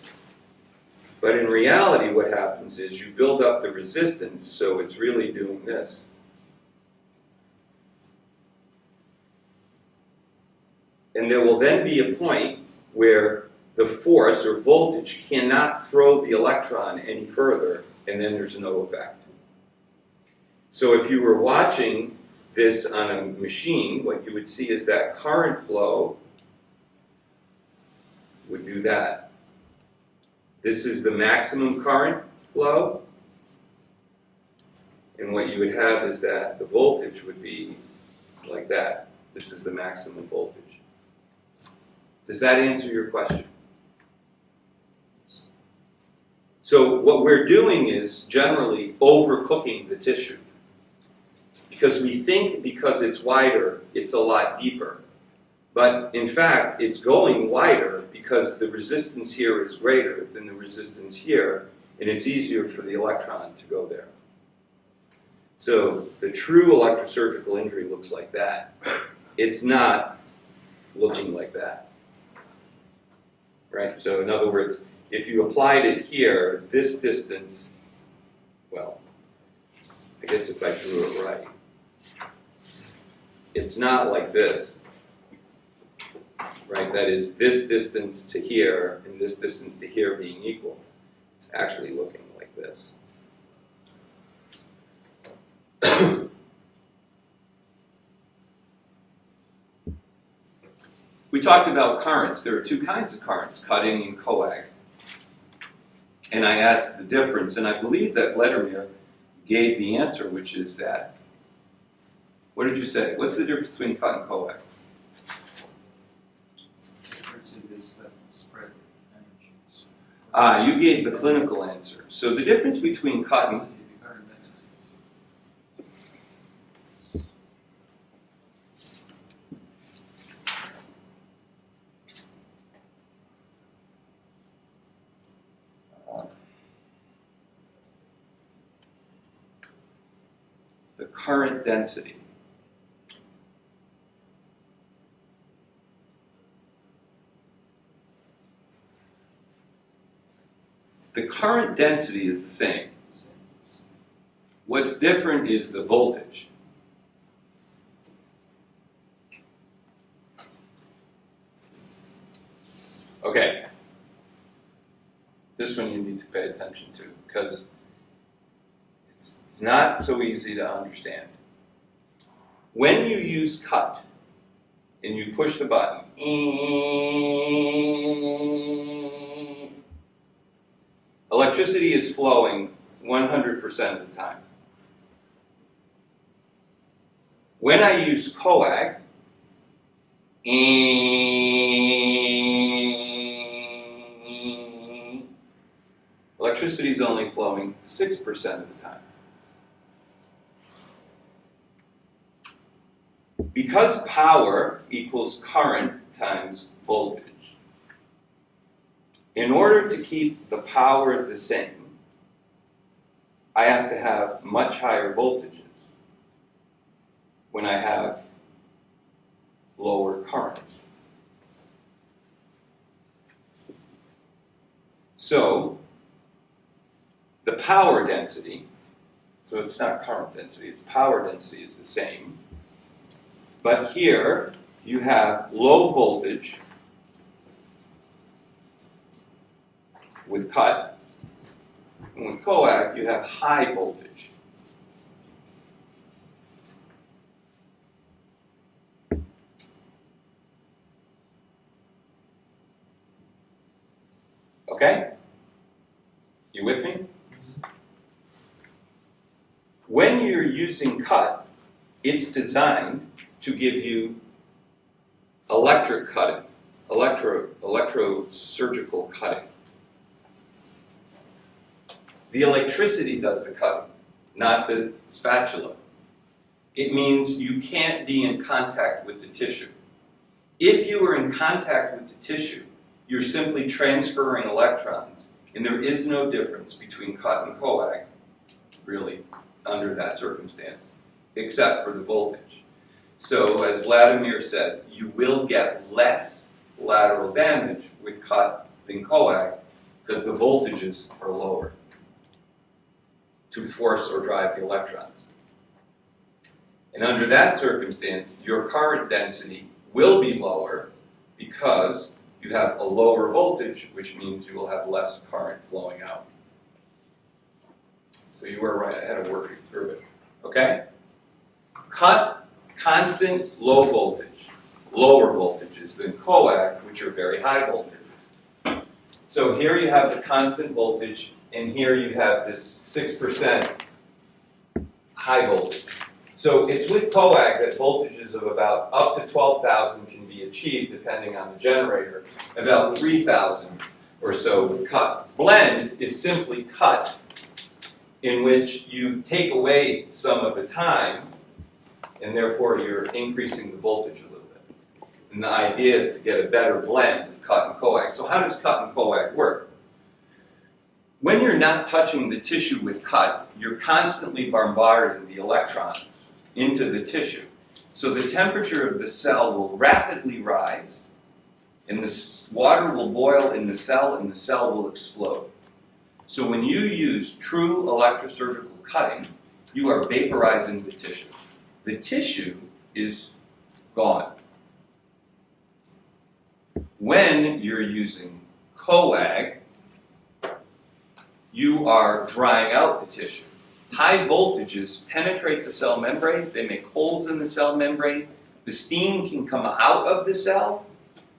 But in reality, what happens is you build up the resistance, so it's really doing this. And there will then be a point where the force or voltage cannot throw the electron any further, and then there's no effect. So if you were watching this on a machine, what you would see is that current flow would do that. This is the maximum current flow, and what you would have is that the voltage would be like that. This is the maximum voltage. Does that answer your question? So what we're doing is generally overcooking the tissue. Because we think because it's wider, it's a lot deeper. But in fact, it's going wider because the resistance here is greater than the resistance here, and it's easier for the electron to go there. So the true electrosurgical injury looks like that. It's not looking like that. Right? So in other words, if you applied it here, this distance, well, I guess if I drew it right, it's not like this. Right? That is this distance to here and this distance to here being equal. It's actually looking like this. We talked about currents. There are two kinds of currents, cutting and coag. And I asked the difference, and I believe that Vladimir gave the answer, which is that, what did you say? What's the difference between cut and coag? You gave the clinical answer. So the difference between cut and the current density. The current density is the same. What's different is the voltage. Okay. This one you need to pay attention to because it's not so easy to understand. When you use cut and you push the button, electricity is flowing 100% of the time. When I use coag, electricity is only flowing 6% of the time. Because power equals current times voltage, in order to keep the power the same, I have to have much higher voltages when I have lower currents. So, the power density, so it's not current density, it's power density is the same. But here you have low voltage with cut, and with coag you have high voltage. Okay? You with me? When you're using cut, it's designed to give you electric cutting, electrosurgical cutting. The electricity does the cutting, not the spatula. It means you can't be in contact with the tissue. If you are in contact with the tissue, you're simply transferring electrons, and there is no difference between cut and coag, really, under that circumstance, except for the voltage. So, as Vladimir said, you will get less lateral damage with cut than coag because the voltages are lower to force or drive the electrons. And under that circumstance, your current density will be lower because you have a lower voltage, which means you will have less current flowing out. So you were right, I had to work you through it. Okay? Cut, constant, low voltage. Lower voltages than coag, which are very high voltage. So here you have the constant voltage, and here you have this 6% high voltage. So it's with coag that voltages of about up to 12,000 can be achieved, depending on the generator, about 3,000 or so with cut. Blend is simply cut, in which you take away some of the time, and therefore you're increasing the voltage a little bit. And the idea is to get a better blend of cut and coag. So how does cut and coag work? When you're not touching the tissue with cut, you're constantly bombarding the electrons into the tissue. So the temperature of the cell will rapidly rise, and the water will boil in the cell, and the cell will explode. So when you use true electrosurgical cutting, you are vaporizing the tissue. The tissue is gone. When you're using coag, you are drying out the tissue. High voltages penetrate the cell membrane, they make holes in the cell membrane, the steam can come out of the cell,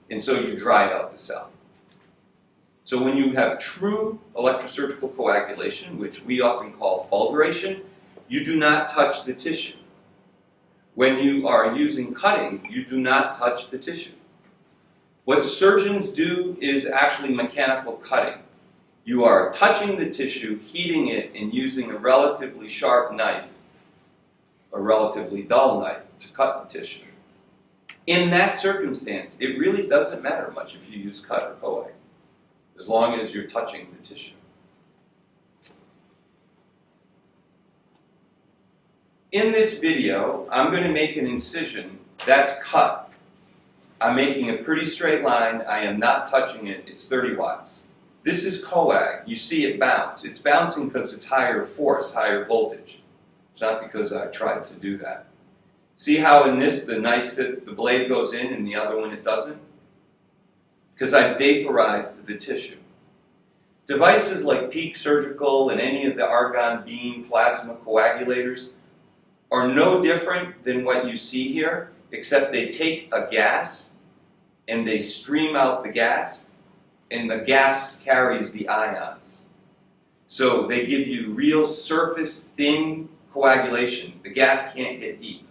and so you dry out the cell. So when you have true electrosurgical coagulation, which we often call fulguration, you do not touch the tissue. When you are using cutting, you do not touch the tissue. What surgeons do is actually mechanical cutting. You are touching the tissue, heating it, and using a relatively sharp knife, a relatively dull knife, to cut the tissue. In that circumstance, it really doesn't matter much if you use cut or coag, as long as you're touching the tissue. In this video, I'm going to make an incision that's cut. I'm making a pretty straight line. I am not touching it. It's 30 watts. This is coag. You see it bounce. It's bouncing because it's higher force, higher voltage. It's not because I tried to do that. See how in this the knife, the blade goes in, and the other one it doesn't? Because I vaporized the tissue. Devices like Peak Surgical and any of the argon beam plasma coagulators are no different than what you see here, except they take a gas and they stream out the gas, and the gas carries the ions. So they give you real surface thin coagulation. The gas can't get deep.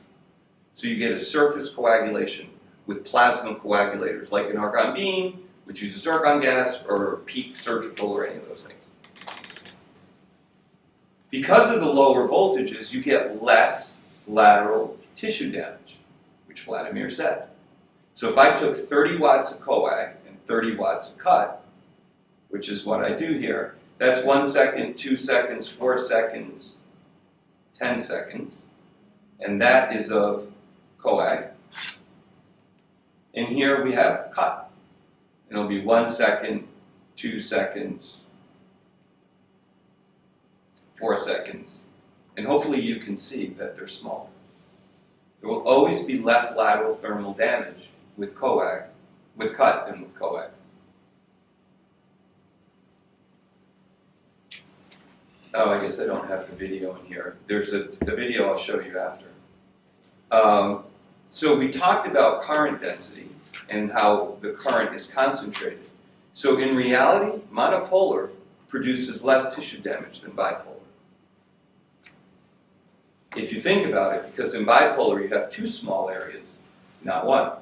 So you get a surface coagulation with plasma coagulators, like an argon beam, which uses argon gas, or peak surgical, or any of those things. Because of the lower voltages, you get less lateral tissue damage, which Vladimir said. So if I took 30 watts of coag and 30 watts of cut, which is what I do here, that's 1 second, 2 seconds, 4 seconds, 10 seconds, and that is of coag. And here we have cut. It'll be 1 second, 2 seconds, 4 seconds, and hopefully you can see that they're small. There will always be less lateral thermal damage with coag, with cut than with coag. Oh, I guess I don't have the video in here. There's the video I'll show you after. So we talked about current density and how the current is concentrated. So in reality, monopolar produces less tissue damage than bipolar. If you think about it, because in bipolar you have 2 small areas, not 1.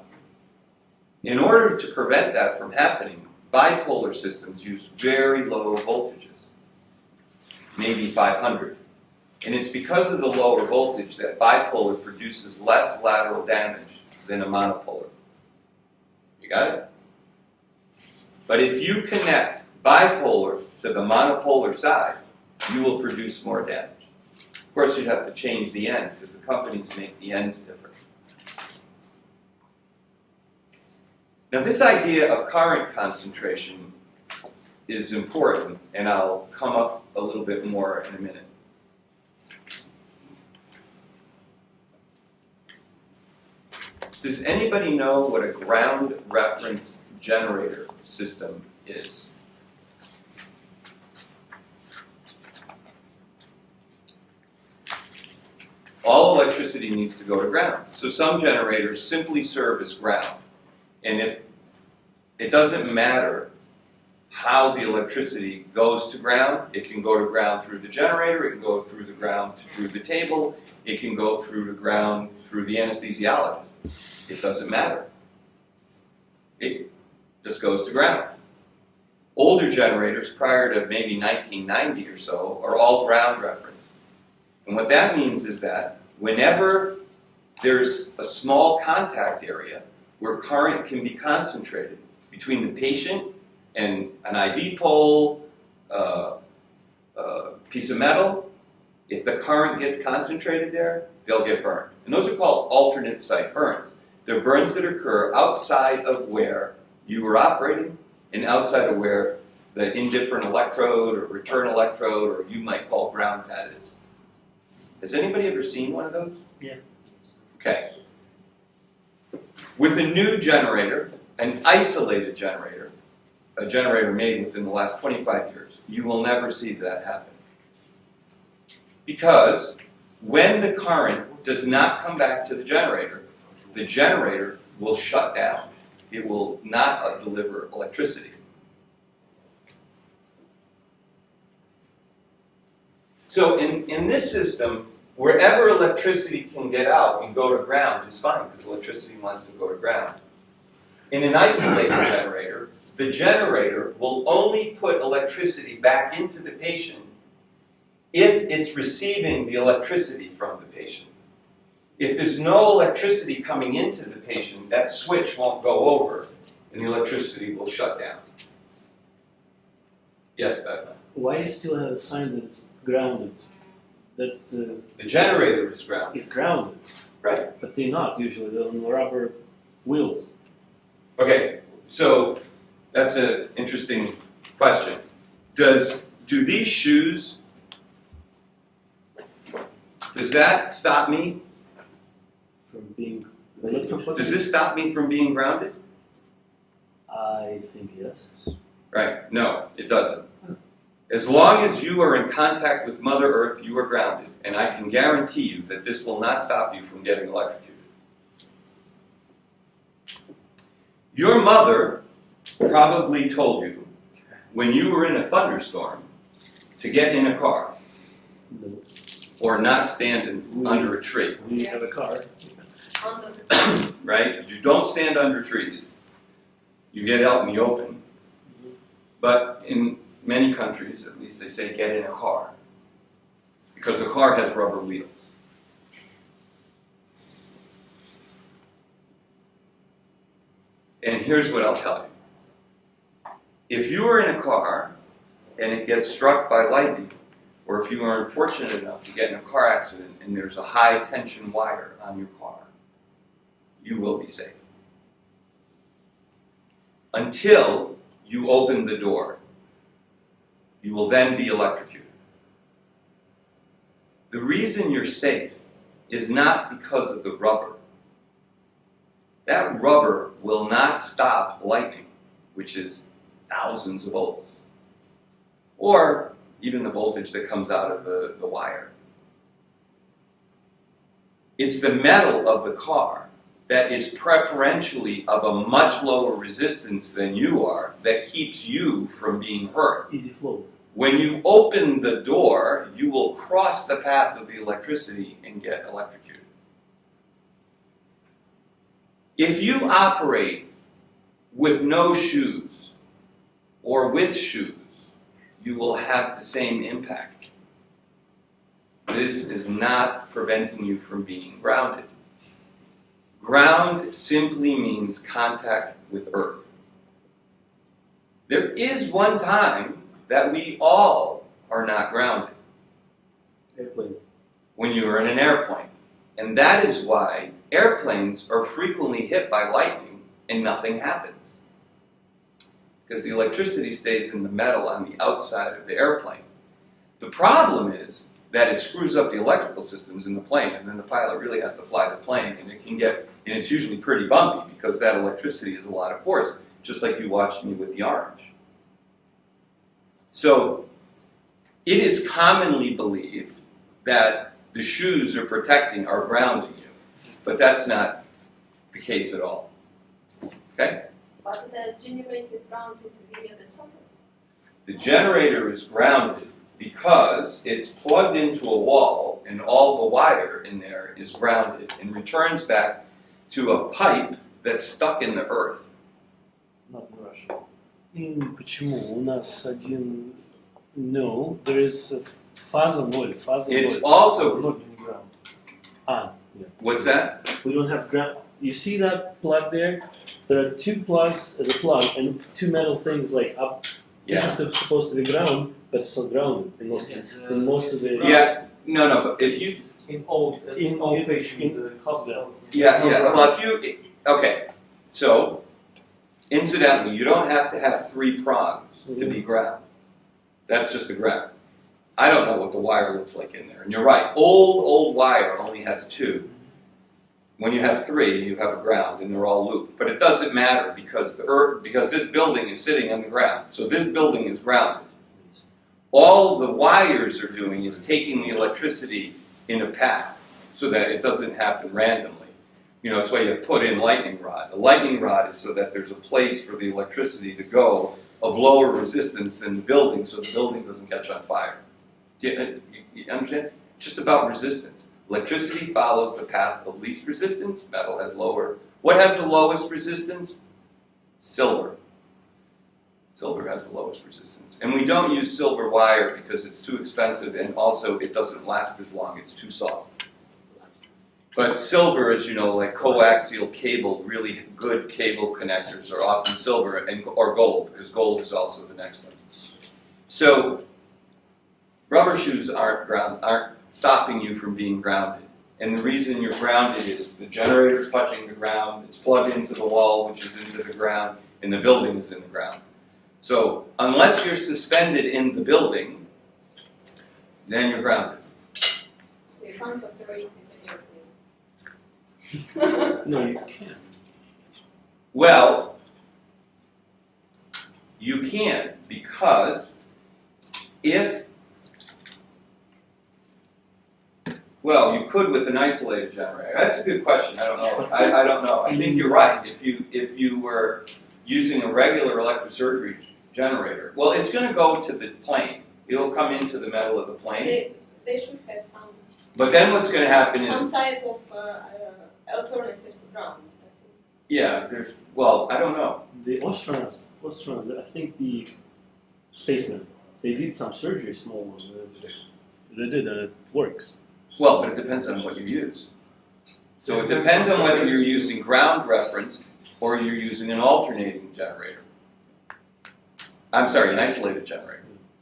In order to prevent that from happening, bipolar systems use very low voltages, maybe 500. And it's because of the lower voltage that bipolar produces less lateral damage than a monopolar. You got it? But if you connect bipolar to the monopolar side, you will produce more damage. Of course, you'd have to change the end, because the companies make the ends different. Now, this idea of current concentration is important, and I'll come up a little bit more in a minute. Does anybody know what a ground reference generator system is? All electricity needs to go to ground. So some generators simply serve as ground. And if it doesn't matter how the electricity goes to ground, it can go to ground through the generator, it can go through the ground through the table, it can go through the ground through the anesthesiologist. It doesn't matter. It just goes to ground. Older generators, prior to maybe 1990 or so, are all ground reference. And what that means is that whenever there's a small contact area where current can be concentrated between the patient and an IV pole, a piece of metal, if the current gets concentrated there, they'll get burned. And those are called alternate site burns. They're burns that occur outside of where you were operating and outside of where the indifferent electrode or return electrode, or you might call ground pad, is. Has anybody ever seen one of those? Yeah. Okay. With a new generator, an isolated generator, a generator made within the last 25 years, you will never see that happen. Because when the current does not come back to the generator will shut down. It will not deliver electricity. So in this system, wherever electricity can get out and go to ground is fine, because electricity wants to go to ground. In an isolated generator, the generator will only put electricity back into the patient if it's receiving the electricity from the patient. If there's no electricity coming into the patient, that switch won't go over and the electricity will shut down. Yes, Beth? Why you still have a sign that's grounded? That's The generator is grounded. is grounded, Right. but they're not usually. They're on rubber wheels. Okay, so that's an interesting question. Do these shoes, does that stop me? From being electrocuted? Does this stop me from being grounded? I think yes. Right, no, it doesn't. As long as you are in contact with Mother Earth, you are grounded. And I can guarantee you that this will not stop you from getting electrocuted. Your mother probably told you when you were in a thunderstorm to get in a car No. or not stand under a tree, We have a car. Under the right? You don't stand under trees. You get out in the open. But in many countries, at least, they say get in a car because the car has rubber wheels. And here's what I'll tell you. If you are in a car and it gets struck by lightning, or if you are unfortunate enough to get in a car accident and there's a high tension wire on your car, you will be safe. Until you open the door. You will then be electrocuted. The reason you're safe is not because of the rubber. That rubber will not stop lightning, which is thousands of volts, or even the voltage that comes out of the wire. It's the metal of the car that is preferentially of a much lower resistance than you are that keeps you from being hurt. Easy flow. When you open the door, you will cross the path of the electricity and get electrocuted. If you operate with no shoes or with shoes, you will have the same impact. This is not preventing you from being grounded. Ground simply means contact with earth. There is one time that we all are not grounded. Airplane. When you are in an airplane. And that is why airplanes are frequently hit by lightning and nothing happens. Because the electricity stays in the metal on the outside of the airplane. The problem is that it screws up the electrical systems in the plane, and then the pilot really has to fly the plane, and it's usually pretty bumpy because that electricity is a lot of force, just like you watched me with the orange. So, it is commonly believed that the shoes are grounding you, but that's not the case at all. Okay? But the generator is grounded via the socket. The generator is grounded because it's plugged into a wall and all the wire in there is grounded and returns back to a pipe that's stuck in the earth. Not in Russia. Почему? У нас один... No, there is фаза ноль. It's also... Not in ground. Yeah. What's that? We don't have ground. You see that plug there? There are two plugs as a plug and two metal things like up. Yeah. It's supposed to be ground, but it's not grounded in most of the. Yeah. No. But if you in old-fashioned hospitals. Yeah. Well, okay. So, incidentally, you don't have to have three prongs to be ground. That's just the ground. I don't know what the wire looks like in there, and you're right. Old wire only has two. When you have three, you have a ground, and they're all looped. But it doesn't matter because because this building is sitting on the ground. So this building is grounded. All the wires are doing is taking the electricity in a path so that it doesn't happen randomly. It's why you put in lightning rod. A lightning rod is so that there's a place for the electricity to go of lower resistance than the building, so the building doesn't catch on fire. Do you understand? It's just about resistance. Electricity follows the path of least resistance. Metal has lower. What has the lowest resistance? Silver. Silver has the lowest resistance. And we don't use silver wire because it's too expensive and also it doesn't last as long. It's too soft. But silver, as you know, like coaxial cable, really good cable connectors are often silver or gold, because gold is also the next one. So, rubber shoes aren't stopping you from being grounded. And the reason you're grounded is the generator's touching the ground, it's plugged into the wall, which is into the ground, and the building is in the ground. So, unless you're suspended in the building, then you're grounded. So you can't operate in the airplane. No, you can't. Well, you can, because you could with an isolated generator. That's a good question. I don't know. I don't know. I think you're right. If you were using a regular electrosurgery generator, well, it's going to go to the plane. It'll come into the metal of the plane. They should have some. But then what's going to happen Some is, type of alternative to ground. yeah, well, I don't know. The astronauts, I think the spacemen, they did some surgery, small one. They did, and it works. Well, but it depends on what you use. So it depends on whether you're using ground reference or you're using an alternating generator. I'm sorry, an isolated generator.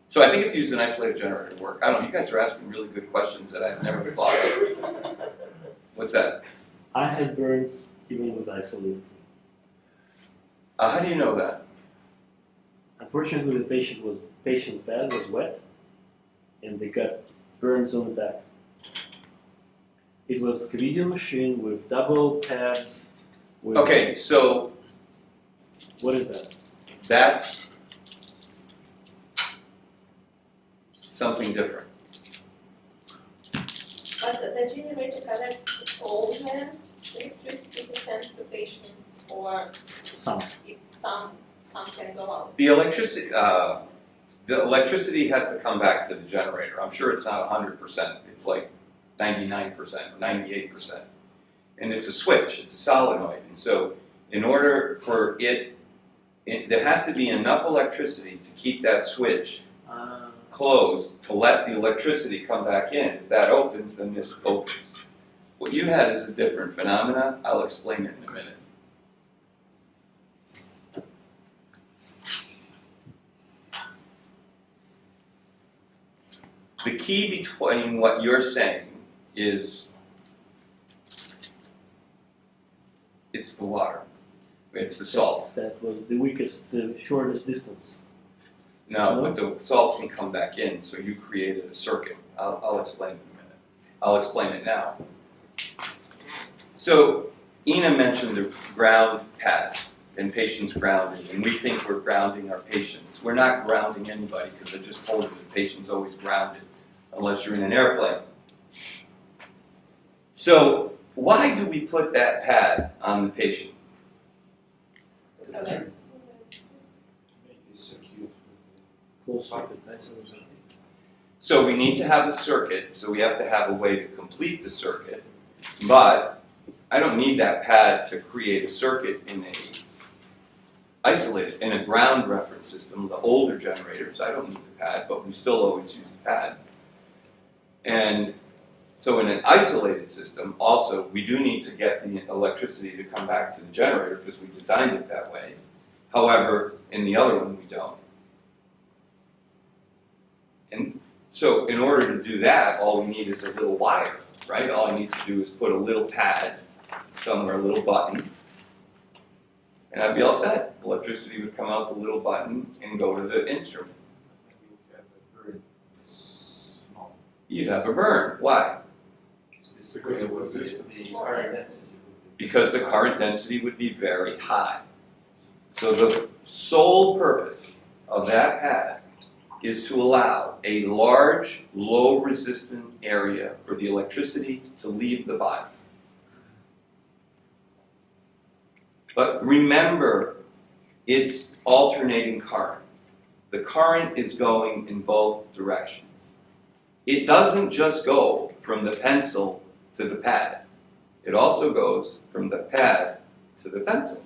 So I think if you use an isolated generator, it would work. I don't know, you guys are asking really good questions that I've never thought of. What's that? I had burns even with isolated. How do you know that? Unfortunately, the patient's bed was wet, and they got burns on the back. It was a video machine with double pads. With Okay, so what is that? that's something different. But the generator collects all the electricity it sends to patients, or Some. it's some can go out. The electricity has to come back to the generator. I'm sure it's not 100%. It's like 99% or 98%. And it's a switch. It's a solenoid. And so in order for there has to be enough electricity to keep that switch closed to let the electricity come back in. If that opens, then this opens. What you had is a different phenomena. I'll explain it in a minute. The key between what you're saying is it's the water. It's the salt. That was the weakest, the shortest distance. No, but the salt can come back in, so you created a circuit. I'll explain it in a minute. I'll explain it now. So Ina mentioned the ground pad and patients grounding, and we think we're grounding our patients. We're not grounding anybody, because I just told you the patient's always grounded, unless you're in an airplane. So why do we put that pad on the patient? Collect. Close circuit, isolated. So we need to have a circuit, so we have to have a way to complete the circuit. But I don't need that pad to create a circuit in a ground reference system. The older generators, I don't need the pad, but we still always use the pad. And so in an isolated system, also, we do need to get the electricity to come back to the generator because we designed it that way. However, in the other one, we don't. And so in order to do that, all we need is a little wire, right? All I need to do is put a little pad somewhere, a little button, and I'd be all set. Electricity would come out the little button and go to the instrument. You'd have a burn. Why? Because the current density would be very high. So the sole purpose of that pad is to allow a large, low-resistant area for the electricity to leave the body. But remember, it's alternating current. The current is going in both directions. It doesn't just go from the pencil to the pad. It also goes from the pad to the pencil.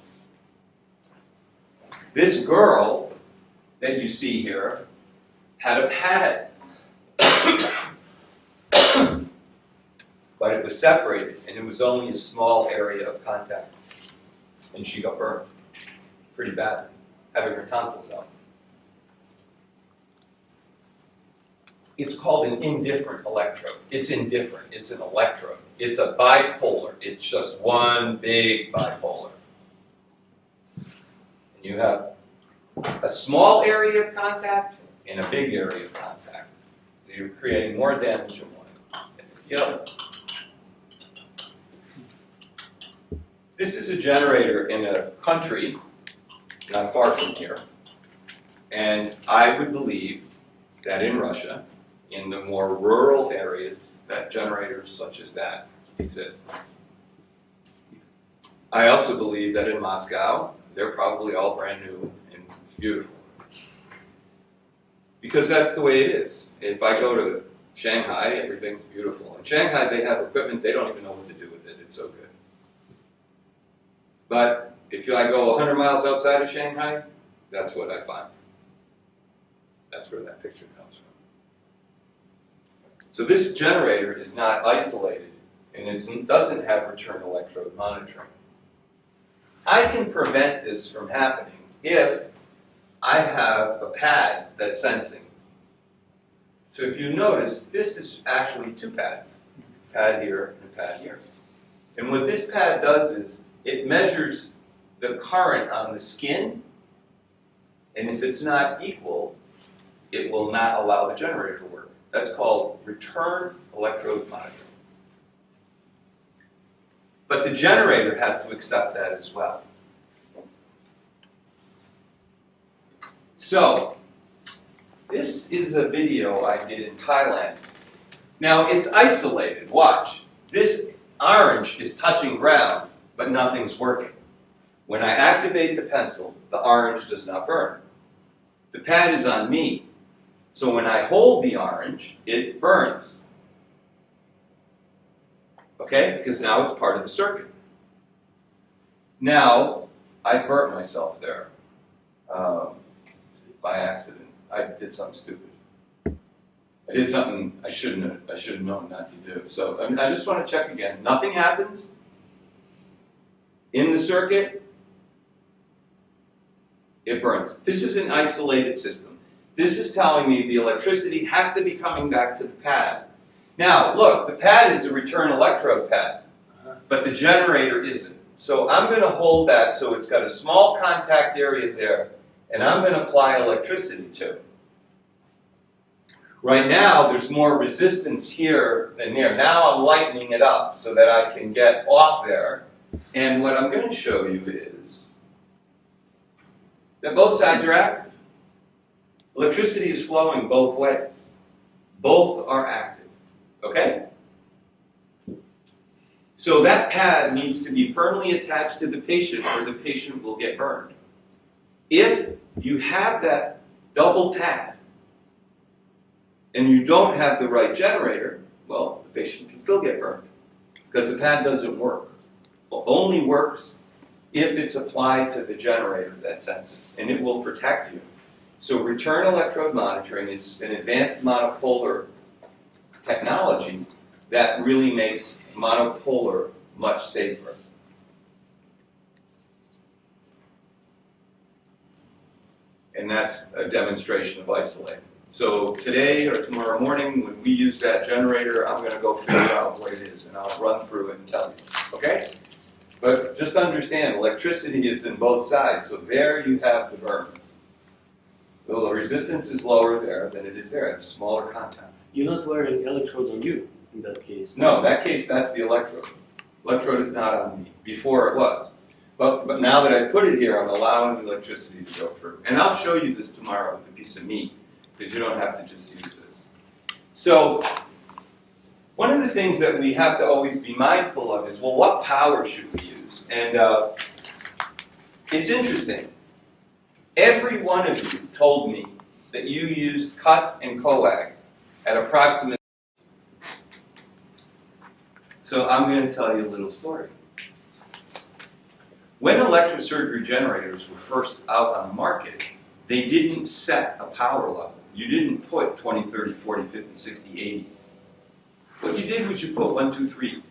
This girl that you see here had a pad, but it was separated, and it was only a small area of contact, and she got burned pretty badly, having her tonsils out. It's called an indifferent electrode. It's indifferent. It's an electrode. It's a bipolar. It's just one big bipolar. And you have a small area of contact and a big area of contact. So you're creating more damage in one than the other. This is a generator in a country not far from here. And I would believe that in Russia, in the more rural areas, that generators such as that exist. I also believe that in Moscow, they're probably all brand new and beautiful. Because that's the way it is. If I go to Shanghai, everything's beautiful. In Shanghai, they have equipment, they don't even know what to do with it. It's so good. But if I go 100 miles outside of Shanghai, that's what I find. That's where that picture comes from. So this generator is not isolated, and it doesn't have return electrode monitoring. I can prevent this from happening if I have a pad that's sensing. So if you notice, this is actually two pads. A pad here and a pad here. And what this pad does is it measures the current on the skin, and if it's not equal, it will not allow the generator to work. That's called return electrode monitoring. But the generator has to accept that as well. So, this is a video I did in Thailand. Now, it's isolated. Watch. This orange is touching ground, but nothing's working. When I activate the pencil, the orange does not burn. The pad is on me. So when I hold the orange, it burns. Okay? Because now it's part of the circuit. Now, I burnt myself there by accident. I did something stupid. I did something I should have known not to do. So I just want to check again. Nothing happens in the circuit. It burns. This is an isolated system. This is telling me the electricity has to be coming back to the pad. Now, look, the pad is a return electrode pad, but the generator isn't. So I'm going to hold that so it's got a small contact area there, and I'm going to apply electricity to it. Right now, there's more resistance here than there. Now I'm lightening it up so that I can get off there. And what I'm going to show you is that both sides are active. Electricity is flowing both ways. Both are active. Okay? So that pad needs to be firmly attached to the patient or the patient will get burned. If you have that double pad and you don't have the right generator, well, the patient can still get burned because the pad doesn't work. It only works if it's applied to the generator that senses, and it will protect you. So return electrode monitoring is an advanced monopolar technology that really makes monopolar much safer. And that's a demonstration of isolating. So today or tomorrow morning, when we use that generator, I'm going to go figure out what it is, and I'll run through it and tell you. Okay? But just understand, electricity is in both sides, so there you have the burn. The resistance is lower there than it is there. It's smaller contact. You're not wearing electrode on you in that case. No, in that case, that's the electrode. Electrode is not on me. Before it was. But now that I put it here, I'm allowing the electricity to go through. And I'll show you this tomorrow with a piece of meat, because you don't have to just use this. So, one of the things that we have to always be mindful of is, well, what power should we use? And it's interesting. Every one of you told me that you used cut and coag at approximately. So I'm going to tell you a little story. When electrosurgery generators were first out on the market, they didn't set a power level. You didn't put 20, 30, 40, 50, 60, 80. What you did was you put 1, 2, 3.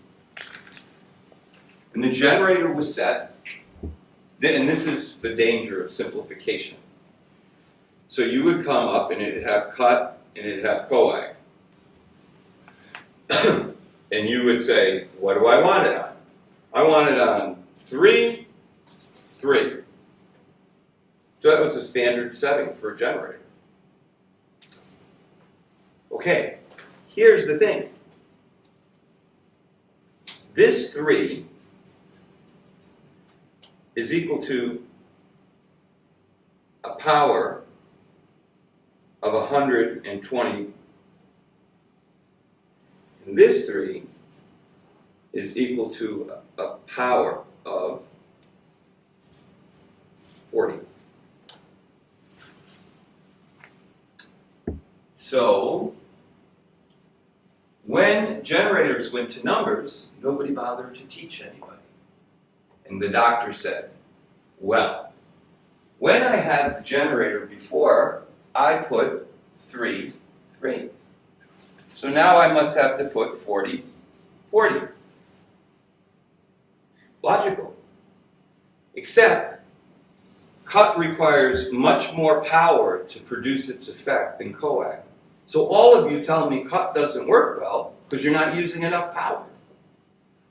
And the generator was set. And this is the danger of simplification. So you would come up and it'd have cut and it'd have coag. And you would say, what do I want it on? I want it on 3, 3. So that was a standard setting for a generator. Okay, here's the thing. This 3 is equal to a power of 120. And this 3 is equal to a power of 40. So, when generators went to numbers, nobody bothered to teach anybody. And the doctor said, well, when I had the generator before, I put 3, 3. So now I must have to put 40, 40. Logical. Except, cut requires much more power to produce its effect than coag. So all of you tell me cut doesn't work well because you're not using enough power.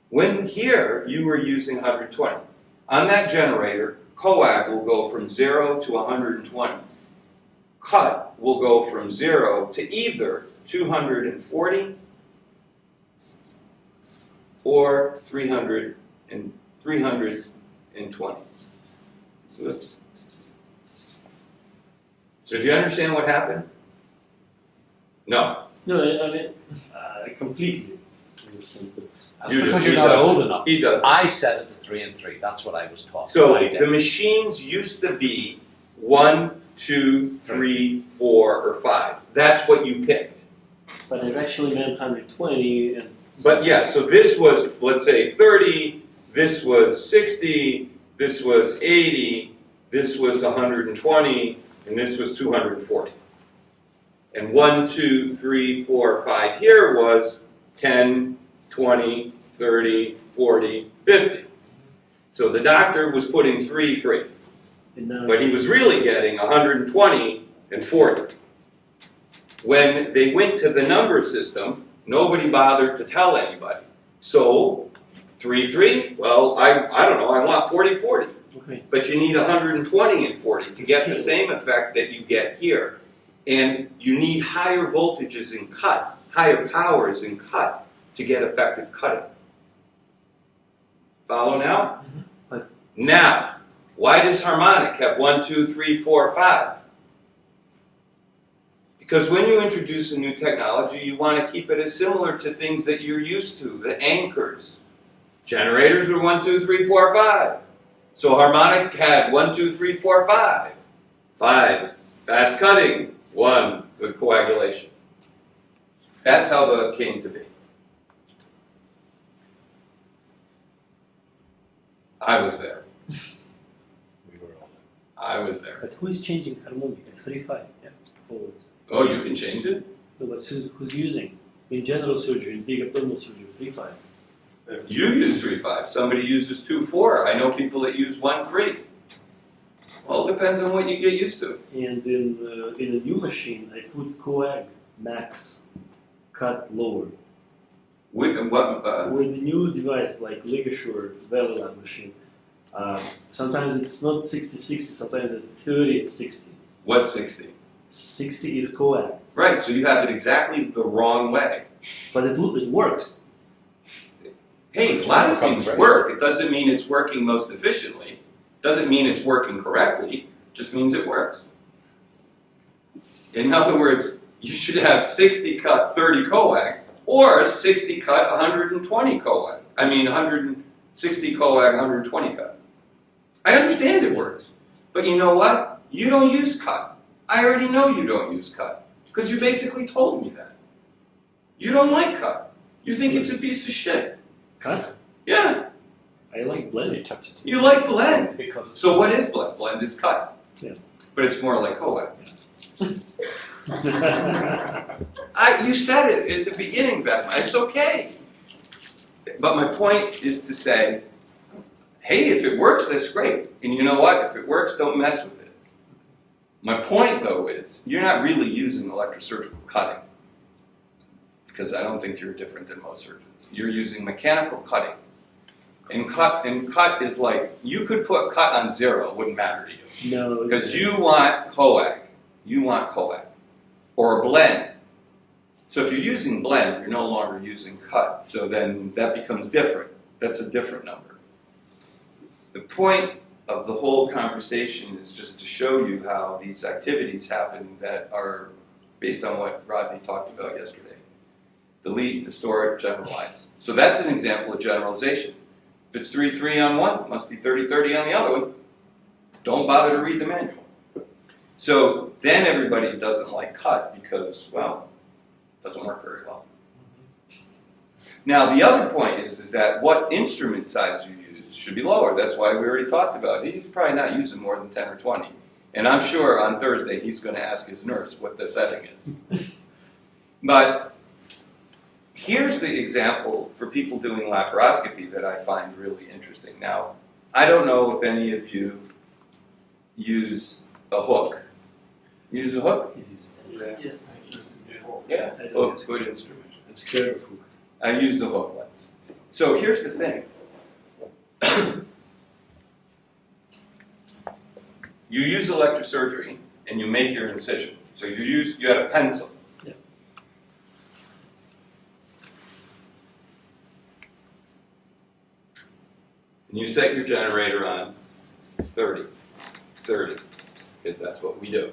When here, you were using 120. On that generator, coag will go from 0 to 120. Cut will go from 0 to either 240 or 320. Oops. So do you understand what happened? No. No, I mean, completely understand. That's You do. because He you're not doesn't. old enough. He does. I set it to 3 and 3. That's what I was taught. So I did. the machines used to be 1, 2, 3, 4, or 5. That's what you picked. But it actually meant 120 and But yeah, so this was, let's say, 30, this was 60, this was 80, this was 120, and this was 240. And 1, 2, 3, 4, 5 here was 10, 20, 30, 40, 50. So the doctor was putting 3, 3. and now But he was really getting 120 and 40. When they went to the number system, nobody bothered to tell anybody. So, 3, 3, well, I don't know, I want 40, 40. okay. But you need 120 and 40 to get the same effect that you get here. And you need higher voltages in cut, higher powers in cut to get effective cutting. Follow now? But- Now, why does harmonic have 1, 2, 3, 4, 5? Because when you introduce a new technology, you want to keep it as similar to things that you're used to, the anchors. Generators were 1, 2, 3, 4, 5. So harmonic had 1, 2, 3, 4, 5. 5, fast cutting. 1, good coagulation. That's how it came to be. I was there. We were all I was there. But who is changing harmonic? It's 3-5. Yeah. Forward. Oh, you can change it? No, but who's using? In general surgery, in big abdominal surgery, 3-5. You use 3-5. Somebody uses 2-4. I know people that use 1-3. Well, it depends on what you get used to. And in a new machine, I put coag max, cut lower. With With the new device like Ligashore Valley machine, sometimes it's not 60-60, sometimes it's 30-60. what's 60? 60 is coag, Right, so you have it exactly the wrong way. but it works. Hey, a lot of things work. It doesn't mean it's working most efficiently. Doesn't mean it's working correctly. Just means it works. In other words, you should have 60 cut 30 coag or 60 cut 120 coag. I mean 160 coag 120 cut. I understand it works. But you know what? You don't use cut. I already know you don't use cut because you basically told me that. You don't like cut. You think it's a piece of shit. Cut? Yeah, I like blended. you like blend. because So what is blend? Blend is cut. Yeah. But it's more like coag. You said it at the beginning, Beth. It's okay. But my point is to say, hey, if it works, that's great. And you know what? If it works, don't mess with it. My point, though, is you're not really using electrosurgical cutting. Because I don't think you're different than most surgeons. You're using mechanical cutting. And cut is like, you could put cut on 0, it wouldn't matter to you. No. Because you want coag. You want coag. Or a blend. So if you're using blend, you're no longer using cut. So then that becomes different. That's a different number. The point of the whole conversation is just to show you how these activities happen that are based on what Rodney talked about yesterday. Delete, distort, generalize. So that's an example of generalization. If it's 3-3 on one, it must be 30-30 on the other one. Don't bother to read the manual. So then everybody doesn't like cut because, well, it doesn't work very well. Now the other point is that what instrument size you use should be lower. That's why we already talked about it. He's probably not using more than 10 or 20. And I'm sure on Thursday he's going to ask his nurse what the setting is. But here's the example for people doing laparoscopy that I find really interesting. Now, I don't know if any of you use a hook. You use a hook? Yes. Yeah, hook, good instrument. I'm scared of hook. I use the hook once. So here's the thing. You use electrosurgery and you make your incision. So you have a pencil. Yeah. And you set your generator on 30, because that's what we do.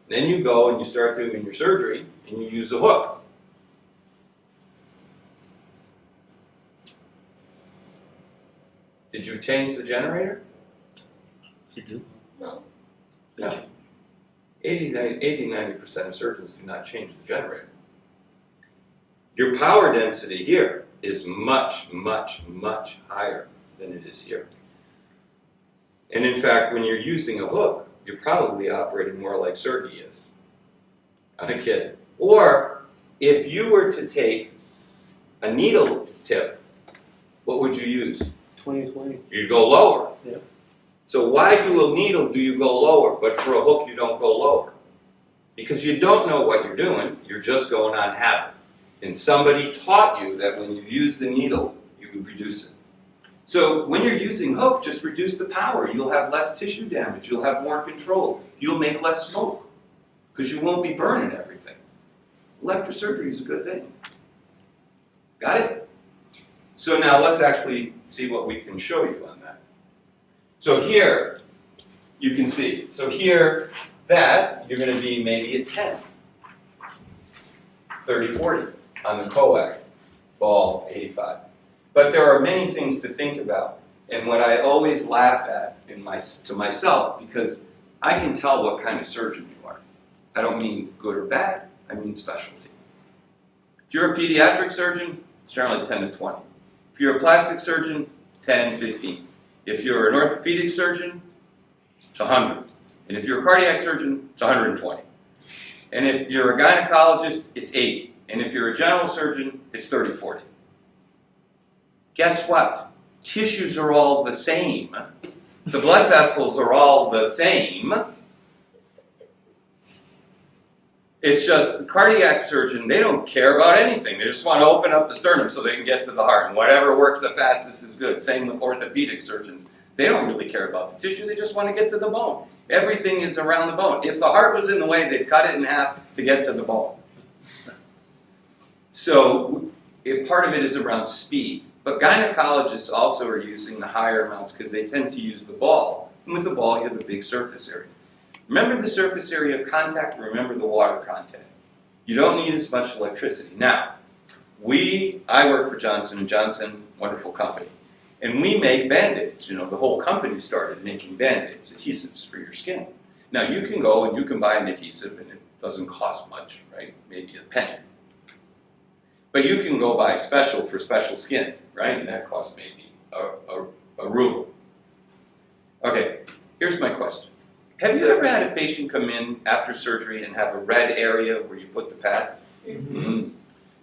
Then you go and you start doing your surgery and you use a hook. Did you change the generator? You do? No. No. 80-90% of surgeons do not change the generator. Your power density here is much, much, much higher than it is here. And in fact, when you're using a hook, you're probably operating more like Sergey is on a kid. Or if you were to take a needle tip, what would you use? 2020. You'd go lower. Yeah. So why do a needle do you go lower, but for a hook you don't go lower? Because you don't know what you're doing, you're just going on habit. And somebody taught you that when you use the needle, you can reduce it. So when you're using hook, just reduce the power. You'll have less tissue damage, you'll have more control, you'll make less smoke, because you won't be burning everything. Electrosurgery is a good thing. Got it? So now let's actually see what we can show you on that. So here, you can see. So here, that, you're going to be maybe at 10. 30, 40 on the coax, ball 85. But there are many things to think about. And what I always laugh at to myself, because I can tell what kind of surgeon you are. I don't mean good or bad, I mean specialty. If you're a pediatric surgeon, it's generally 10 to 20. If you're a plastic surgeon, 10, 15. If you're an orthopedic surgeon, it's 100. And if you're a cardiac surgeon, it's 120. And if you're a gynecologist, it's 80. And if you're a general surgeon, it's 30, 40. Guess what? Tissues are all the same. The blood vessels are all the same. It's just the cardiac surgeon, they don't care about anything. They just want to open up the sternum so they can get to the heart. And whatever works the fastest is good. Same with orthopedic surgeons. They don't really care about the tissue. They just want to get to the bone. Everything is around the bone. If the heart was in the way, they'd cut it in half to get to the bone. So part of it is around speed. But gynecologists also are using the higher amounts because they tend to use the ball. And with the ball, you have a big surface area. Remember the surface area of contact, remember the water contact. You don't need as much electricity. Now, I work for Johnson & Johnson, wonderful company. And we make Band-Aids. You know, the whole company started making Band-Aids, adhesives for your skin. Now, you can go and you can buy an adhesive and it doesn't cost much, right? Maybe a penny. But you can go buy special for special skin, right? And that costs maybe a ruble. Okay, here's my question. Have you ever had a patient come in after surgery and have a red area where you put the pad? Mm-hmm.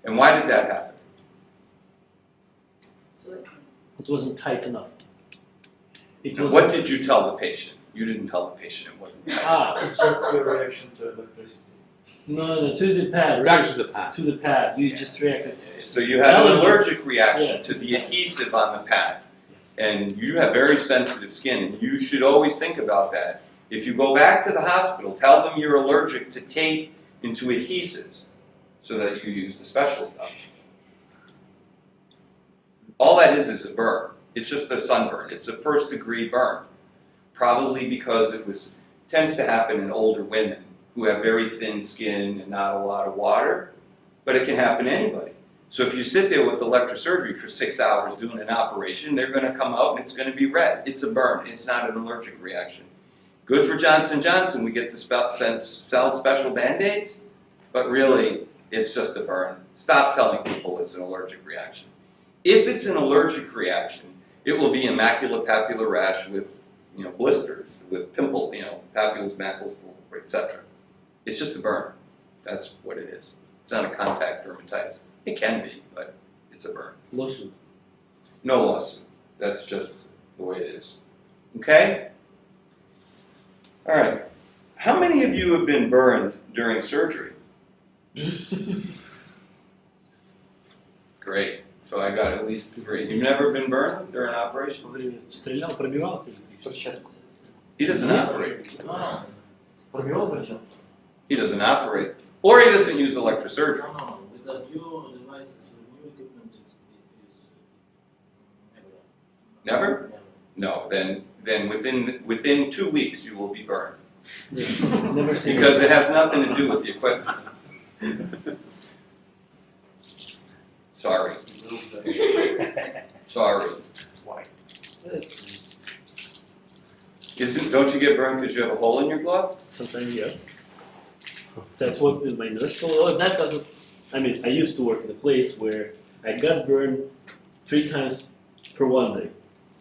And why did that happen? It wasn't tight enough. Now, what did you tell the patient? You didn't tell the patient it wasn't tight. It's just your reaction to electricity. No, to the pad. Reaction to the pad. To the pad. You just reacted. So you had an allergic reaction to the adhesive on the pad. And you have very sensitive skin, and you should always think about that. If you go back to the hospital, tell them you're allergic to tape and to adhesives so that you use the special stuff. All that is a burn. It's just a sunburn. It's a first-degree burn. Probably because tends to happen in older women who have very thin skin and not a lot of water, but it can happen to anybody. So if you sit there with electrosurgery for 6 hours doing an operation, they're going to come out and it's going to be red. It's a burn. It's not an allergic reaction. Good for Johnson & Johnson, we get to sell special Band-Aids, but really, it's just a burn. Stop telling people it's an allergic reaction. If it's an allergic reaction, it will be a maculopapular rash with blisters, with pimple, papules, macules, etc. It's just a burn. That's what it is. It's not a contact dermatitis. It can be, but it's a burn. Lawsuit. No lawsuit. That's just the way it is. Okay? All right. How many of you have been burned during surgery? Great. So I got at least 3. You've never been burned during an operation? Стрелял, пробивал электричество. He doesn't operate. Пробивал причем? He doesn't operate. Or he doesn't use electrosurgery. No. With the new devices, with new equipment, it is Never? No. Then within 2 weeks you will be burned. Never seen Because it has nothing to do with the equipment. Sorry. Sorry. Why? Don't you get burned because you have a hole in your glove? Sometimes yes. That's what my nurse told. Oh, that doesn't. I mean, I used to work in a place where I got burned 3 times per one day,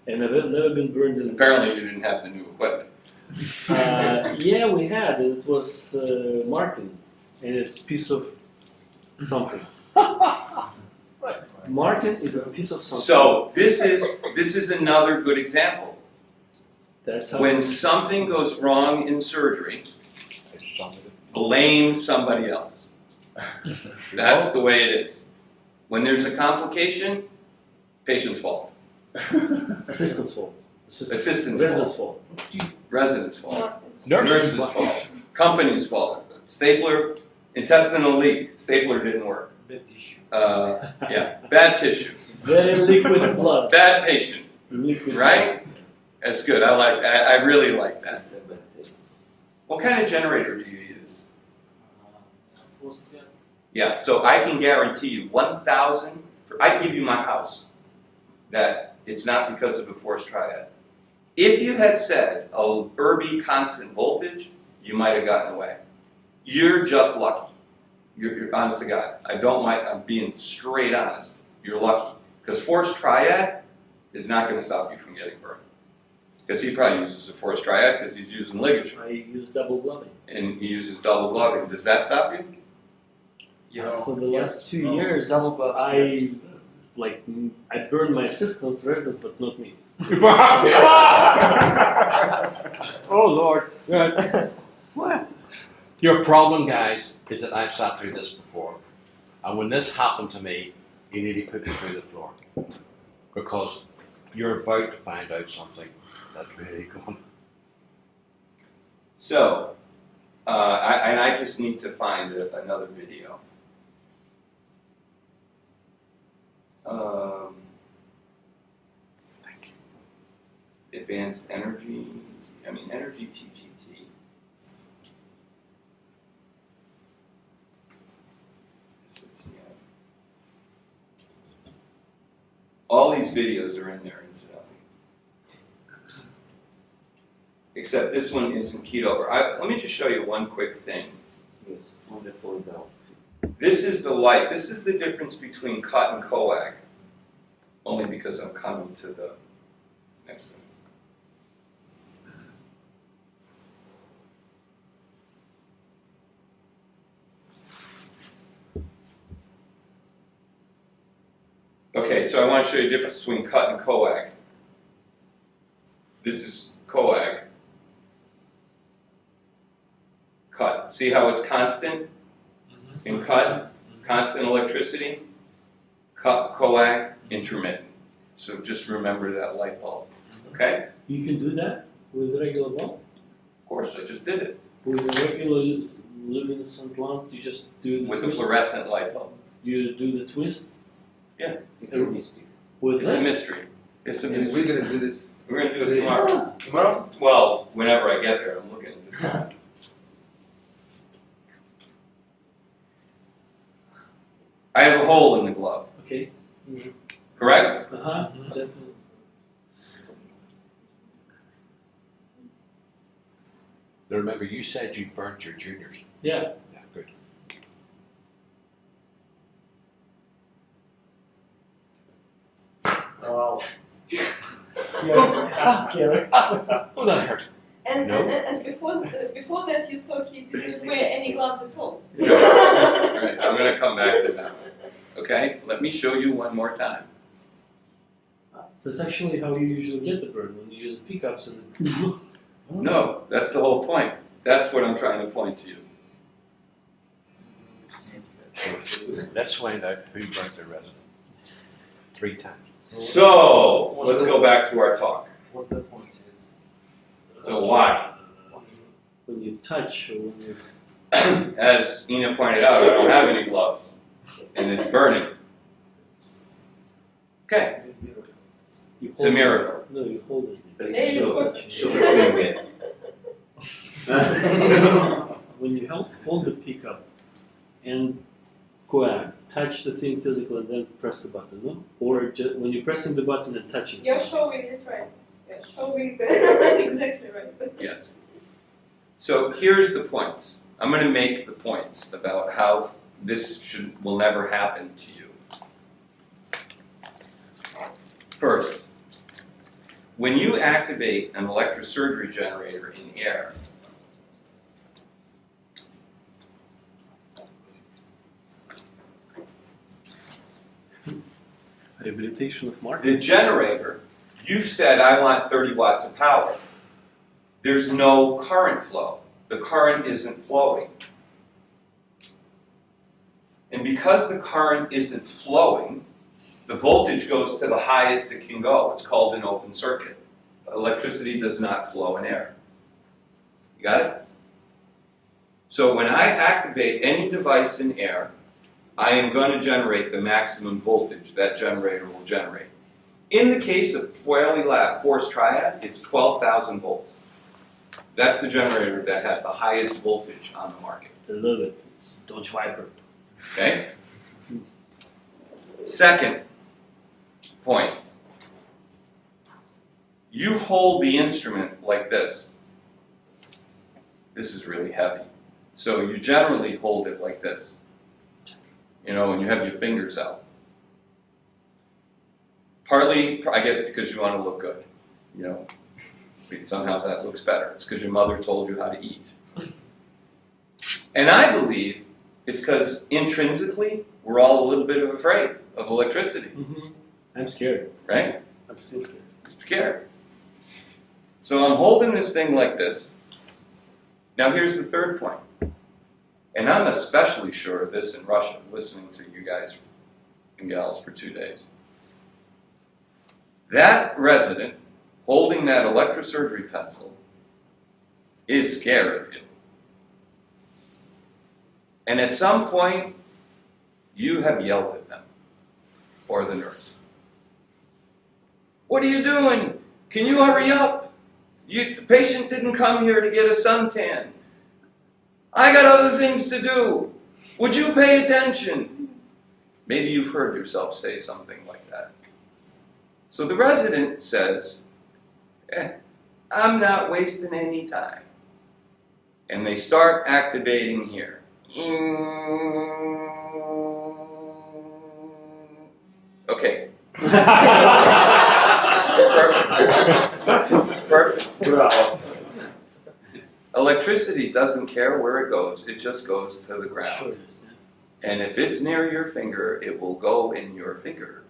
and I've never been burned in. Apparently, you didn't have the new equipment. Yeah, we had. And it was Martin, and it's a piece of something. Martin is a piece of something. So this is another good example. That's how. When something goes wrong in surgery, blame somebody else. That's the way it is. When there's a complication, patient's fault. Assistant's fault. Assistant's Resident's fault. fault. Resident's fault. Nurses. Nurse's fault. Company's fault. Stapler, intestinal leak. Stapler didn't work. Bad tissue. Yeah, bad tissue. Very liquid blood. Bad patient. Liquid Right? That's good. I really like that. That's a bad thing. What kind of generator do you use? forced care. Yeah, so I can guarantee you 1,000, I give you my house, that it's not because of a forced triad. If you had said a Irby constant voltage, you might have gotten away. You're just lucky. You're honest to God. I'm being straight honest. You're lucky. Because forced triad is not going to stop you from getting burned. Because he probably uses a forced triad because he's using ligature. I use double gloving. And he uses double gloving. Does that stop you? Yes. For the last 2 years, Double gloves, I burned my assistants, residents, but not me. Oh Lord. What? Your problem, guys, is that I've sat through this before. And when this happened to me, you nearly put me through the floor. Because you're about to find out something that's really going. So, I just need to find another video. Thank you. Advanced energy, energy TTT. All these videos are in there, incidentally. Except this one isn't keyed over. Let me just show you one quick thing. Yes, wonderful though. This is the light. This is the difference between cut and coag. Only because I'm coming to the next one. Okay, so I want to show you the difference between cut and coag. This is coag. Cut. See how it's constant? In cut, constant electricity. Cut, coag, intermittent. So just remember that light bulb. Okay? You can do that with a regular bulb? Of course, I just did it. With a regular luminescent lamp, you just do the With a twist? fluorescent light bulb. You do the twist? It's a mystic. With It's a this? mystery. It's a And mystery. we're gonna do this We're going to do it tomorrow. tomorrow? Well, whenever I get there, I'm looking. I have a hole in the glove, Okay. correct? Definitely. Now remember, you said you burnt your juniors. Yeah. Yeah, good. Wow. Scary. Scary. Oh, that hurt. And, No. and before that, you saw he didn't wear any gloves at all. All right, I'm going to come back to that. Okay, let me show you one more time. That's actually how you usually get the burn, when you use the pickups and No, that's the whole point. That's what I'm trying to point to you. Let's find out who burnt the resident. 3 times. So, let's go back to our talk. What the point is? So why? when you touch or when you As Ina pointed out, I don't have any gloves, and it's burning. Okay, you it's a miracle. No, you hold it. There you go. When you hold the pickup and touch the thing physically and then press the button, no? Or just when you're pressing the button and touching. You're showing it right. You're showing the exactly right. Yes. So here's the points. I'm going to make the points about how this will never happen to you. First, when you activate an electrosurgery generator in air, Rehabilitation of market. the generator, you've said, I want 30 watts of power. There's no current flow. The current isn't flowing. And because the current isn't flowing, the voltage goes to the highest it can go. It's called an open circuit. Electricity does not flow in air. You got it? So when I activate any device in air, I am going to generate the maximum voltage that generator will generate. In the case of Foyle Lab Force Triad, it's 12,000 volts. That's the generator that has the highest voltage on the market. I love it. It's Dodge Viper. Okay? Second point. You hold the instrument like this. This is really heavy. So you generally hold it like this. You know, when you have your fingers out. Partly, I guess, because you want to look good. You know, somehow that looks better. It's because your mother told you how to eat. And I believe it's because intrinsically, we're all a little bit afraid of electricity. Mm-hmm. I'm scared. Right? I'm still scared. Scared. So I'm holding this thing like this. Now here's the third point. And I'm especially sure of this in Russia, listening to you guys and gals for 2 days. That resident holding that electrosurgery pencil is scared of you. And at some point, you have yelled at them, or the nurse. What are you doing? Can you hurry up? The patient didn't come here to get a suntan. I got other things to do. Would you pay attention? Maybe you've heard yourself say something like that. So the resident says, I'm not wasting any time. And they start activating here. Okay. Perfect. Bravo. Electricity doesn't care where it goes, it just goes to the ground. Sure it is, yeah. And if it's near your finger, it will go in your finger.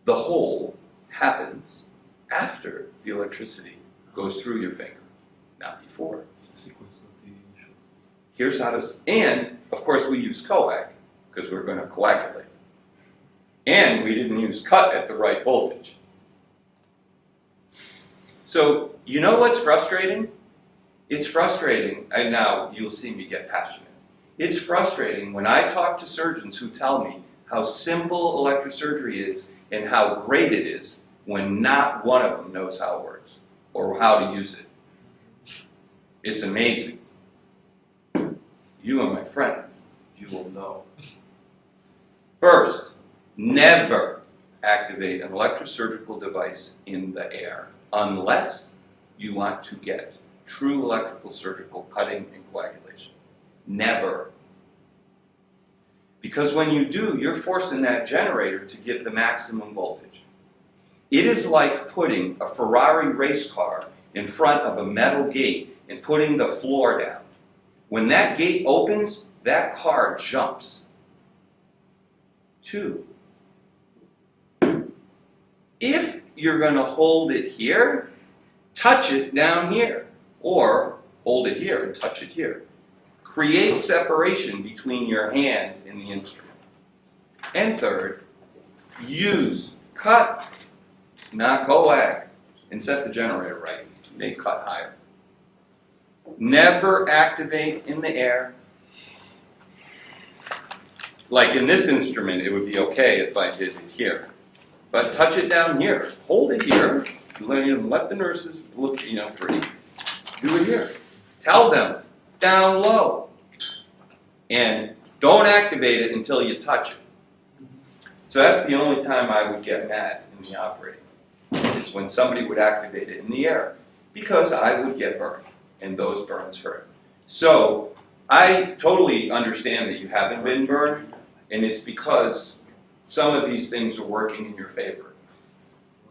The hole happens after the electricity goes through your finger, not before. It's the sequence of the initial. Here's how to, and of course we use coag, because we're going to coagulate. And we didn't use cut at the right voltage. So, you know what's frustrating? It's frustrating, and now you'll see me get passionate. It's frustrating when I talk to surgeons who tell me how simple electrosurgery is and how great it is when not one of them knows how it works or how to use it. It's amazing. You and my friends, you will know. First, never activate an electrosurgical device in the air unless you want to get true electrical surgical cutting and coagulation. Never. Because when you do, you're forcing that generator to give the maximum voltage. It is like putting a Ferrari race car in front of a metal gate and putting the floor down. When that gate opens, that car jumps. 2. If you're going to hold it here, touch it down here. Or hold it here and touch it here. Create separation between your hand and the instrument. And 3rd, use, cut, not coag, and set the generator right. They cut higher. Never activate in the air. Like in this instrument, it would be okay if I did it here. But touch it down here. Hold it here. Let the nurses look, pretty. Do it here. Tell them, down low. And don't activate it until you touch it. So that's the only time I would get mad in the operating, is when somebody would activate it in the air. Because I would get burned, and those burns hurt. So I totally understand that you haven't been burned, and it's because some of these things are working in your favor.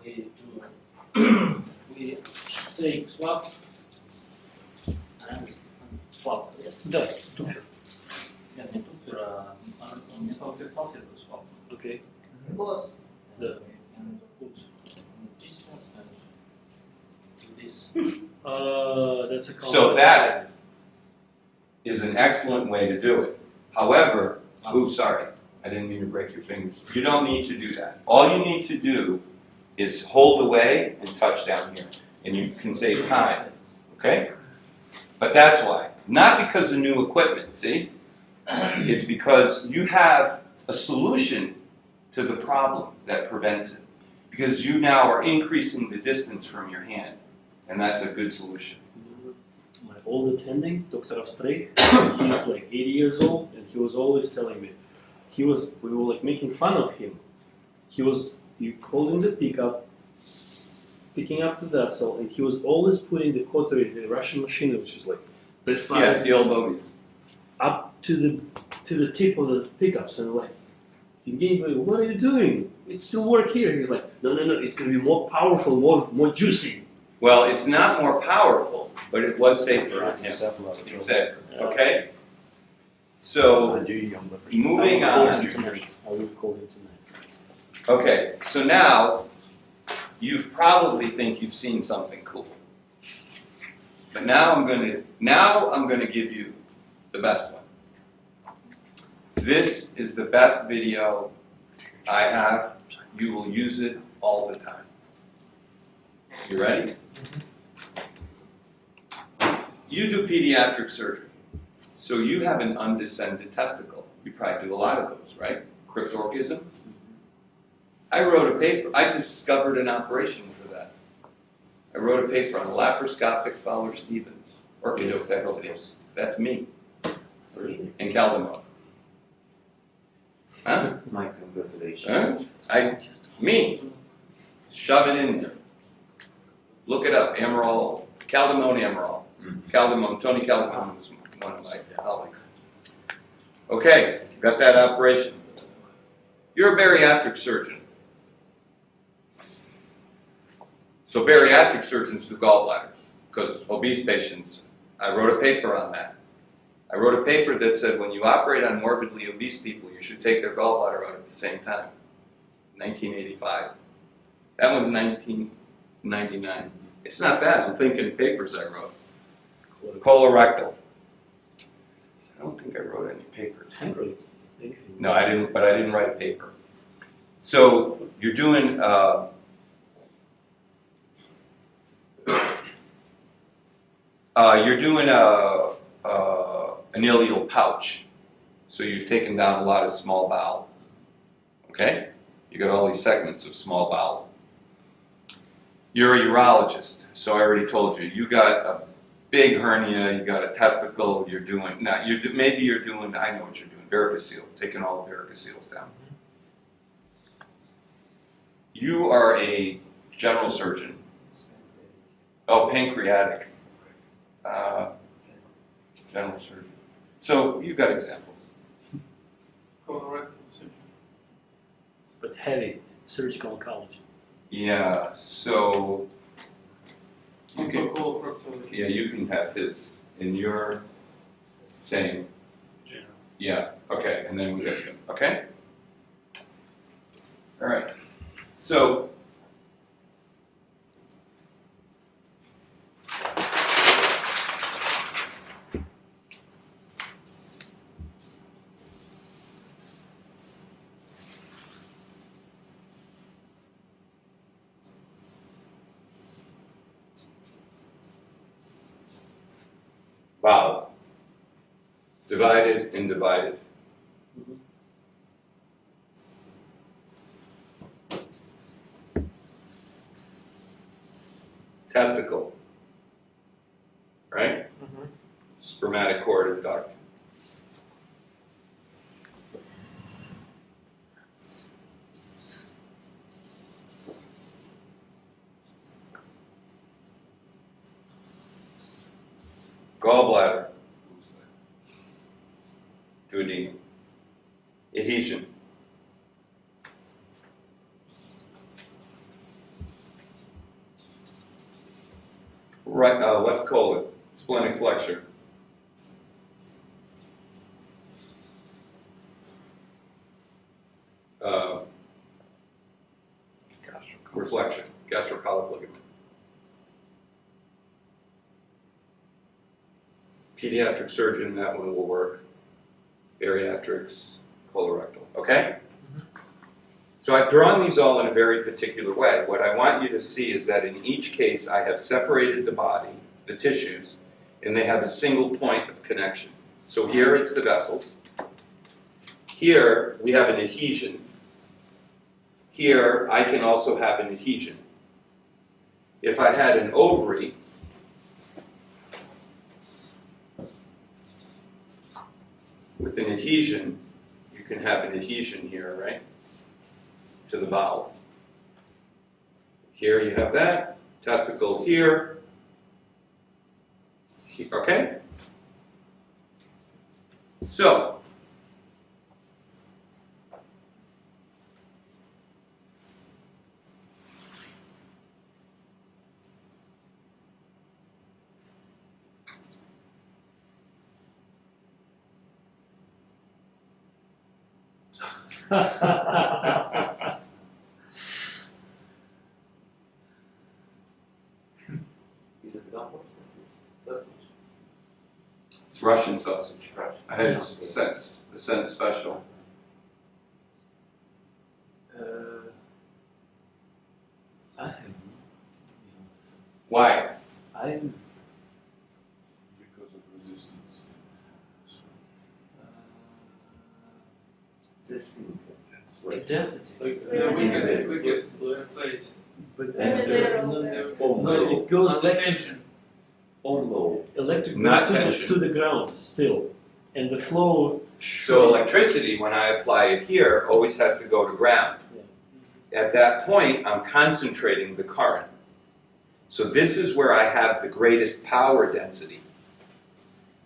We do. We take swap and swap. Yes. Да. Я не тут, не салфетку swap. Okay. Both. Да. And put this one and this. That's a So that is an excellent way to do it. However, sorry, I didn't mean to break your fingers. You don't need to do that. All you need to do is hold away and touch down here. And you can save time. Okay? But that's why. Not because of new equipment, see? It's because you have a solution to the problem that prevents it. Because you now are increasing the distance from your hand. And that's a good solution. My old attending, Dr. Avstrak, he's like 80 years old, and he was always telling me, we were like making fun of him. You holding the pickup, picking up the vessel, and he was always putting the cautery in the Russian machine, which is like this size. Yes, the old movies. Up to the tip of the pickups, and like, Evgeny, what are you doing? It still work here. He's like, no, it's gonna be more powerful, more juicy. Well, it's not more powerful, but it was safer on him. It's safer. Okay? So, moving on. I will call him tonight. Okay, so now you probably think you've seen something cool. But now I'm going to give you the best one. This is the best video I have. You will use it all the time. You ready? You do pediatric surgery. So you have an undescended testicle. You probably do a lot of those, right? Cryptorchism. I wrote a paper. I discovered an operation for that. I wrote a paper on laparoscopic Fowler-Stevens orchidopexity. That's me. And Caldemar. Huh? My congratulations. Huh? Me. Shove it in there. Look it up. Amaral. Caldemone Amaral. Caldemone. Tony Caldemone was one of my colleagues. Okay, got that operation. You're a bariatric surgeon. So bariatric surgeons do gallbladders because obese patients, I wrote a paper on that. I wrote a paper that said when you operate on morbidly obese people, you should take their gallbladder out at the same time. 1985. That one's 1999. It's not bad. I'm thinking papers I wrote. Colorectal. I don't think I wrote any papers. Handwrites, anything. No, I didn't. But I didn't write a paper. So you're doing an ileal pouch. So you've taken down a lot of small bowel. Okay? You got all these segments of small bowel. You're a urologist. So I already told you. You got a big hernia. You got a testicle. You're doing. Now, maybe you're doing. I know what you're doing. Varicocele. Taking all the varicoceles down. You are a general surgeon. Oh, pancreatic. General surgery. So you've got examples. Colorectal surgery. But heavy surgical oncology. Yeah, so you can, Colorectal yeah, you can have his in your saying, general. yeah, okay, and then we got him, okay? All right, so wow, divided and divided. Testicle, right? Spermatic cord and duct. Gallbladder. Duodenum. Adhesion. Right, left colon, splenic flexure. Reflection, gastrocolic ligament. Pediatric surgeon, that one will work. Bariatrics, colorectal. Okay? So I've drawn these all in a very particular way. What I want you to see is that in each case I have separated the body, the tissues, and they have a single point of connection. So here it's the vessels. Here we have an adhesion. Here I can also have an adhesion. If I had an ovary, with an adhesion, you can have an adhesion here, right? To the bowel. Here you have that. Testicle here. Okay? So, Is it double sausage? it's Russian sausage. Russian. I had the sense special. I have. Why? I'm. Because of resistance. This thing. Density. The weakest place. But Maybe they're all there. no, it goes back to Tension. Or low. electric Not goes tension. to the ground still, and the flow. So electricity, when I apply it here, always has to go to ground. At that point, I'm concentrating the current. So this is where I have the greatest power density.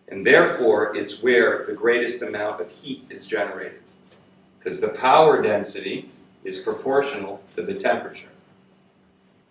And therefore, it's where the greatest amount of heat is generated. Because the power density is proportional to the temperature.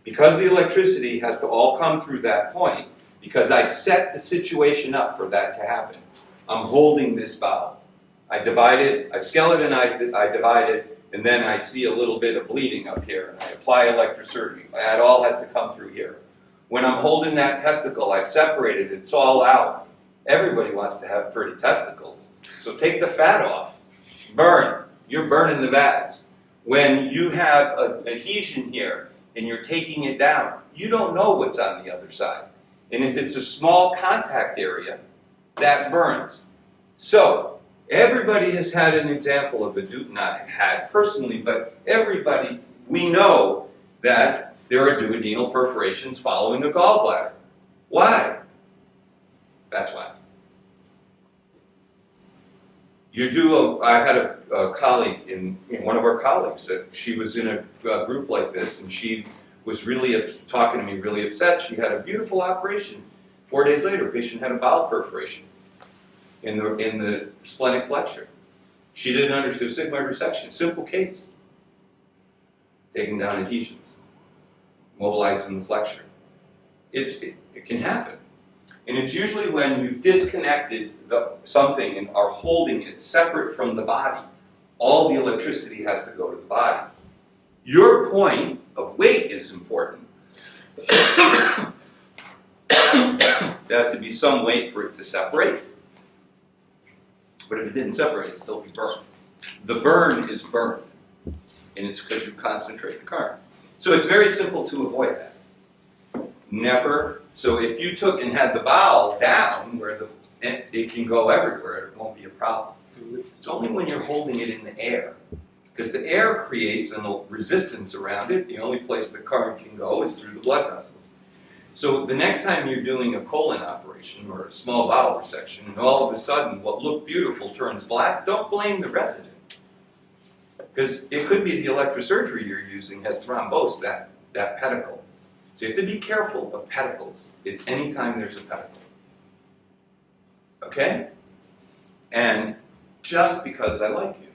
Because the electricity has to all come through that point, because I've set the situation up for that to happen, I'm holding this bowel. I divide it, I've skeletonized it, I divide it, and then I see a little bit of bleeding up here, and I apply electrosurgery. That all has to come through here. When I'm holding that testicle, I've separated it, it's all out. Everybody wants to have pretty testicles. So take the fat off. Burn. You're burning the vas. When you have an adhesion here, and you're taking it down, you don't know what's on the other side. And if it's a small contact area, that burns. So, everybody has had an example of not had personally, but everybody, we know that there are duodenal perforations following a gallbladder. Why? That's why. I had a colleague, one of our colleagues, that she was in a group like this, and she was really talking to me, really upset. She had a beautiful operation 4 days later, patient had a bowel perforation in the splenic flexure. She didn't understand sigmoid resection. Simple case. Taking down adhesions, mobilizing the flexure. It can happen. And it's usually when you disconnected something and are holding it separate from the body. All the electricity has to go to the body. Your point of weight is important. There has to be some weight for it to separate. But if it didn't separate, it'd still be burned. The burn is burned. And it's because you concentrate the current. So it's very simple to avoid that. Never. So if you took and had the bowel down where it can go everywhere, it won't be a problem. It's only when you're holding it in the air. Because the air creates a resistance around it. The only place the current can go is through the blood vessels. So the next time you're doing a colon operation or a small bowel resection, and all of a sudden what looked beautiful turns black, don't blame the resident. Because it could be the electrosurgery you're using has thrombosed that pedicle. So you have to be careful of pedicles. It's anytime there's a pedicle. Okay? And just because I like you,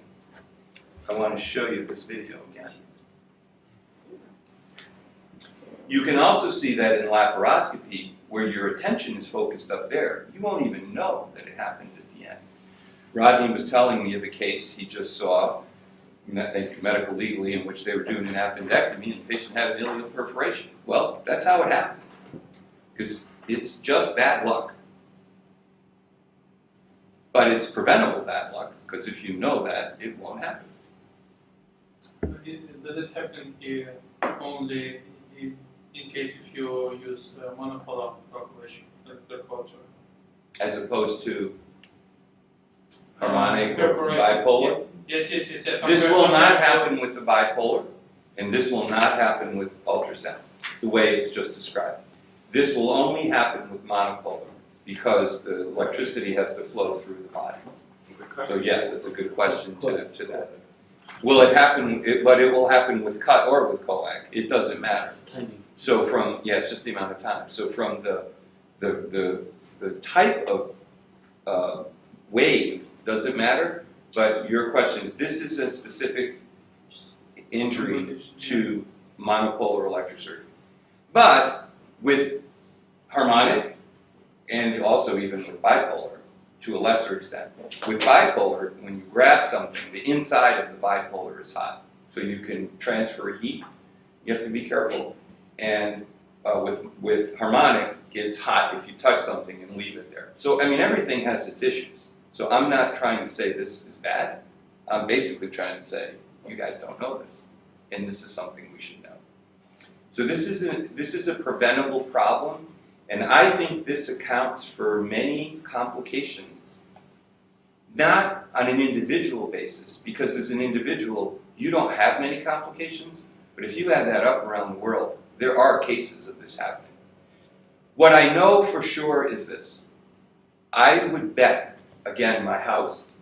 I want to show you this video again. You can also see that in laparoscopy, where your attention is focused up there, you won't even know that it happened at the end. Rodney was telling me of a case he just saw, medical legally, in which they were doing an appendectomy and the patient had an ileal perforation. Well, that's how it happens. Because it's just bad luck. But it's preventable bad luck, because if you know that, it won't happen. Does it happen only in case if you use monopolar calculation, like culture? As opposed to harmonic or bipolar? Yes. This will not happen with the bipolar, and this will not happen with ultrasound, the way it's just described. This will only happen with monopolar, because the electricity has to flow through the body. So yes, that's a good question to that. Will it happen, but it will happen with cut or with coag. It doesn't matter. So it's just the amount of time. So from the type of wave doesn't matter, but your question is, this is a specific injury to monopolar electrosurgery. But with harmonic, and also even with bipolar, to a lesser extent. With bipolar, when you grab something, the inside of the bipolar is hot. So you can transfer heat. You have to be careful. And with harmonic, it's hot if you touch something and leave it there. So, I mean, everything has its issues. So I'm not trying to say this is bad. I'm basically trying to say, you guys don't know this. And this is something we should know. So this is a preventable problem. And I think this accounts for many complications, not on an individual basis, because as an individual, you don't have many complications, but if you add that up around the world, there are cases of this happening. What I know for sure is this. I would bet, again, my house,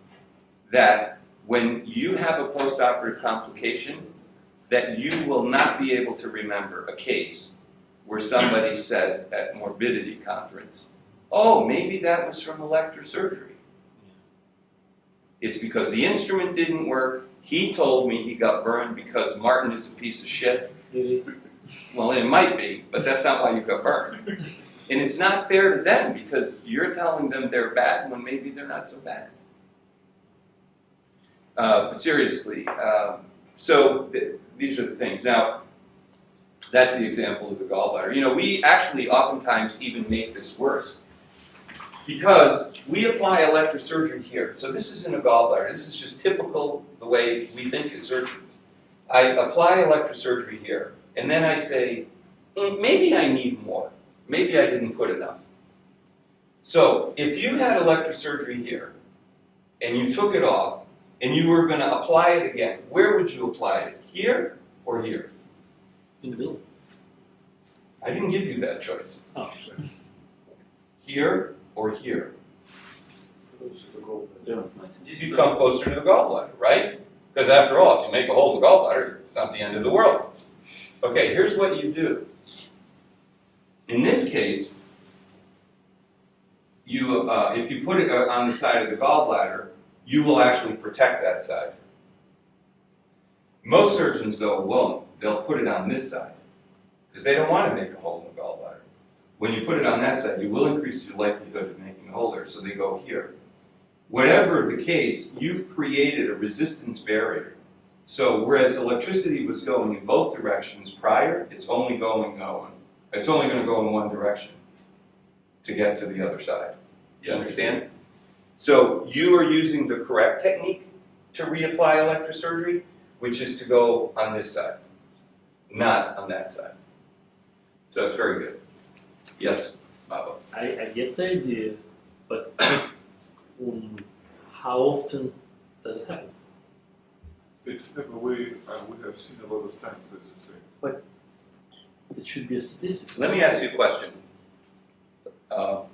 that when you have a postoperative complication, that you will not be able to remember a case where somebody said at morbidity conference, oh, maybe that was from electrosurgery. It's because the instrument didn't work. He told me he got burned because Martin is a piece of shit. It is. Well, it might be, but that's not why you got burned. And it's not fair to them because you're telling them they're bad when maybe they're not so bad. But seriously, these are the things. Now, that's the example of the gallbladder. You know, we actually oftentimes even make this worse because we apply electrosurgery here. So this isn't a gallbladder. This is just typical the way we think as surgeons. I apply electrosurgery here, and then I say, maybe I need more. Maybe I didn't put enough. So if you had electrosurgery here, and you took it off, and you were going to apply it again, where would you apply it? Here or here? In the middle. I didn't give you that choice. Oh, sorry. Here or here? Yeah. You come closer to the gallbladder, right? Because after all, if you make a hole in the gallbladder, it's not the end of the world. Okay, here's what you do. In this case, if you put it on the side of the gallbladder, you will actually protect that side. Most surgeons, though, won't. They'll put it on this side because they don't want to make a hole in the gallbladder. When you put it on that side, you will increase your likelihood of making a hole there, so they go here. Whatever the case, you've created a resistance barrier. So whereas electricity was going in both directions prior, it's only going to go in one direction to get to the other side. You understand? So you are using the correct technique to reapply electrosurgery, which is to go on this side, not on that side. So that's very good. Yes, Baba. I get the idea, but how often does it happen? It's never we have seen a lot of times, as you say. It should be a statistic. Let me ask you a question. Well,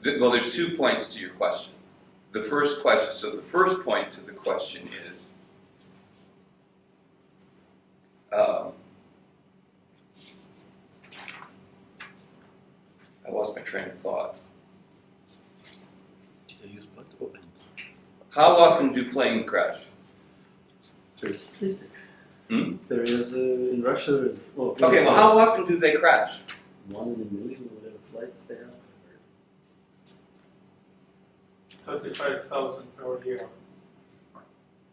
there's 2 points to your question. The first point to the question is, I lost my train of thought. Did I use blood open? How often do planes crash? There's a statistic. There is in Russia. There's Okay, well, how often do they crash? 1 in a million, whatever flights they have. 35,000 per year.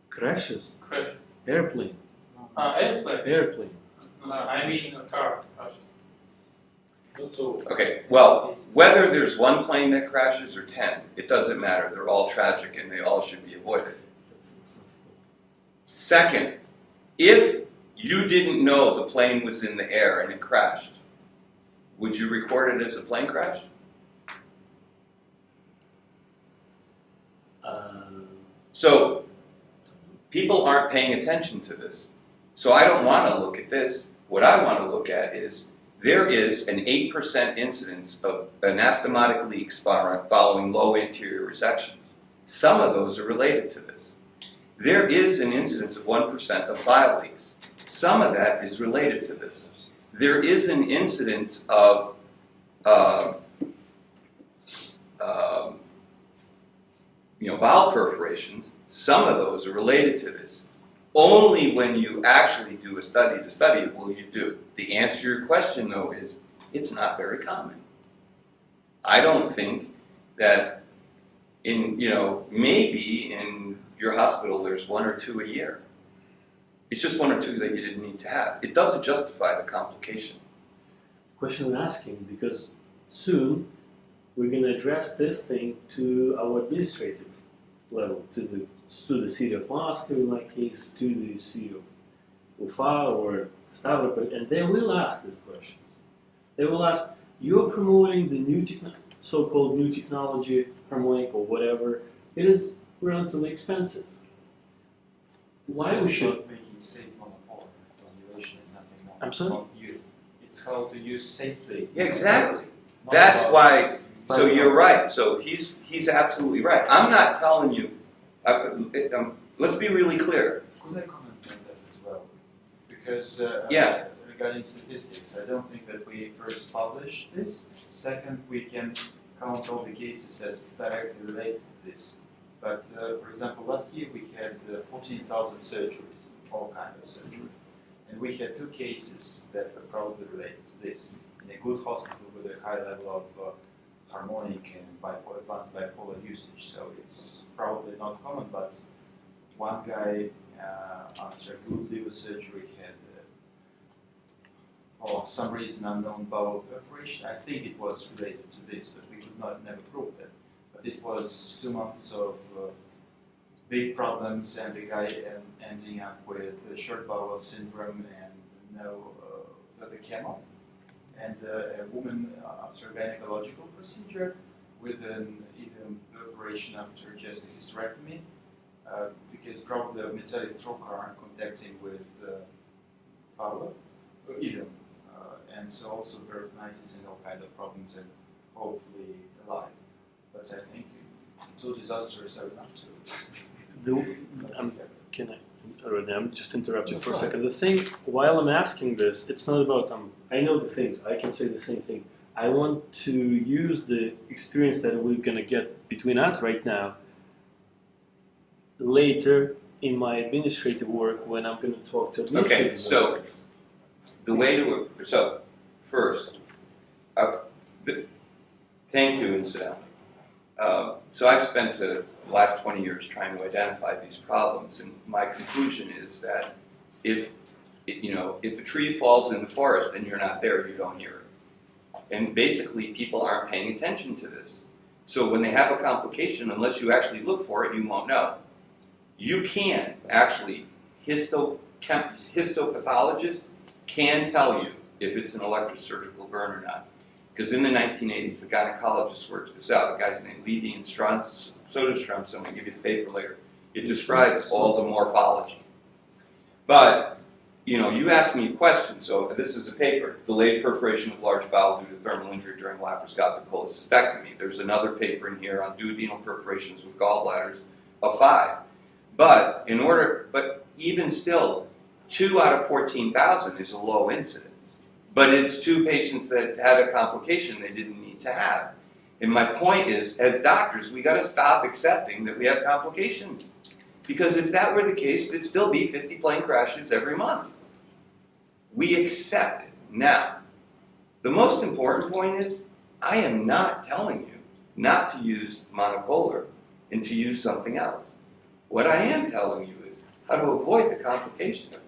Crashes. Crashes. Airplane. Airplane. I mean car crashes. Okay, well, whether there's 1 plane that crashes or 10, it doesn't matter. They're all tragic and they all should be avoided. Second, if you didn't know the plane was in the air and it crashed, would you record it as a plane crash? So, people aren't paying attention to this. So I don't want to look at this. What I want to look at is there is an 8% incidence of anastomotic leaks following low anterior resections. Some of those are related to this. There is an incidence of 1% of bile leaks. Some of that is related to this. There is an incidence of bowel perforations. Some of those are related to this. Only when you actually do a study to study it will you do. The answer to your question, though, is it's not very common. I don't think that maybe in your hospital there's 1 or 2 a year. It's just 1 or 2 that you didn't need to have. It doesn't justify the complication. Question I'm asking because soon we're going to address this thing to our administrative level, to the city of Moscow, in my case, to the city of Ufa or Stavropol, and they will ask these questions. They will ask, you're promoting the new so-called new technology, harmonic or whatever. It is relatively expensive. Why we should not making safe monopole formulation is nothing more. I'm sorry? It's how to use safely. Yeah, exactly. That's why. So you're right. So he's absolutely right. I'm not telling you. Let's be really clear. Could I comment on that as well? Because regarding statistics, I don't think that we first publish this. Second, we can count all the cases as directly related to this. But for example, last year we had 14,000 surgeries, all kinds of surgery. And we had 2 cases that were probably related to this in a good hospital with a high level of harmonic and advanced bipolar usage. So it's probably not common, but one guy after good liver surgery had for some reason unknown bowel perforation. I think it was related to this, but we could never prove that. But it was 2 months of big problems, and the guy ending up with short bowel syndrome and no further chemo. And a woman after a gynecological procedure with an ileum perforation after just a hysterectomy, because probably a metallic trocar contacting with bowel ileum, and so also peritonitis and all kind of problems, and hopefully alive. But I think 2 disasters are enough to. I'm just interrupt you for a second. The thing, while I'm asking this, it's not about I know the things. I can say the same thing. I want to use the experience that we're gonna get between us right now later in my administrative work when I'm gonna talk to administrative Okay, so workers. the way to, so first, thank you, incidentally. So I've spent the last 20 years trying to identify these problems, and my conclusion is that if a tree falls in the forest and you're not there, you don't hear it. And basically, people aren't paying attention to this. So when they have a complication, unless you actually look for it, you won't know. You can actually, histopathologists can tell you if it's an electrosurgical burn or not. Because in the 1980s, the gynecologist worked this out. A guy's named Levy and Soderstrom, so I'm going to give you the paper later. It describes all the morphology. But, you asked me a question. So this is a paper, delayed perforation of large bowel due to thermal injury during laparoscopic cholecystectomy. There's another paper in here on duodenal perforations with gallbladders of 5. But even still, 2 out of 14,000 is a low incidence. But it's 2 patients that had a complication they didn't need to have. And my point is, as doctors, we got to stop accepting that we have complications. Because if that were the case, there'd still be 50 plane crashes every month. We accept it. Now, the most important point is, I am not telling you not to use monopolar and to use something else. What I am telling you is how to avoid the complication of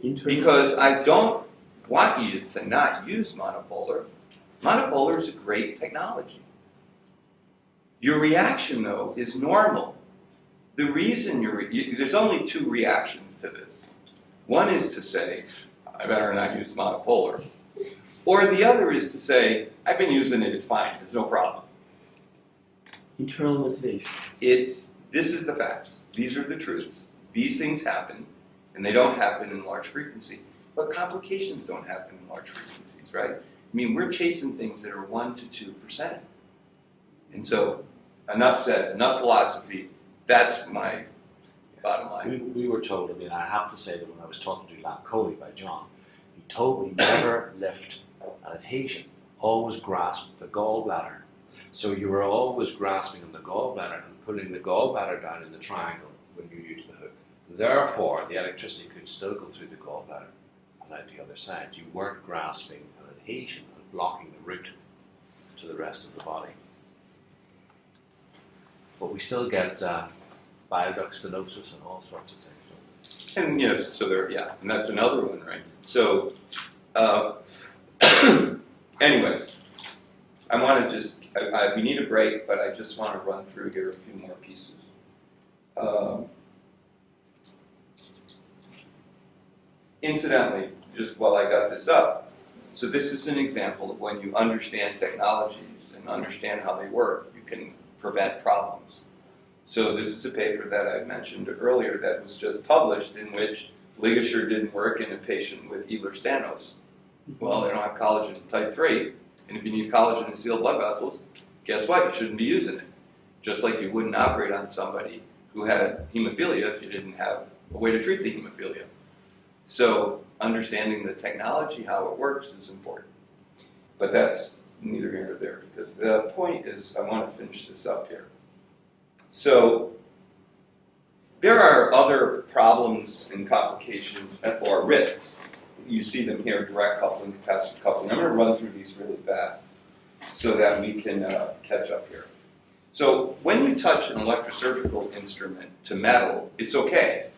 it. Because I don't want you to not use monopolar. Monopolar is a great technology. Your reaction, though, is normal. The reason there's only 2 reactions to this. One is to say, I better not use monopolar. Or the other is to say, I've been using it, it's fine, it's no problem. Internal motivation. This is the facts. These are the truths. These things happen, and they don't happen in large frequency. But complications don't happen in large frequencies, right? I mean, we're chasing things that are 1% to 2%. And so, enough said, enough philosophy. That's my bottom line. We were told, I have to say that when I was talking to Lab Coley by John, he told me never lift an adhesion, always grasp the gallbladder. So you were always grasping on the gallbladder and putting the gallbladder down in the triangle when you used the hook. Therefore, the electricity could still go through the gallbladder and out the other side. You weren't grasping an adhesion and blocking the route to the rest of the body. But we still get bile duct stenosis and all sorts of things. And and that's another one, right? So, anyways, I want to we need a break, but I just want to run through here a few more pieces. Incidentally, just while I got this up, so this is an example of when you understand technologies and understand how they work, you can prevent problems. So this is a paper that I mentioned earlier that was just published in which ligature didn't work in a patient with Ehlers-Danlos. Well, they don't have collagen type 3, and if you need collagen to seal blood vessels, guess what? You shouldn't be using it. Just like you wouldn't operate on somebody who had hemophilia if you didn't have a way to treat the hemophilia. So understanding the technology, how it works, is important. But that's neither here nor there, because the point is, I want to finish this up here. So there are other problems and complications or risks. You see them here, direct coupling, capacitive coupling. I'm going to run through these really fast so that we can catch up here. So when you touch an electrosurgical instrument to metal, it's okay.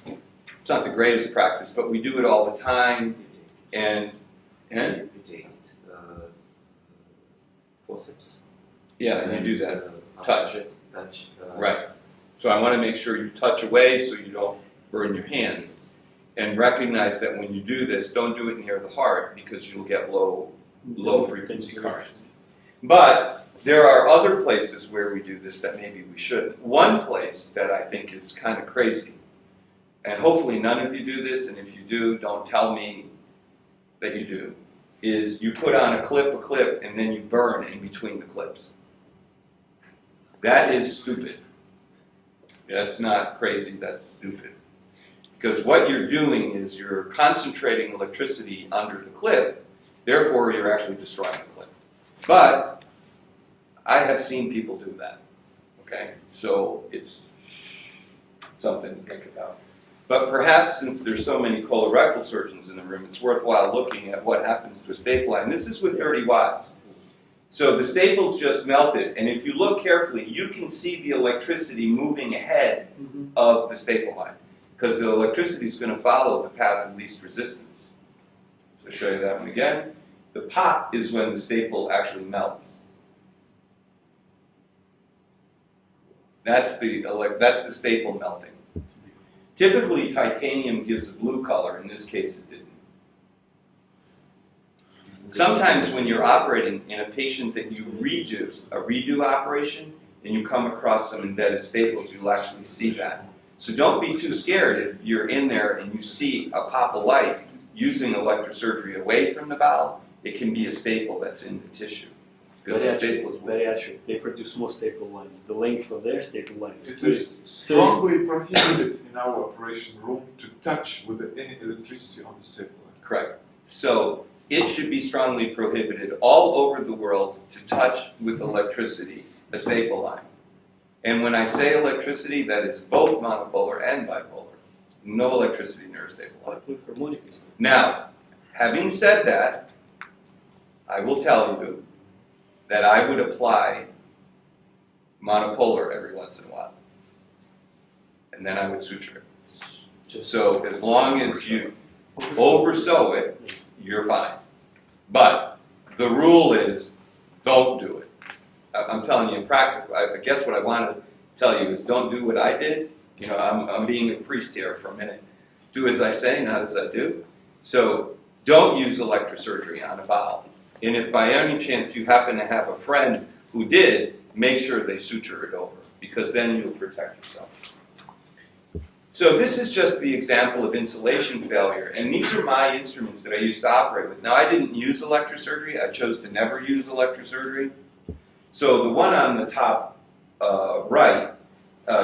It's not the greatest practice, but we do it all the time. And forceps. Yeah, you do that. Touch. Touch. Right. So I want to make sure you touch away so you don't burn your hands. And recognize that when you do this, don't do it near the heart because you'll get low frequency currents. But there are other places where we do this that maybe we shouldn't. One place that I think is kind of crazy, and hopefully none of you do this, and if you do, don't tell me that you do, is you put on a clip, and then you burn in between the clips. That is stupid. That's not crazy, that's stupid. Because what you're doing is you're concentrating electricity under the clip, therefore you're actually destroying the clip. But I have seen people do that. Okay, so it's something to think about. But perhaps since there's so many colorectal surgeons in the room, it's worthwhile looking at what happens to a staple line. This is with 30 watts. So the staple's just melted, and if you look carefully, you can see the electricity moving ahead of the staple line, because the electricity is going to follow the path of least resistance. So I'll show you that one again. The pop is when the staple actually melts. That's the staple melting. Typically, titanium gives a blue color. In this case, it didn't. Sometimes when you're operating in a patient that you redo, a redo operation, and you come across some embedded staples, you'll actually see that. So don't be too scared if you're in there and you see a pop of light using electrosurgery away from the valve. It can be a staple that's in the tissue. Because the staples will- Bariatric, they produce more staple lines. The length of their staple lines It is strongly prohibited in our operation room to touch with any electricity on the staple line. Correct. So it should be strongly prohibited all over the world to touch with electricity a staple line. And when I say electricity, that is both monopolar and bipolar. No electricity near a staple line. like with harmonics. Now, having said that, I will tell you that I would apply monopolar every once in a while. And then I would suture it. So as long as you over-sew it, you're fine. But the rule is, don't do it. I'm telling you in practice, I guess what I want to tell you is don't do what I did. You know, I'm being a priest here for a minute. Do as I say, not as I do. So don't use electrosurgery on a valve. And if by any chance you happen to have a friend who did, make sure they suture it over, because then you'll protect yourself. So this is just the example of insulation failure, and these are my instruments that I used to operate with. Now, I didn't use electrosurgery. I chose to never use electrosurgery. So the one on the top right,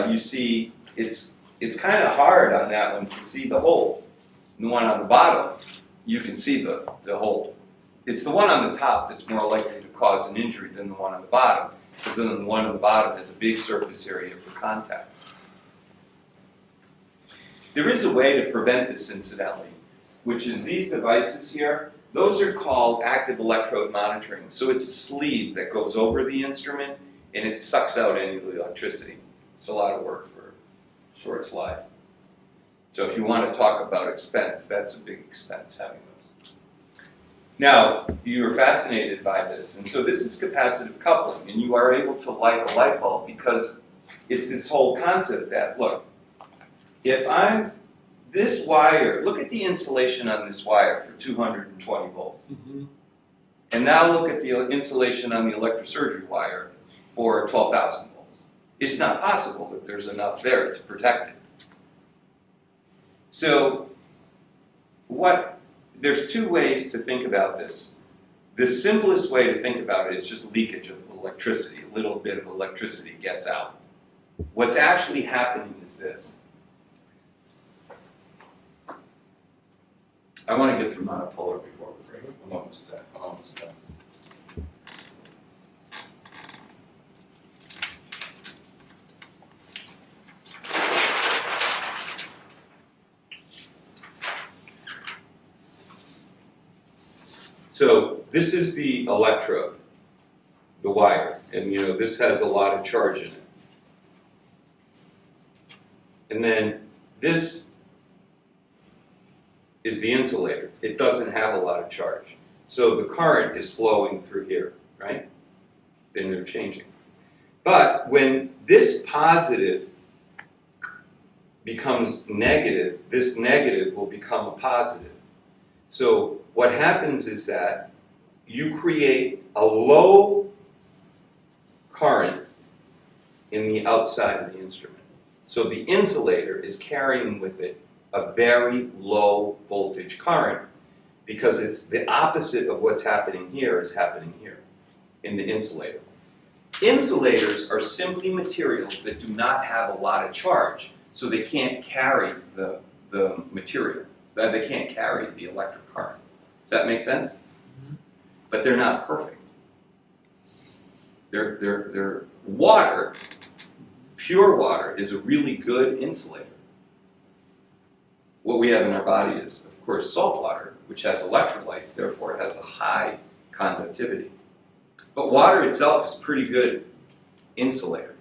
you see it's kind of hard on that one to see the hole. And the one on the bottom, you can see the hole. It's the one on the top that's more likely to cause an injury than the one on the bottom, because then the one on the bottom has a big surface area for contact. There is a way to prevent this, incidentally, which is these devices here. Those are called active electrode monitoring. So it's a sleeve that goes over the instrument, and it sucks out any of the electricity. It's a lot of work for a short slide. So if you want to talk about expense, that's a big expense, having those. Now, you are fascinated by this, and so this is capacitive coupling, and you are able to light a light bulb because it's this whole concept that, look, if I'm this wire, look at the insulation on this wire for 220 volts. And now look at the insulation on the electrosurgery wire for 12,000 volts. It's not possible that there's enough there to protect it. So there's two ways to think about this. The simplest way to think about it is just leakage of electricity. A little bit of electricity gets out. What's actually happening is this. I want to get through monopolar before we break. I'm almost done. So this is the electrode, the wire, and you know this has a lot of charge in it. And then this is the insulator. It doesn't have a lot of charge. So the current is flowing through here, right? Then they're changing. But when this positive becomes negative, this negative will become a positive. So what happens is that you create a low current in the outside of the instrument. So the insulator is carrying with it a very low voltage current because it's the opposite of what's happening here is happening here in the insulator. Insulators are simply materials that do not have a lot of charge, so they can't carry the material. They can't carry the electric current. Does that make sense? But they're not perfect. Their water, pure water, is a really good insulator. What we have in our body is, of course, salt water, which has electrolytes, therefore it has a high conductivity. But water itself is pretty good insulator.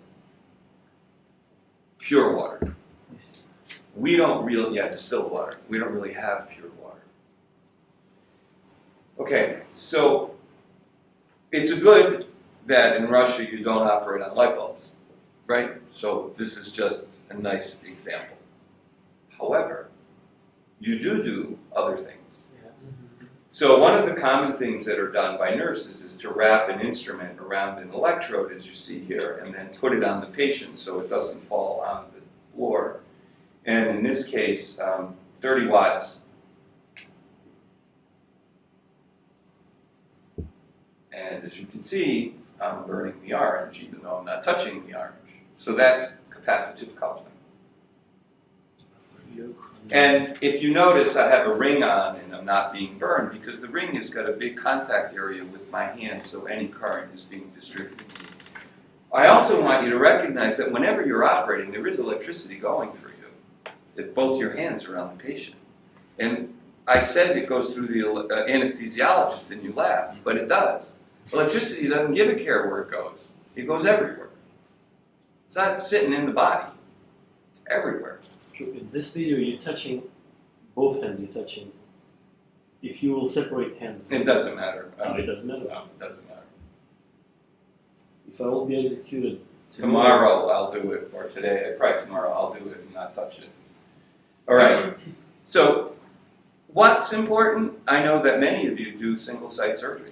Pure water. We don't really, distilled water. We don't really have pure water. Okay, so it's good that in Russia you don't operate on light bulbs, right? So this is just a nice example. However, you do other things. So one of the common things that are done by nurses is to wrap an instrument around an electrode, as you see here, and then put it on the patient so it doesn't fall on the floor. And in this case, 30 watts. And as you can see, I'm burning the orange, even though I'm not touching the orange. So that's capacitive coupling. And if you notice, I have a ring on and I'm not being burned because the ring has got a big contact area with my hand, so any current is being distributed. I also want you to recognize that whenever you're operating, there is electricity going through you. If both your hands are on the patient. And I said it goes through the anesthesiologist and you laugh, but it does. Electricity doesn't give a care where it goes. It goes everywhere. It's not sitting in the body. It's everywhere. In this video, you're touching both hands. You're touching. If you will separate hands, it doesn't matter. No, it doesn't matter. No, it doesn't matter. If I will be executed tomorrow, I'll do it, or today, probably tomorrow, I'll do it and not touch it. All right. So, what's important? I know that many of you do single-site surgery.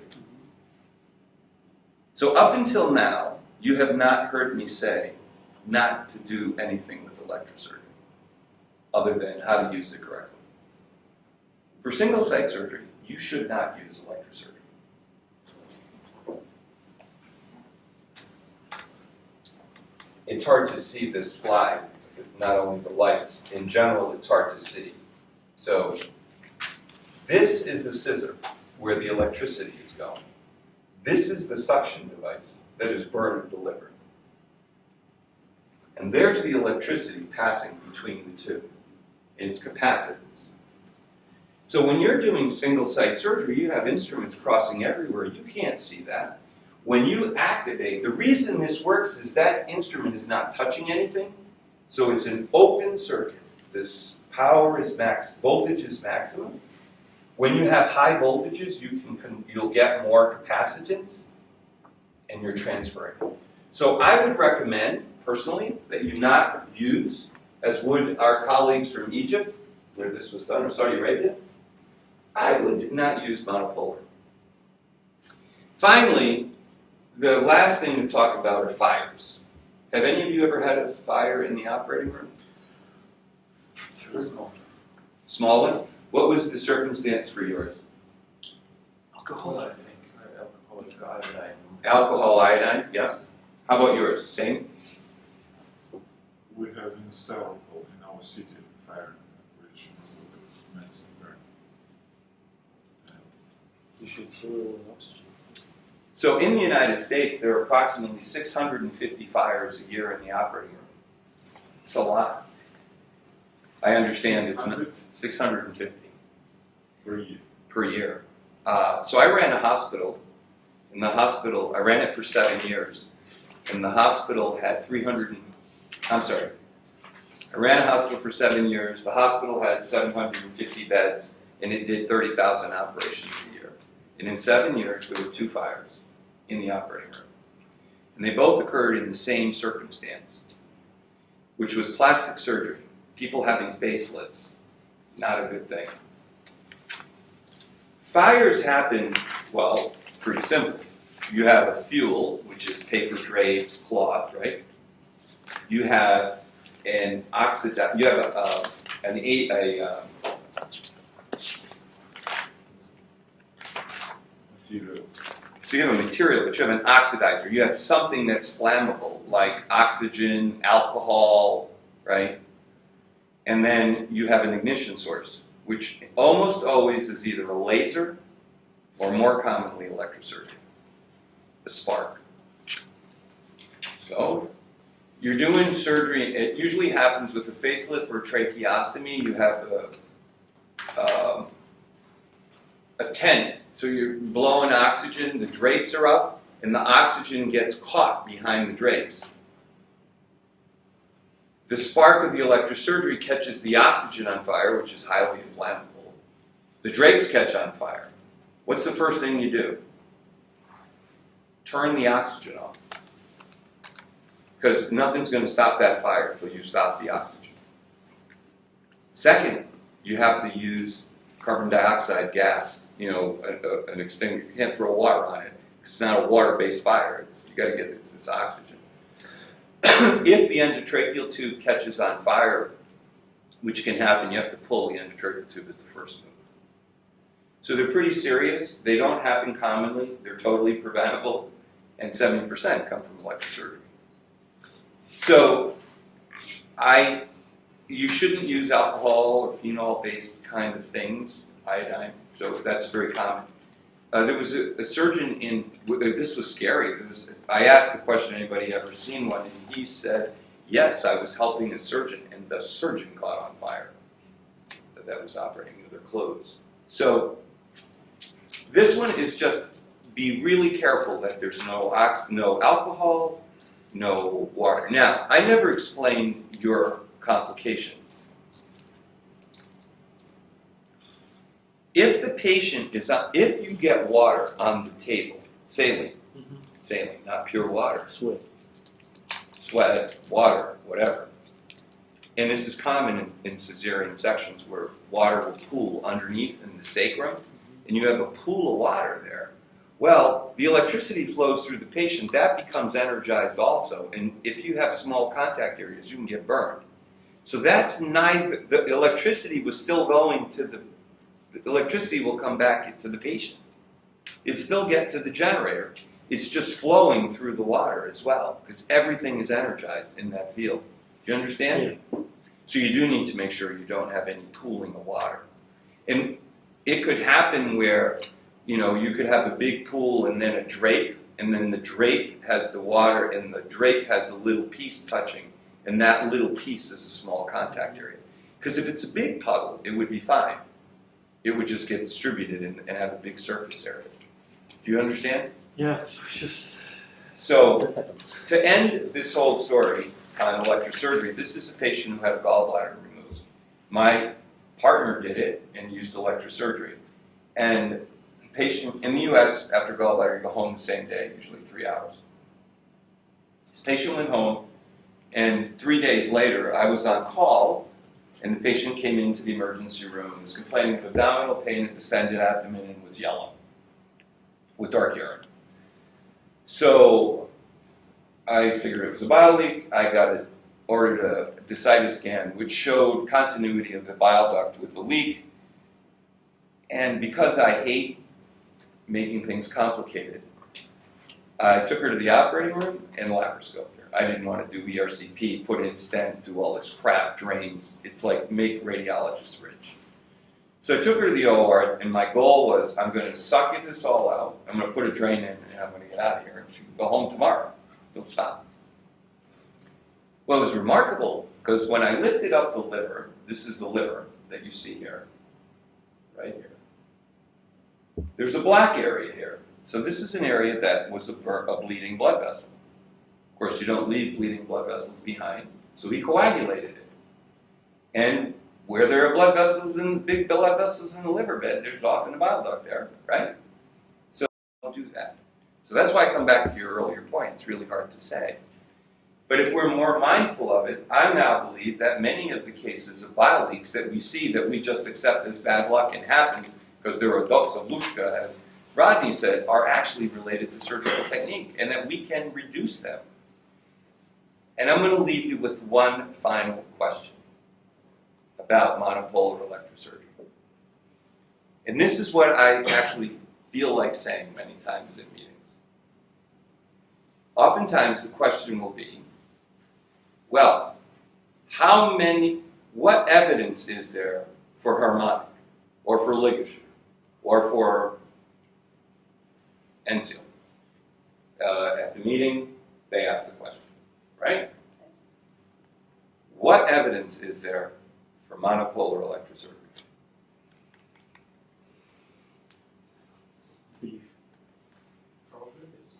So up until now, you have not heard me say not to do anything with electrosurgery, other than how to use it correctly. For single-site surgery, you should not use electrosurgery. It's hard to see this slide, not only the lights. In general, it's hard to see. So this is a scissor where the electricity is going. This is the suction device that is burner delivered. And there's the electricity passing between the two. And its capacitance. So when you're doing single-site surgery, you have instruments crossing everywhere. You can't see that. When you activate, the reason this works is that instrument is not touching anything, so it's an open circuit. This power is max, voltage is maximum. When you have high voltages, you'll get more capacitance, and you're transferring. So I would recommend, personally, that you not use, as would our colleagues from Egypt, where this was done, or Saudi Arabia, I would not use monopolar. Finally, the last thing to talk about are fires. Have any of you ever had a fire in the operating room? Small one? What was the circumstance for yours? Alcohol, I think. Alcoholic iodine. Alcohol iodine, yeah. How about yours? Same? We have installed in our city fire operation with massive burn. You should kill oxygen. So in the United States, there are approximately 650 fires a year in the operating room. It's a lot. I understand it's not 650 per year. So I ran a hospital. In the hospital, I ran it for 7 years. And the hospital had I ran a hospital for 7 years. The hospital had 750 beds, and it did 30,000 operations a year. And in 7 years, there were 2 fires in the operating room. And they both occurred in the same circumstance, which was plastic surgery, people having facelifts. Not a good thing. Fires happen, well, it's pretty simple. You have a fuel, which is paper, drapes, cloth, right? You have an oxidizer. You have Material. So you have a material, but you have an oxidizer. You have something that's flammable, like oxygen, alcohol, right? And then you have an ignition source, which almost always is either a laser or more commonly electrosurgery, a spark. So, you're doing surgery. It usually happens with a facelift or tracheostomy. You have a tent, so you're blowing oxygen. The drapes are up, and the oxygen gets caught behind the drapes. The spark of the electrosurgery catches the oxygen on fire, which is highly inflammable. The drapes catch on fire. What's the first thing you do? Turn the oxygen off. Because nothing's going to stop that fire until you stop the oxygen. Second, you have to use carbon dioxide gas, an extinguisher. You can't throw water on it. It's not a water-based fire. You got to get this oxygen. If the endotracheal tube catches on fire, which can happen, you have to pull the endotracheal tube as the first move. So they're pretty serious. They don't happen commonly. They're totally preventable, and 70% come from electrosurgery. So you shouldn't use alcohol or phenol-based kind of things, iodine. So that's very common. There was a surgeon this was scary. I asked the question, anybody ever seen one? And he said, yes, I was helping a surgeon, and the surgeon caught on fire that was operating with their clothes. So this one is just be really careful that there's no alcohol, no water. Now, I never explained your complication. If the patient is on, if you get water on the table, saline, not pure water, sweat, water, whatever. And this is common in cesarean sections where water will pool underneath in the sacrum, and you have a pool of water there. Well, the electricity flows through the patient, that becomes energized also, and if you have small contact areas, you can get burned. So that's neither, the electricity was still going to the electricity will come back to the patient. It still gets to the generator. It's just flowing through the water as well, because everything is energized in that field. Do you understand? Yeah. So you do need to make sure you don't have any pooling of water. And it could happen where, you could have a big pool and then a drape, and then the drape has the water and the drape has a little piece touching, and that little piece is a small contact area. Because if it's a big puddle, it would be fine. It would just get distributed and have a big surface area. Do you understand? Yeah, it's just... So, to end this whole story on electrosurgery, this is a patient who had a gallbladder removed. My partner did it and used electrosurgery. And the patient in the US, after gallbladder, you go home the same day, usually 3 hours. This patient went home, and 3 days later, I was on call, and the patient came into the emergency room, was complaining of abdominal pain at the distended abdomen, and was yellow with dark urine. So I figured it was a bile leak. I ordered a Decidus scan, which showed continuity of the bile duct with the leak. And because I hate making things complicated, I took her to the operating room and laparoscoped her. I didn't want to do ERCP, put in stent, do all this crap, drains. It's like make radiologists rich. So I took her to the OR, and my goal was I'm going to suck this all out. I'm going to put a drain in, and I'm going to get out of here. And she can go home tomorrow. Don't stop. Well, it was remarkable because when I lifted up the liver, this is the liver that you see here, right here. There's a black area here. So this is an area that was a bleeding blood vessel. Of course, you don't leave bleeding blood vessels behind, so he coagulated it. And where there are blood vessels and big blood vessels in the liver bed, there's often a bile duct there, right? So don't do that. So that's why I come back to your earlier point. It's really hard to say. But if we're more mindful of it, I now believe that many of the cases of bile leaks that we see that we just accept as bad luck and happens because there are doxalushka, as Rodney said, are actually related to surgical technique and that we can reduce them. And I'm going to leave you with one final question about monopolar electrosurgery. And this is what I actually feel like saying many times in meetings. Oftentimes the question will be, well, what evidence is there for harmonic, or for ligature, or for enseal? At the meeting, they ask the question. right? What evidence is there for monopolar electrosurgery? Probably this.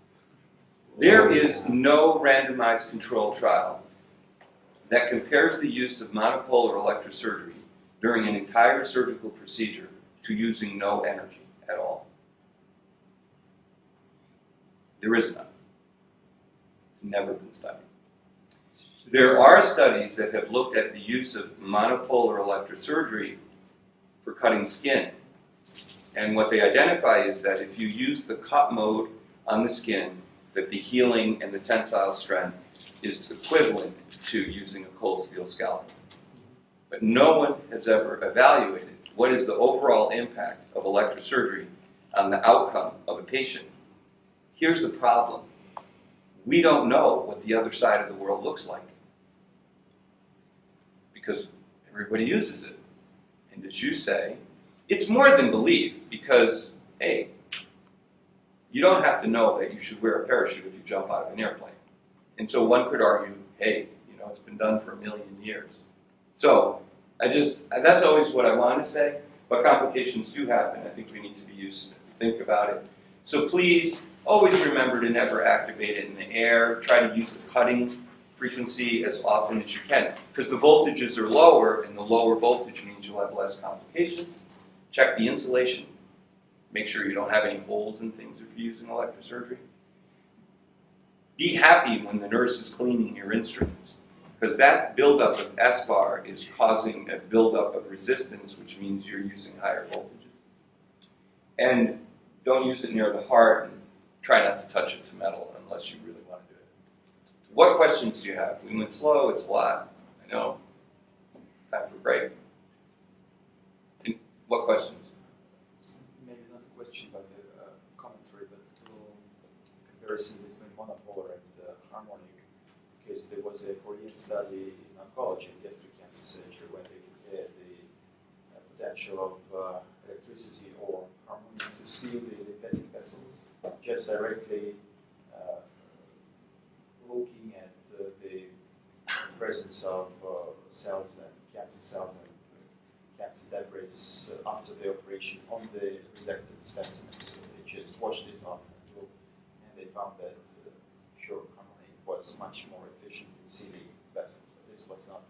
There is no randomized control trial that compares the use of monopolar electrosurgery during an entire surgical procedure to using no energy at all. There is none. It's never been studied. There are studies that have looked at the use of monopolar electrosurgery for cutting skin. And what they identify is that if you use the cut mode on the skin, that the healing and the tensile strength is equivalent to using a cold steel scalpel. But no one has ever evaluated what is the overall impact of electrosurgery on the outcome of a patient. Here's the problem. We don't know what the other side of the world looks like because everybody uses it. And as you say, it's more than belief because, hey, you don't have to know that you should wear a parachute if you jump out of an airplane. And so one could argue, hey, it's been done for 1 million years. So that's always what I want to say, but complications do happen. I think we need to be used to think about it. So please, always remember to never activate it in the air. Try to use the cutting frequency as often as you can because the voltages are lower, and the lower voltage means you'll have less complications. Check the insulation. Make sure you don't have any holes in things if you're using electrosurgery. Be happy when the nurse is cleaning your instruments because that buildup of SBAR is causing a buildup of resistance, which means you're using higher voltages. And don't use it near the heart and try not to touch it to metal unless you really want to do it. What questions do you have? We went slow, it's a lot. I know. Time for break. What questions? Maybe not a question, but a commentary, but comparison between monopolar and harmonic, because there was a Korean study in oncology and gastric cancer surgery when they compared the potential of electricity or harmonic to seal the lymphatic vessels, just directly looking at the presence of cells and cancer cells and cancer debris after the operation on the resected specimen. So they just washed it off and looked, and they found that sure, harmonic was much more efficient in sealing vessels, but this was not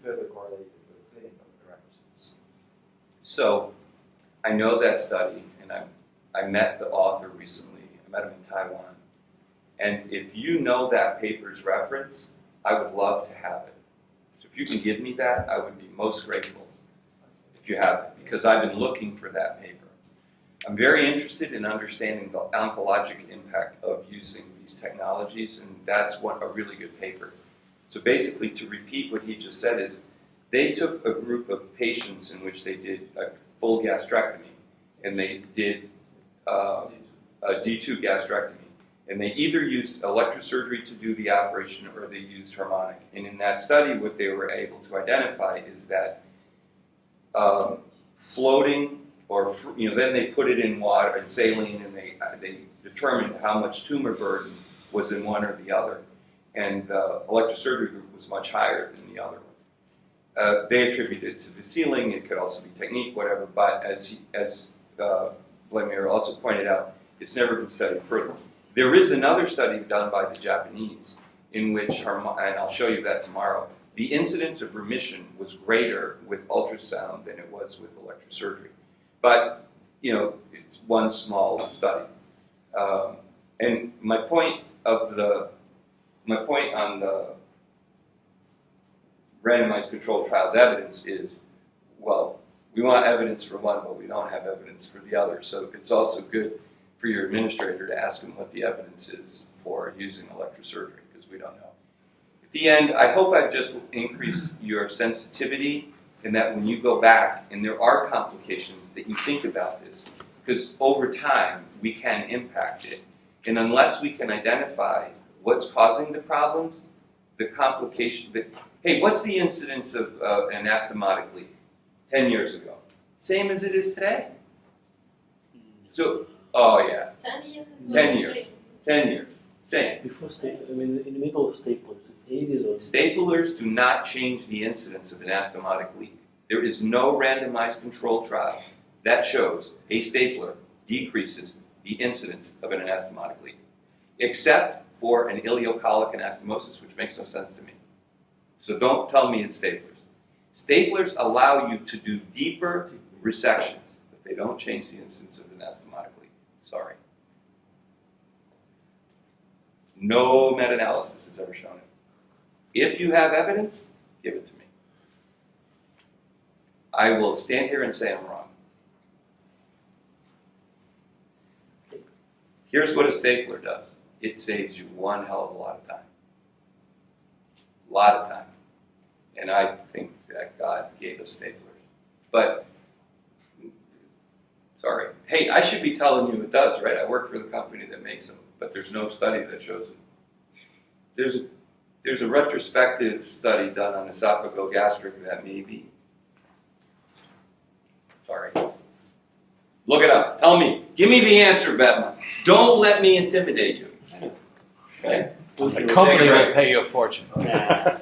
further correlated with clinical parameters. So, I know that study, and I met the author recently. I met him in Taiwan. And if you know that paper's reference, I would love to have it. So if you can give me that, I would be most grateful if you have it, because I've been looking for that paper. I'm very interested in understanding the oncologic impact of using these technologies, and that's a really good paper. So basically, to repeat what he just said is, they took a group of patients in which they did a full gastrectomy, and they did a D2 gastrectomy. And they either used electrosurgery to do the operation or they used harmonic. And in that study, what they were able to identify is that floating, or then they put it in water and saline, and they determined how much tumor burden was in one or the other. And the electrosurgery group was much higher than the other one. They attributed it to the sealing. It could also be technique, whatever. But as Vladimir also pointed out, it's never been studied further. There is another study done by the Japanese in which, and I'll show you that tomorrow, the incidence of remission was greater with ultrasound than it was with electrosurgery. But, it's one small study. And my point on the randomized controlled trials evidence is, well, we want evidence for one, but we don't have evidence for the other. So it's also good for your administrator to ask them what the evidence is for using electrosurgery, because we don't know. At the end, I hope I've just increased your sensitivity, and that when you go back and there are complications, that you think about this, because over time we can impact it. And unless we can identify what's causing the problems, the complication, hey, what's the incidence of anastomotic leak 10 years ago? Same as it is today. So, oh yeah, 10 years? 10 years. 10 years. Same. Before I mean, in the middle of staplers, it's 80s or Staplers do not change the incidence of anastomotic leak. There is no randomized control trial that shows a stapler decreases the incidence of an anastomotic leak, except for an ileocolic anastomosis, which makes no sense to me. So don't tell me it's staplers. Staplers allow you to do deeper resections, but they don't change the incidence of anastomotic leak. Sorry. No meta-analysis has ever shown it. If you have evidence, give it to me. I will stand here and say I'm wrong. Here's what a stapler does. It saves you one hell of a lot of time. A lot of time. And I think that God gave us staplers. But, sorry. Hey, I should be telling you it does, right? I work for the company that makes them, but there's no study that shows it. There's a retrospective study done on esophagogastric that may be. Sorry. Look it up. Tell me. Give me the answer, Betma. Don't let me intimidate you. Okay? The company will pay you a fortune. Nah.